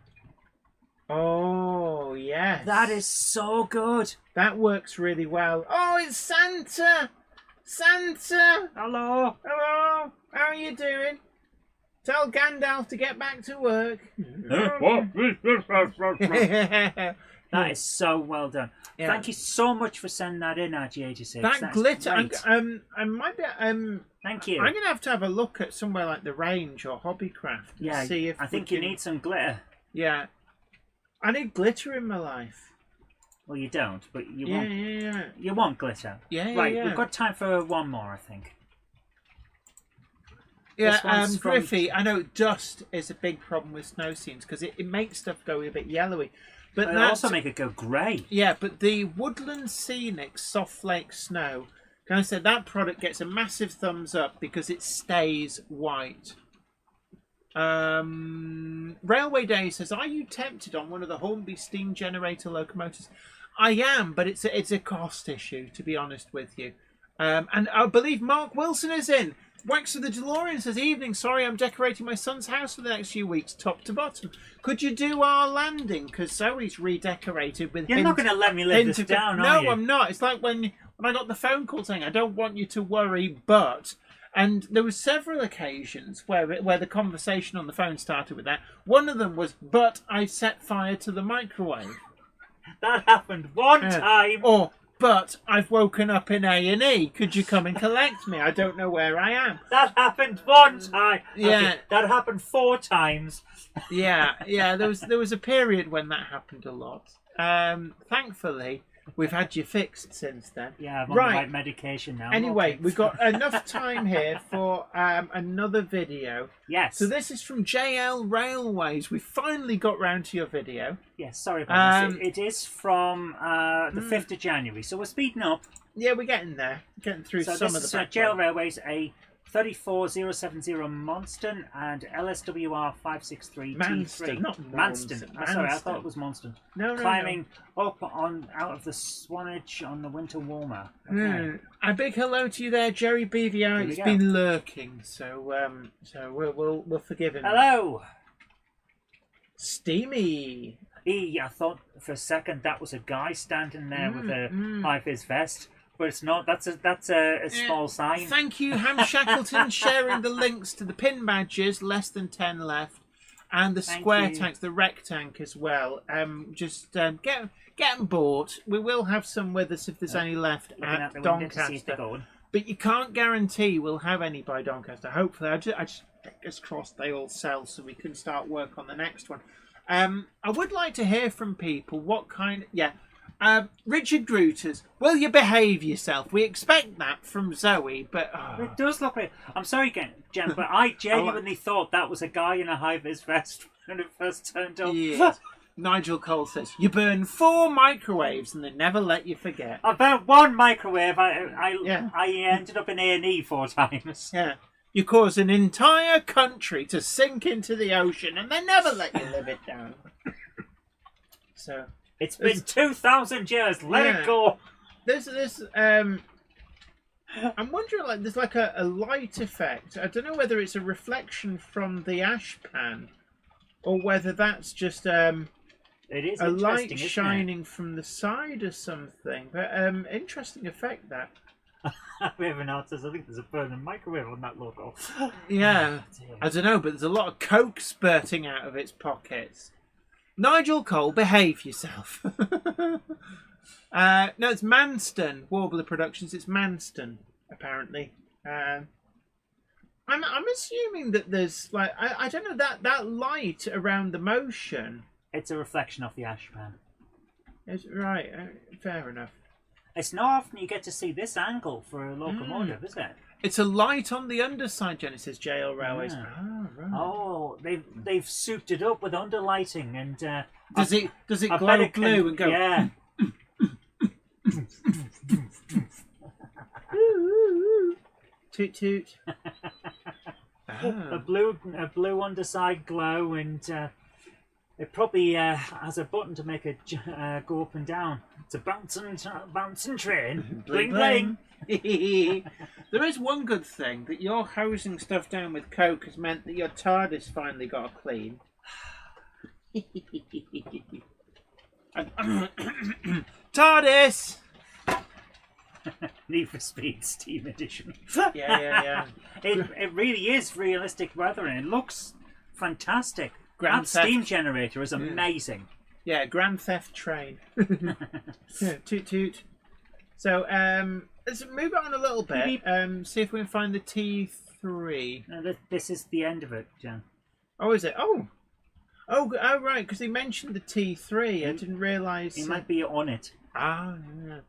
Oh, yes. That is so good. That works really well. Oh, it's Santa! Santa! Hello. Hello. How are you doing? Tell Gandalf to get back to work. That is so well done. Yeah. Thank you so much for sending that in, RG86. That That's glitter. great. I might be. Thank you. I'm gonna have a look at somewhere like the Range or Hobbycraft and Yeah, see if I think you need some glitter. Yeah, I need glitter in my life. Well, you don't, but you Yeah, want. yeah. You want glitter. Yeah, Right, yeah. we've got time for one more, I think. Yeah, This one's from- Griffey, I know dust is a big problem with snow scenes because it makes stuff go a bit yellowy. But It'll also make it go grey. Yeah, but the Woodland Scenic Soft Flake Snow, can I say that product gets a massive thumbs up because it stays white. Railway Day says, are you tempted on one of the Hornby steam generator locomotives? I am, but it's a cost issue, to be honest with you. And I believe Mark Wilson is in. Wax of the DeLorean says, evening, sorry, I'm decorating my son's house for the next few weeks, top to bottom. Could you do our landing? Because Zoe's redecorated with You're not going to let me live this down, are you? No, I'm not. It's like when I got the phone call saying, I don't want you to worry, but... And there were several occasions where the conversation on the phone started with that. One of them was, but I set fire to the microwave. That happened one time. Or, but I've woken up in A&E. Could you come and collect me? I don't know where I am. That happened one time. Yeah. Okay, that happened 4 times. Yeah. There was a period when that happened a lot. Thankfully, we've had you fixed since then. Yeah, I'm on the right medication now. Anyway, Okay. we've got enough time here for another video. Yes. So this is from JL Railways. We finally got round to your video. Yes, sorry about this. It is from the 5th of January, so we're speeding up. Yeah, we're getting there. Getting through So some this of the is JL Railways, a 34070 Monston and LSWR 563T3. Manston, not Manston. Manston. Sorry, I thought it was Monston. No. Climbing up out of the Swanage on the winter warmer. Okay. A big hello to you there, Jerry BVR. Here we It's go. been lurking, so we'll forgive him. Hello. Steamy. I thought for a second that was a guy standing there with a high-vis vest, but it's not. That's a small sign. Thank you, Ham Shackleton, sharing the links to the pin badges, less than 10 left, and the square you. tanks, the rec tank as well. Just get them bought. We will have some with us if there's any left Looking at out the window to see if they're Doncaster. going. But you can't guarantee we'll have any by Doncaster. Hopefully, I just fingers crossed they all sell so we can start work on the next one. I would like to hear from people what kind. Richard Grooters, will you behave yourself? We expect that from Zoe, but It does look like. I'm sorry, Jen, but I genuinely thought that was a guy in a high-vis vest when it first turned up. yes. Nigel Cole says you burn 4 microwaves and they never let you forget. About one microwave, I ended up in A&E 4 times. Yeah. You cause an entire country to sink into the ocean and they never let you live it down. So It's been 2,000 years. Let it go. there's I'm wondering, like, there's like a light effect. I don't know whether it's a reflection from the ash pan or whether that's just It is a interesting, light isn't shining from the side or something. But interesting effect that. it? We have an artist. I think there's a burning microwave on that logo. Yeah, dear. I don't know, but there's a lot of coke spurting out of its pockets. Nigel Cole, behave yourself. No, it's Manston Warbler Productions. It's Manston, apparently. I'm assuming that there's like I don't know that light around the motion. It's a reflection of the ash pan. Is right. Fair enough. It's not often you get to see this angle for a locomotive, is it? It's a light on the underside, Jenny says. JL Railways. Yeah. Oh, right. Oh, they've souped it up with underlighting and. Does it I glow bet it can- blue and go? Yeah. Toot toot. A blue underside glow, and it probably has a button to make it go up and down. It's a bouncing train. Bling bling. There is one good thing, that your hosing stuff down with coke has meant that your TARDIS finally got a clean. TARDIS! Need for Speed Steam Edition. Yeah. It really is realistic weather, and it looks fantastic. Grand That steam Theft. generator is amazing. Yeah, Grand Theft Train. Toot toot. So let's move it on a little bit. See if we can find the T3. No, this is the end of it, Jan. Oh, is it? Oh, right. Because he mentioned the T3. I didn't realise. It might be on it. Ah, yeah.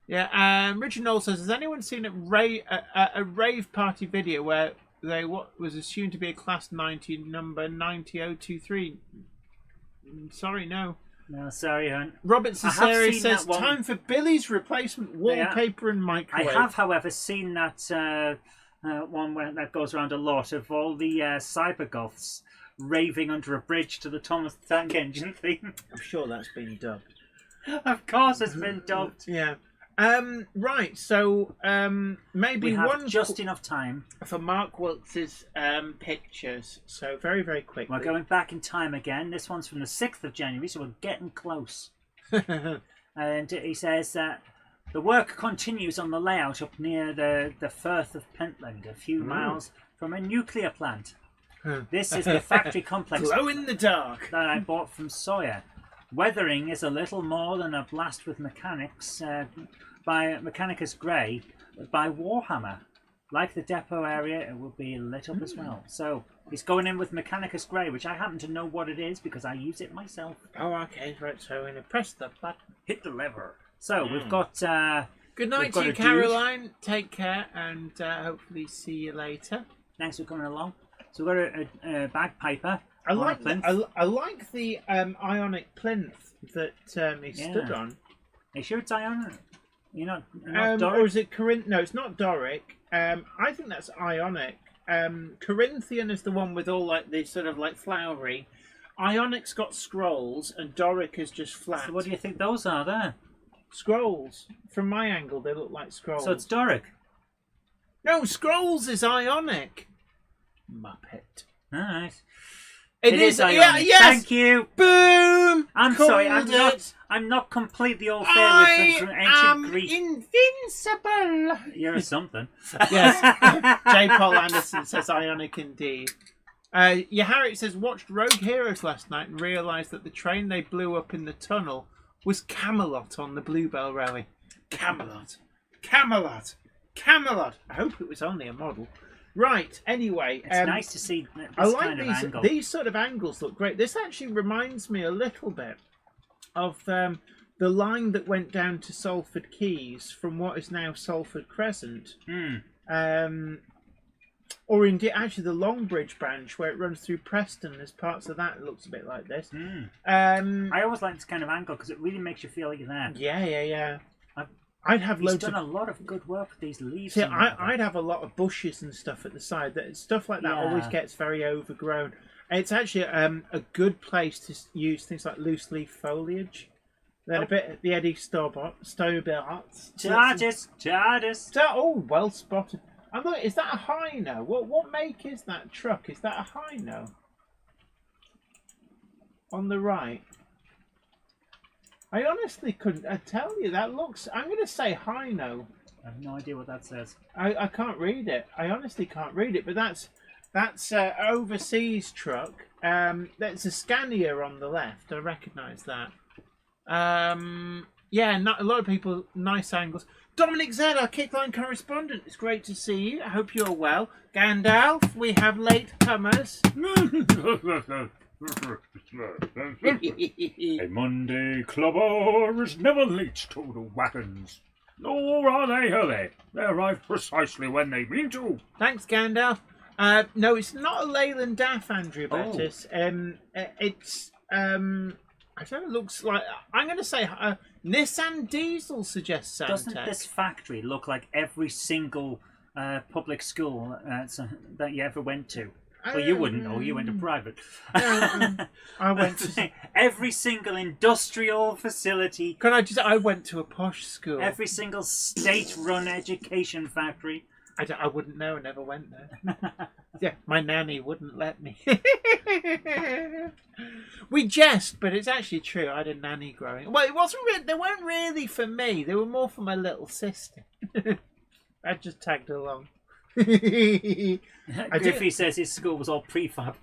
Yeah. Richard Knoll says, has anyone seen a rave party video where what was assumed to be a Class 90 number 90023? Sorry, no. No, sorry, hon. Robert Cesare says, that one. time for Billy's replacement wallpaper and microwave. I have, however, seen that one that goes around a lot of all the cybergoths raving under a bridge to the Thomas the Tank Engine theme. I'm sure that's been dubbed. Of course it's been dubbed. Yeah. Right, so maybe we have one just enough time for Mark Wilkes's pictures. So very, very quickly. We're going back in time again. This one's from the 6th of January, so we're getting close. And he says that the work continues on the layout up near the Firth of Pentland, a few miles from a nuclear plant. This is the factory complex Glow in the dark that I bought from Sawyer. Weathering is a little more than a blast with mechanics by Mechanicus Grey by Warhammer. Like the depot area, it will be lit up as well. So he's going in with Mechanicus Grey, which I happen to know what it is because I use it myself. Oh, okay, right. So we're gonna press the button, hit the lever. So we've got. Good night to you, Caroline. Take care, and hopefully see you later. Thanks for coming along. So we've got a bagpiper. I like the ionic plinth that he stood on. Are you sure it's ionic? You're not Doric? Or is it Corinth? No, it's not Doric. I think that's ionic. Corinthian is the one with all like the sort of like flowery. Ionic's got scrolls, and Doric is just flat. So what do you think those are there? Scrolls. From my angle, they look like scrolls. So it's Doric. No, scrolls is ionic. Muppet. All right. It is ionic. Yeah, yes. Thank you. Boom. I'm sorry. I'm not completely all fair with from ancient Greek. Invincible. You're something. Yes. J. Paul Anderson says ionic indeed. Harriet says watched Rogue Heroes last night and realised that the train they blew up in the tunnel was Camelot on the Bluebell Railway. Camelot. I hope it was only a model. Right, anyway. It's nice to see this I like kind of angle. These sort of angles look great. This actually reminds me a little bit of the line that went down to Salford Quays from what is now Salford Crescent. Or indeed, actually, the Longbridge branch where it runs through Preston. There's parts of that looks a bit like this. I always like this kind of angle because it really makes you feel like you're there. Yeah. I'd have He's done a lot of good work with these leaves. See, I'd have a lot of bushes and stuff at the side. Stuff like that always gets very overgrown. And it's actually a good place to use things like loose leaf foliage. Then a bit the Eddie Stobart. TARDIS. Oh, well spotted. I'm like, is that a Hino? What make is that truck? Is that a Hino? On the right. I honestly couldn't tell you. That looks... I'm going to say Hino. I have no idea what that says. I can't read it. I honestly can't read it. But that's overseas truck. That's a Scania on the left. I recognise that. Yeah, a lot of people... Nice angles. Dominic Z, our Kickline correspondent. It's great to see you. I hope you're well. Gandalf, we have late comers. A Monday clubber is never late to the wagons. Nor are they early. They arrive precisely when they mean to. Thanks, Gandalf. No, it's not a Leyland Daff, Andrew Bettis. It's I don't know. It looks like I'm going to say Nissan Diesel suggests Santec. Doesn't this factory look like every single public school that you ever went to? Well, you wouldn't know. You went to private. I went to every single industrial facility. Can I just? I went to a posh school. Every single state-run education factory. I wouldn't know. I never went there. Yeah, my nanny wouldn't let me. We jest, but it's actually true. I had a nanny growing. Well, it wasn't. They weren't really for me. They were more for my little sister. I just tagged along. Griffey says his school was all prefab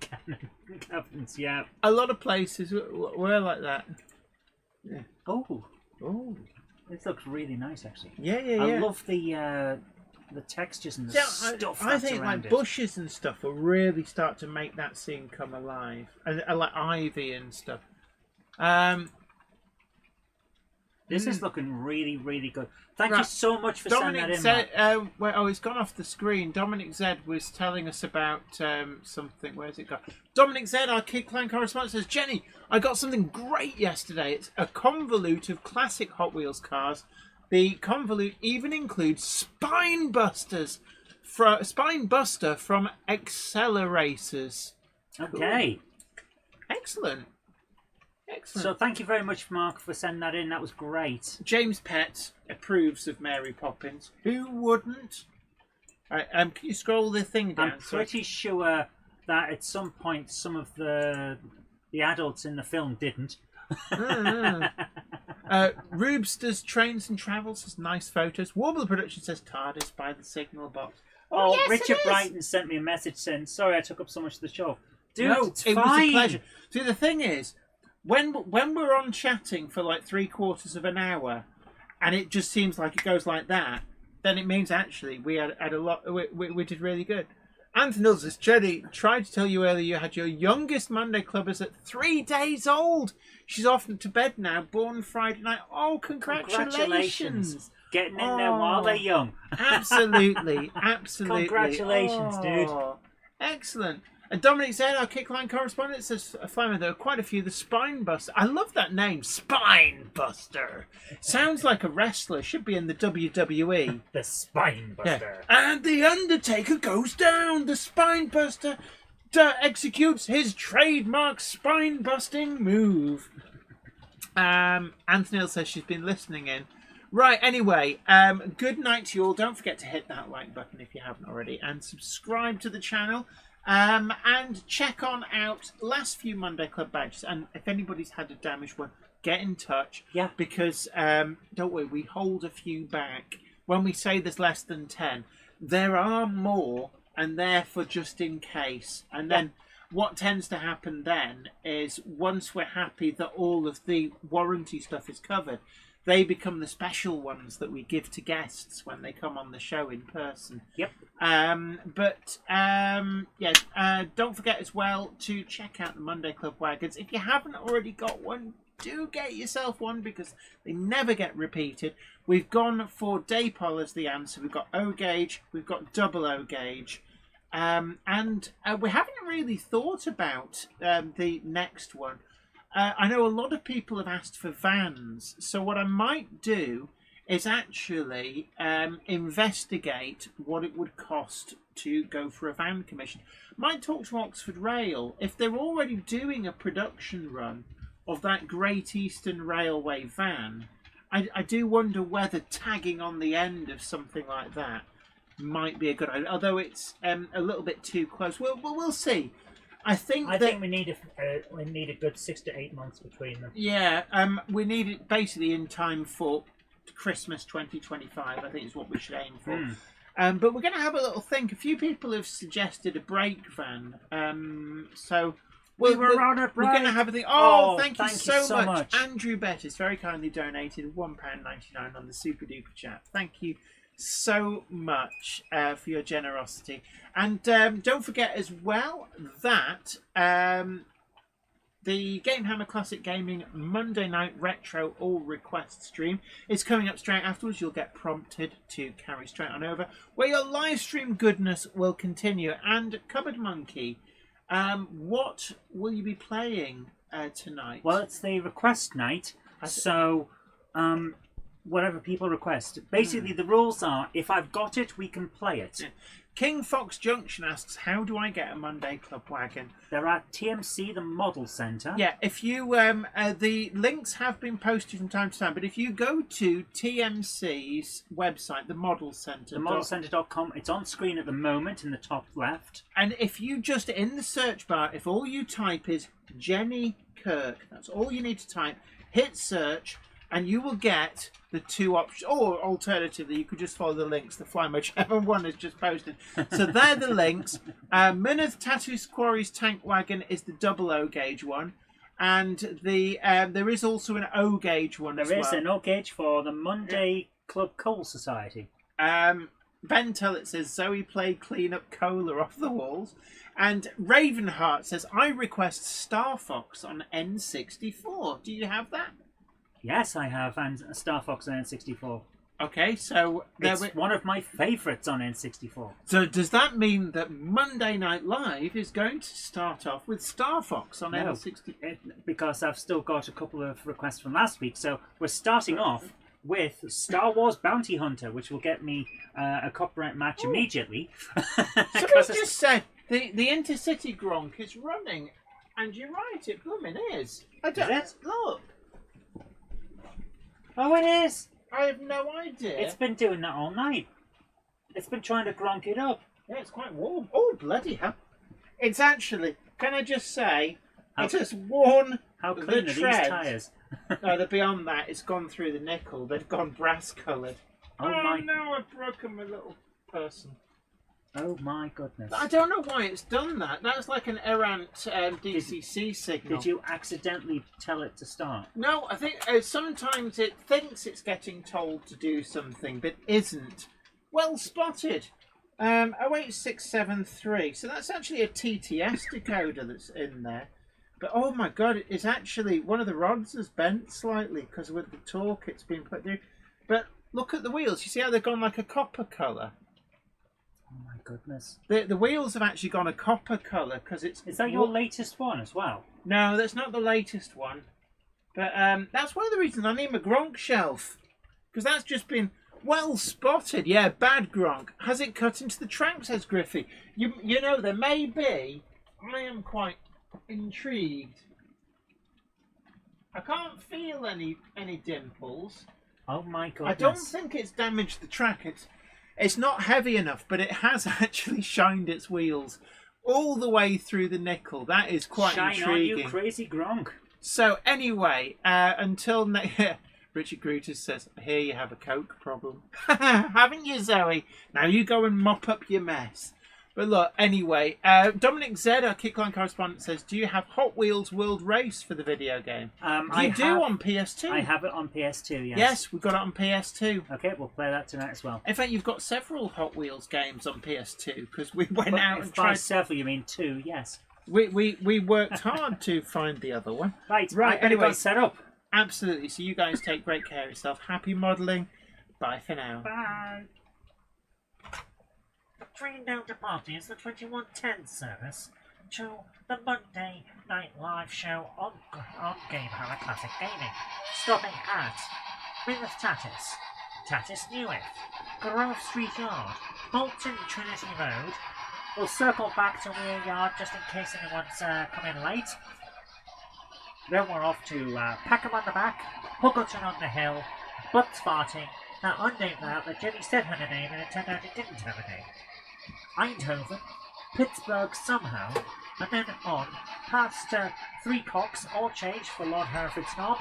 cabins. Yeah. A lot of places were like that. Yeah. Oh, Oh. this looks really nice, actually. Yeah. I love the textures and the stuff. I think like bushes and stuff will really start to make that scene come alive, and like ivy and stuff. This is looking really, really good. Thank you so much for sending that in. It's gone off the screen. Dominic Z was telling us about something. Where's it gone? Dominic Z, our Kid Clan correspondent, says, Jenny, I got something great yesterday. It's a convolute of classic Hot Wheels cars. The convolute even includes Spine Buster from Accelerators. Okay. Cool. Excellent. So thank you very much, Mark, for sending that in. That was great. James Pett approves of Mary Poppins. Who wouldn't? Right, can you scroll the thing down? I'm pretty sure that at some point some of the adults in the film didn't. Rubster's Trains and Travels says nice photos. Warbler Production says TARDIS by the signal box. Oh, yes, Richard Brighton sent me a message saying, sorry I took up so much of the show. Dude, no, it's it fine. was a pleasure. See, the thing is, when we're on chatting for like 3/4 of an hour, and it just seems like it goes like that, then it means actually we had a lot. We did really good. Anthony says, Jenny, tried to tell you earlier you had your youngest Monday Clubbers at 3 days old. She's off to bed now, born Friday night. Oh, congratulations. Getting in there while they're young. Absolutely. Congratulations, dude. Excellent. And Dominic said, our Kickline correspondent, says, Flyman, there are quite a few. The Spine Buster. I love that name, Spine Buster. Sounds like a wrestler. Should be in the WWE. The Spine Buster. Yeah. And the Undertaker goes down. The Spine Buster executes his trademark spine-busting move. Anthony says she's been listening in. Right, anyway, good night to you all. Don't forget to hit that like button if you haven't already. And subscribe to the channel. And check on out last few Monday Club badges, and if anybody's had a damaged one, get in touch. Yeah. Because don't worry, we hold a few back. When we say there's less than 10, there are more, and therefore just in case. And then what tends to happen then is once we're happy that all of the warranty stuff is covered, they become the special ones that we give to guests when they come on the show in person. Yep. Don't forget as well to check out the Monday Club wagons. If you haven't already got one, do get yourself one because they never get repeated. We've gone for Daypol as the answer. We've got O gauge, we've got double O gauge. And we haven't really thought about the next one. I know a lot of people have asked for vans, so what I might do is actually investigate what it would cost to go for a van commission. Might talk to Oxford Rail. If they're already doing a production run of that Great Eastern Railway van, I do wonder whether tagging on the end of something like that might be a good idea, although it's a little bit too close. We'll see. I think we need a good 6 to 8 months between them. Yeah, we need it basically in time for Christmas 2025. I think is what we should aim for. But we're going to have a little think. A few people have suggested a brake van. So we're going to have a think. Oh, thank you so much. Andrew Bettis very kindly donated £1.99 on the Super Duper Chat. Thank you so much for your generosity. And don't forget as well that the Game Hammer Classic Gaming Monday Night Retro All Request stream is coming up straight afterwards. You'll get prompted to carry straight on over, where your live stream goodness will continue. And Cupboard Monkey, what will you be playing tonight? Well, it's the request night, so whatever people request. Basically, the rules are, if I've got it, we can play it. Yeah. King Fox Junction asks, how do I get a Monday Club wagon? They're at TMC, the Model Centre. Yeah, if you the links have been posted from time to time, but if you go to TMC's website, the Model Centre, themodelcentre.com, it's on screen at the moment in the top left. And if you just in the search bar, if all you type is Jenny Kirk, that's all you need to type. Hit search. and you will get the two options, or alternatively, you could just follow the links to Fly, whichever one is just posted. So they're the links. Myneth Tattoo Quarry's Tank Wagon is the double O gauge one, and there is also an O gauge one. There is an O gauge for the Monday Club Coal Society. Ben Tullett says Zoe played clean up cola off the walls. And Ravenheart says, I request Star Fox on N64. Do you have that? Yes, I have, and Star Fox on N64. Okay, so... It's one of my favourites on N64. So does that mean that Monday Night Live is going to start off with Star Fox on N64? Because I've still got a couple of requests from last week. So we're starting off with Star Wars Bounty Hunter, which will get me a copyright match immediately. Somebody just said the Intercity Gronk is running, and you're right, it blooming is. Is it? Look. Oh, it is. I have no idea. It's been doing that all night. It's been trying to gronk it up. Yeah, it's quite warm. Oh, bloody hell. It's actually, can I just say, it has worn how clean the are treads. these tyres? No, they're beyond that. It's gone through the nickel. They've gone brass coloured. Oh my... no, I've broken my little person. Oh my goodness. I don't know why it's done that. That's like an errant DCC signal. Did you accidentally tell it to start? No, I think sometimes it thinks it's getting told to do something, but isn't. Well spotted. 08673. So that's actually a TTS decoder that's in there. But oh my god, it's actually, one of the rods has bent slightly because with the torque it's been put through. But look at the wheels. You see how they've gone like a copper colour? Oh my goodness. The wheels have actually gone a copper colour because it's... Is that your latest one as well? No, that's not the latest one. But that's one of the reasons I need my Gronk shelf. Because that's just been well spotted. Yeah, bad Gronk. Has it cut into the track, says Griffey. You know, there may be... I am quite intrigued. I can't feel any dimples. Oh my goodness. I don't think it's damaged the track. It's not heavy enough, but it has actually shined its wheels all the way through the nickel. That is quite intriguing. On, you crazy Gronk. So anyway, until Richard Grutus says, here you have a Coke problem. Haven't you, Zoe? Now you go and mop up your mess. But look, anyway, Dominic Z, our Kickline correspondent, says, do you have Hot Wheels World Race for the video game? I do on PS2. I have it on PS2, yes. Yes, we've got it on PS2. Okay, we'll play that tonight as well. In fact, you've got several Hot Wheels games on PS2, because we went out and by tried... several, you mean two, yes. We worked hard to find the other one. Right, anyway, set up. Absolutely, so you guys take great care of yourself. Happy modelling. Bye for now. Bye. Train now departing is the 2110 service to the Monday Night Live show on Game Hammer Classic Gaming, stopping at Myneth Tatis Newick, Grove Street Yard, Bolton Trinity Road. We'll circle back to Weir Yard just in case anyone's come in late. Then we're off to Packham on the Back, Huggleton on the Hill, Butts Farting, that unnamed route that Jenny said had a name and it turned out it didn't have a name. Eindhoven, Pittsburgh somehow, and then on past Three Cocks, all change for Lord Hereford Snob,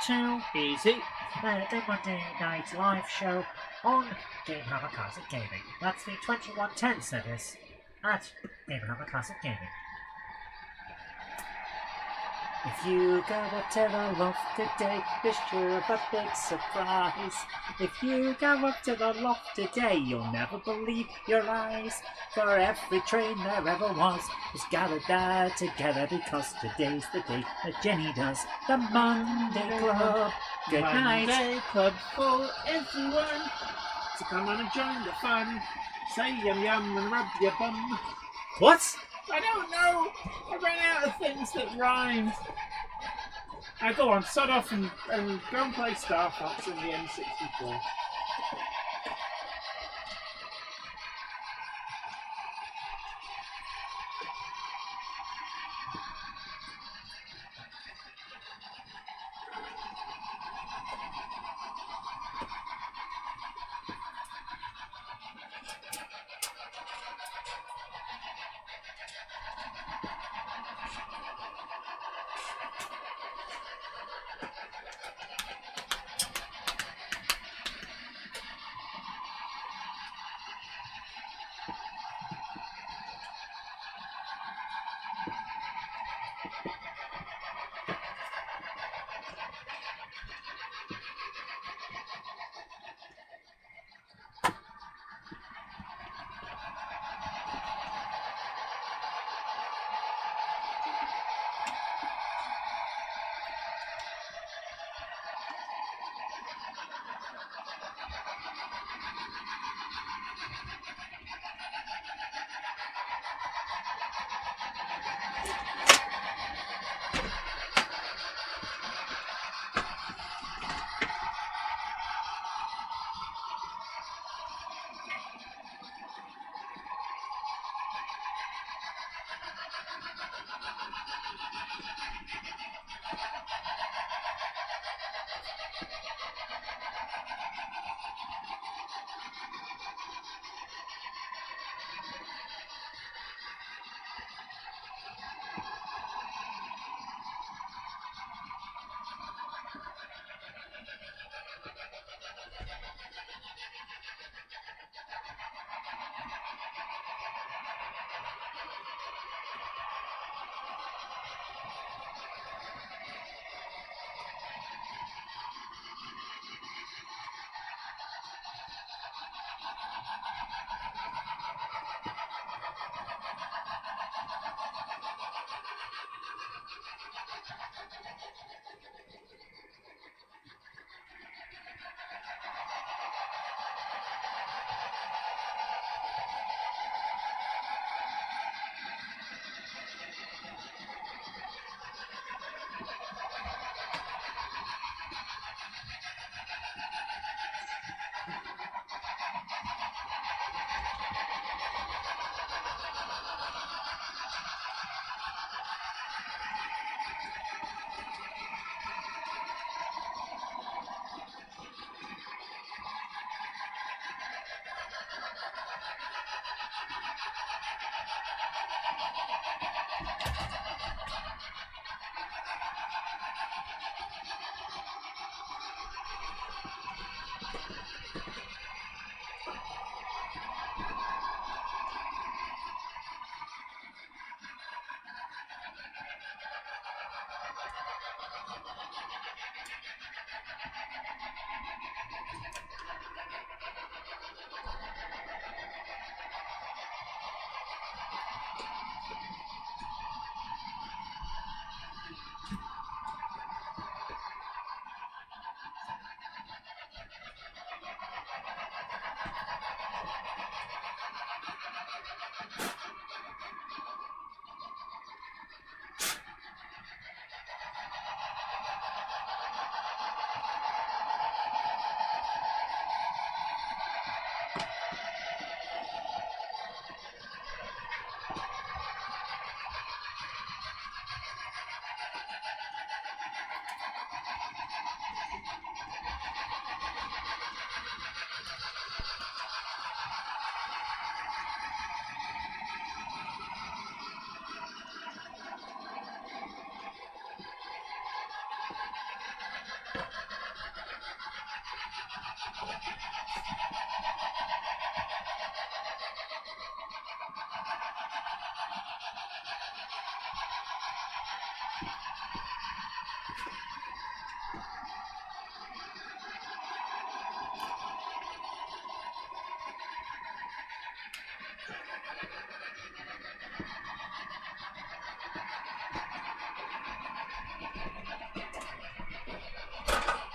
to Easy. the Monday Night Live show on Game Hammer Classic Gaming. That's the 2110 service at Game Hammer Classic Gaming. If you go up to the loft today, you're sure of a big surprise. If you go up to the loft today, you'll never believe your eyes. For every train there ever was is gathered there together, because today's the day that Jenny does the Monday Club. Good night. Monday Club for everyone. So come on and join the fun. Say yum yum and rub your bum. What? I don't know. I ran out of things that rhymed. Go on, sod off and go and play Star Fox in the N64.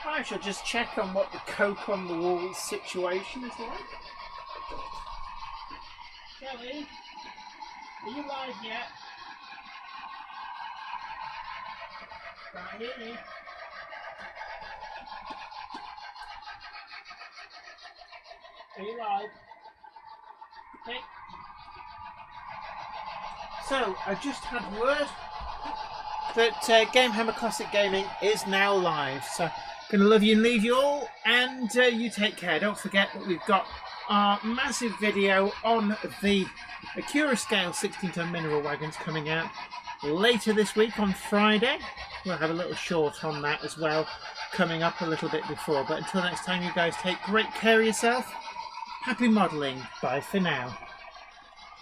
I shall just check on what the coke on the wall situation is like. Kelly, are you live yet? Can't hear me. Are you live? Okay. So, I just had word that Gamehammer Classic Gaming is now live. So, gonna love you and leave you all, and you take care. Don't forget that we've got our massive video on the Accurascale 16-ton mineral wagons coming out later this week on Friday. We'll have a little short on that as well, coming up a little bit before. But until next time, you guys take great care of yourself. Happy modelling. Bye for now.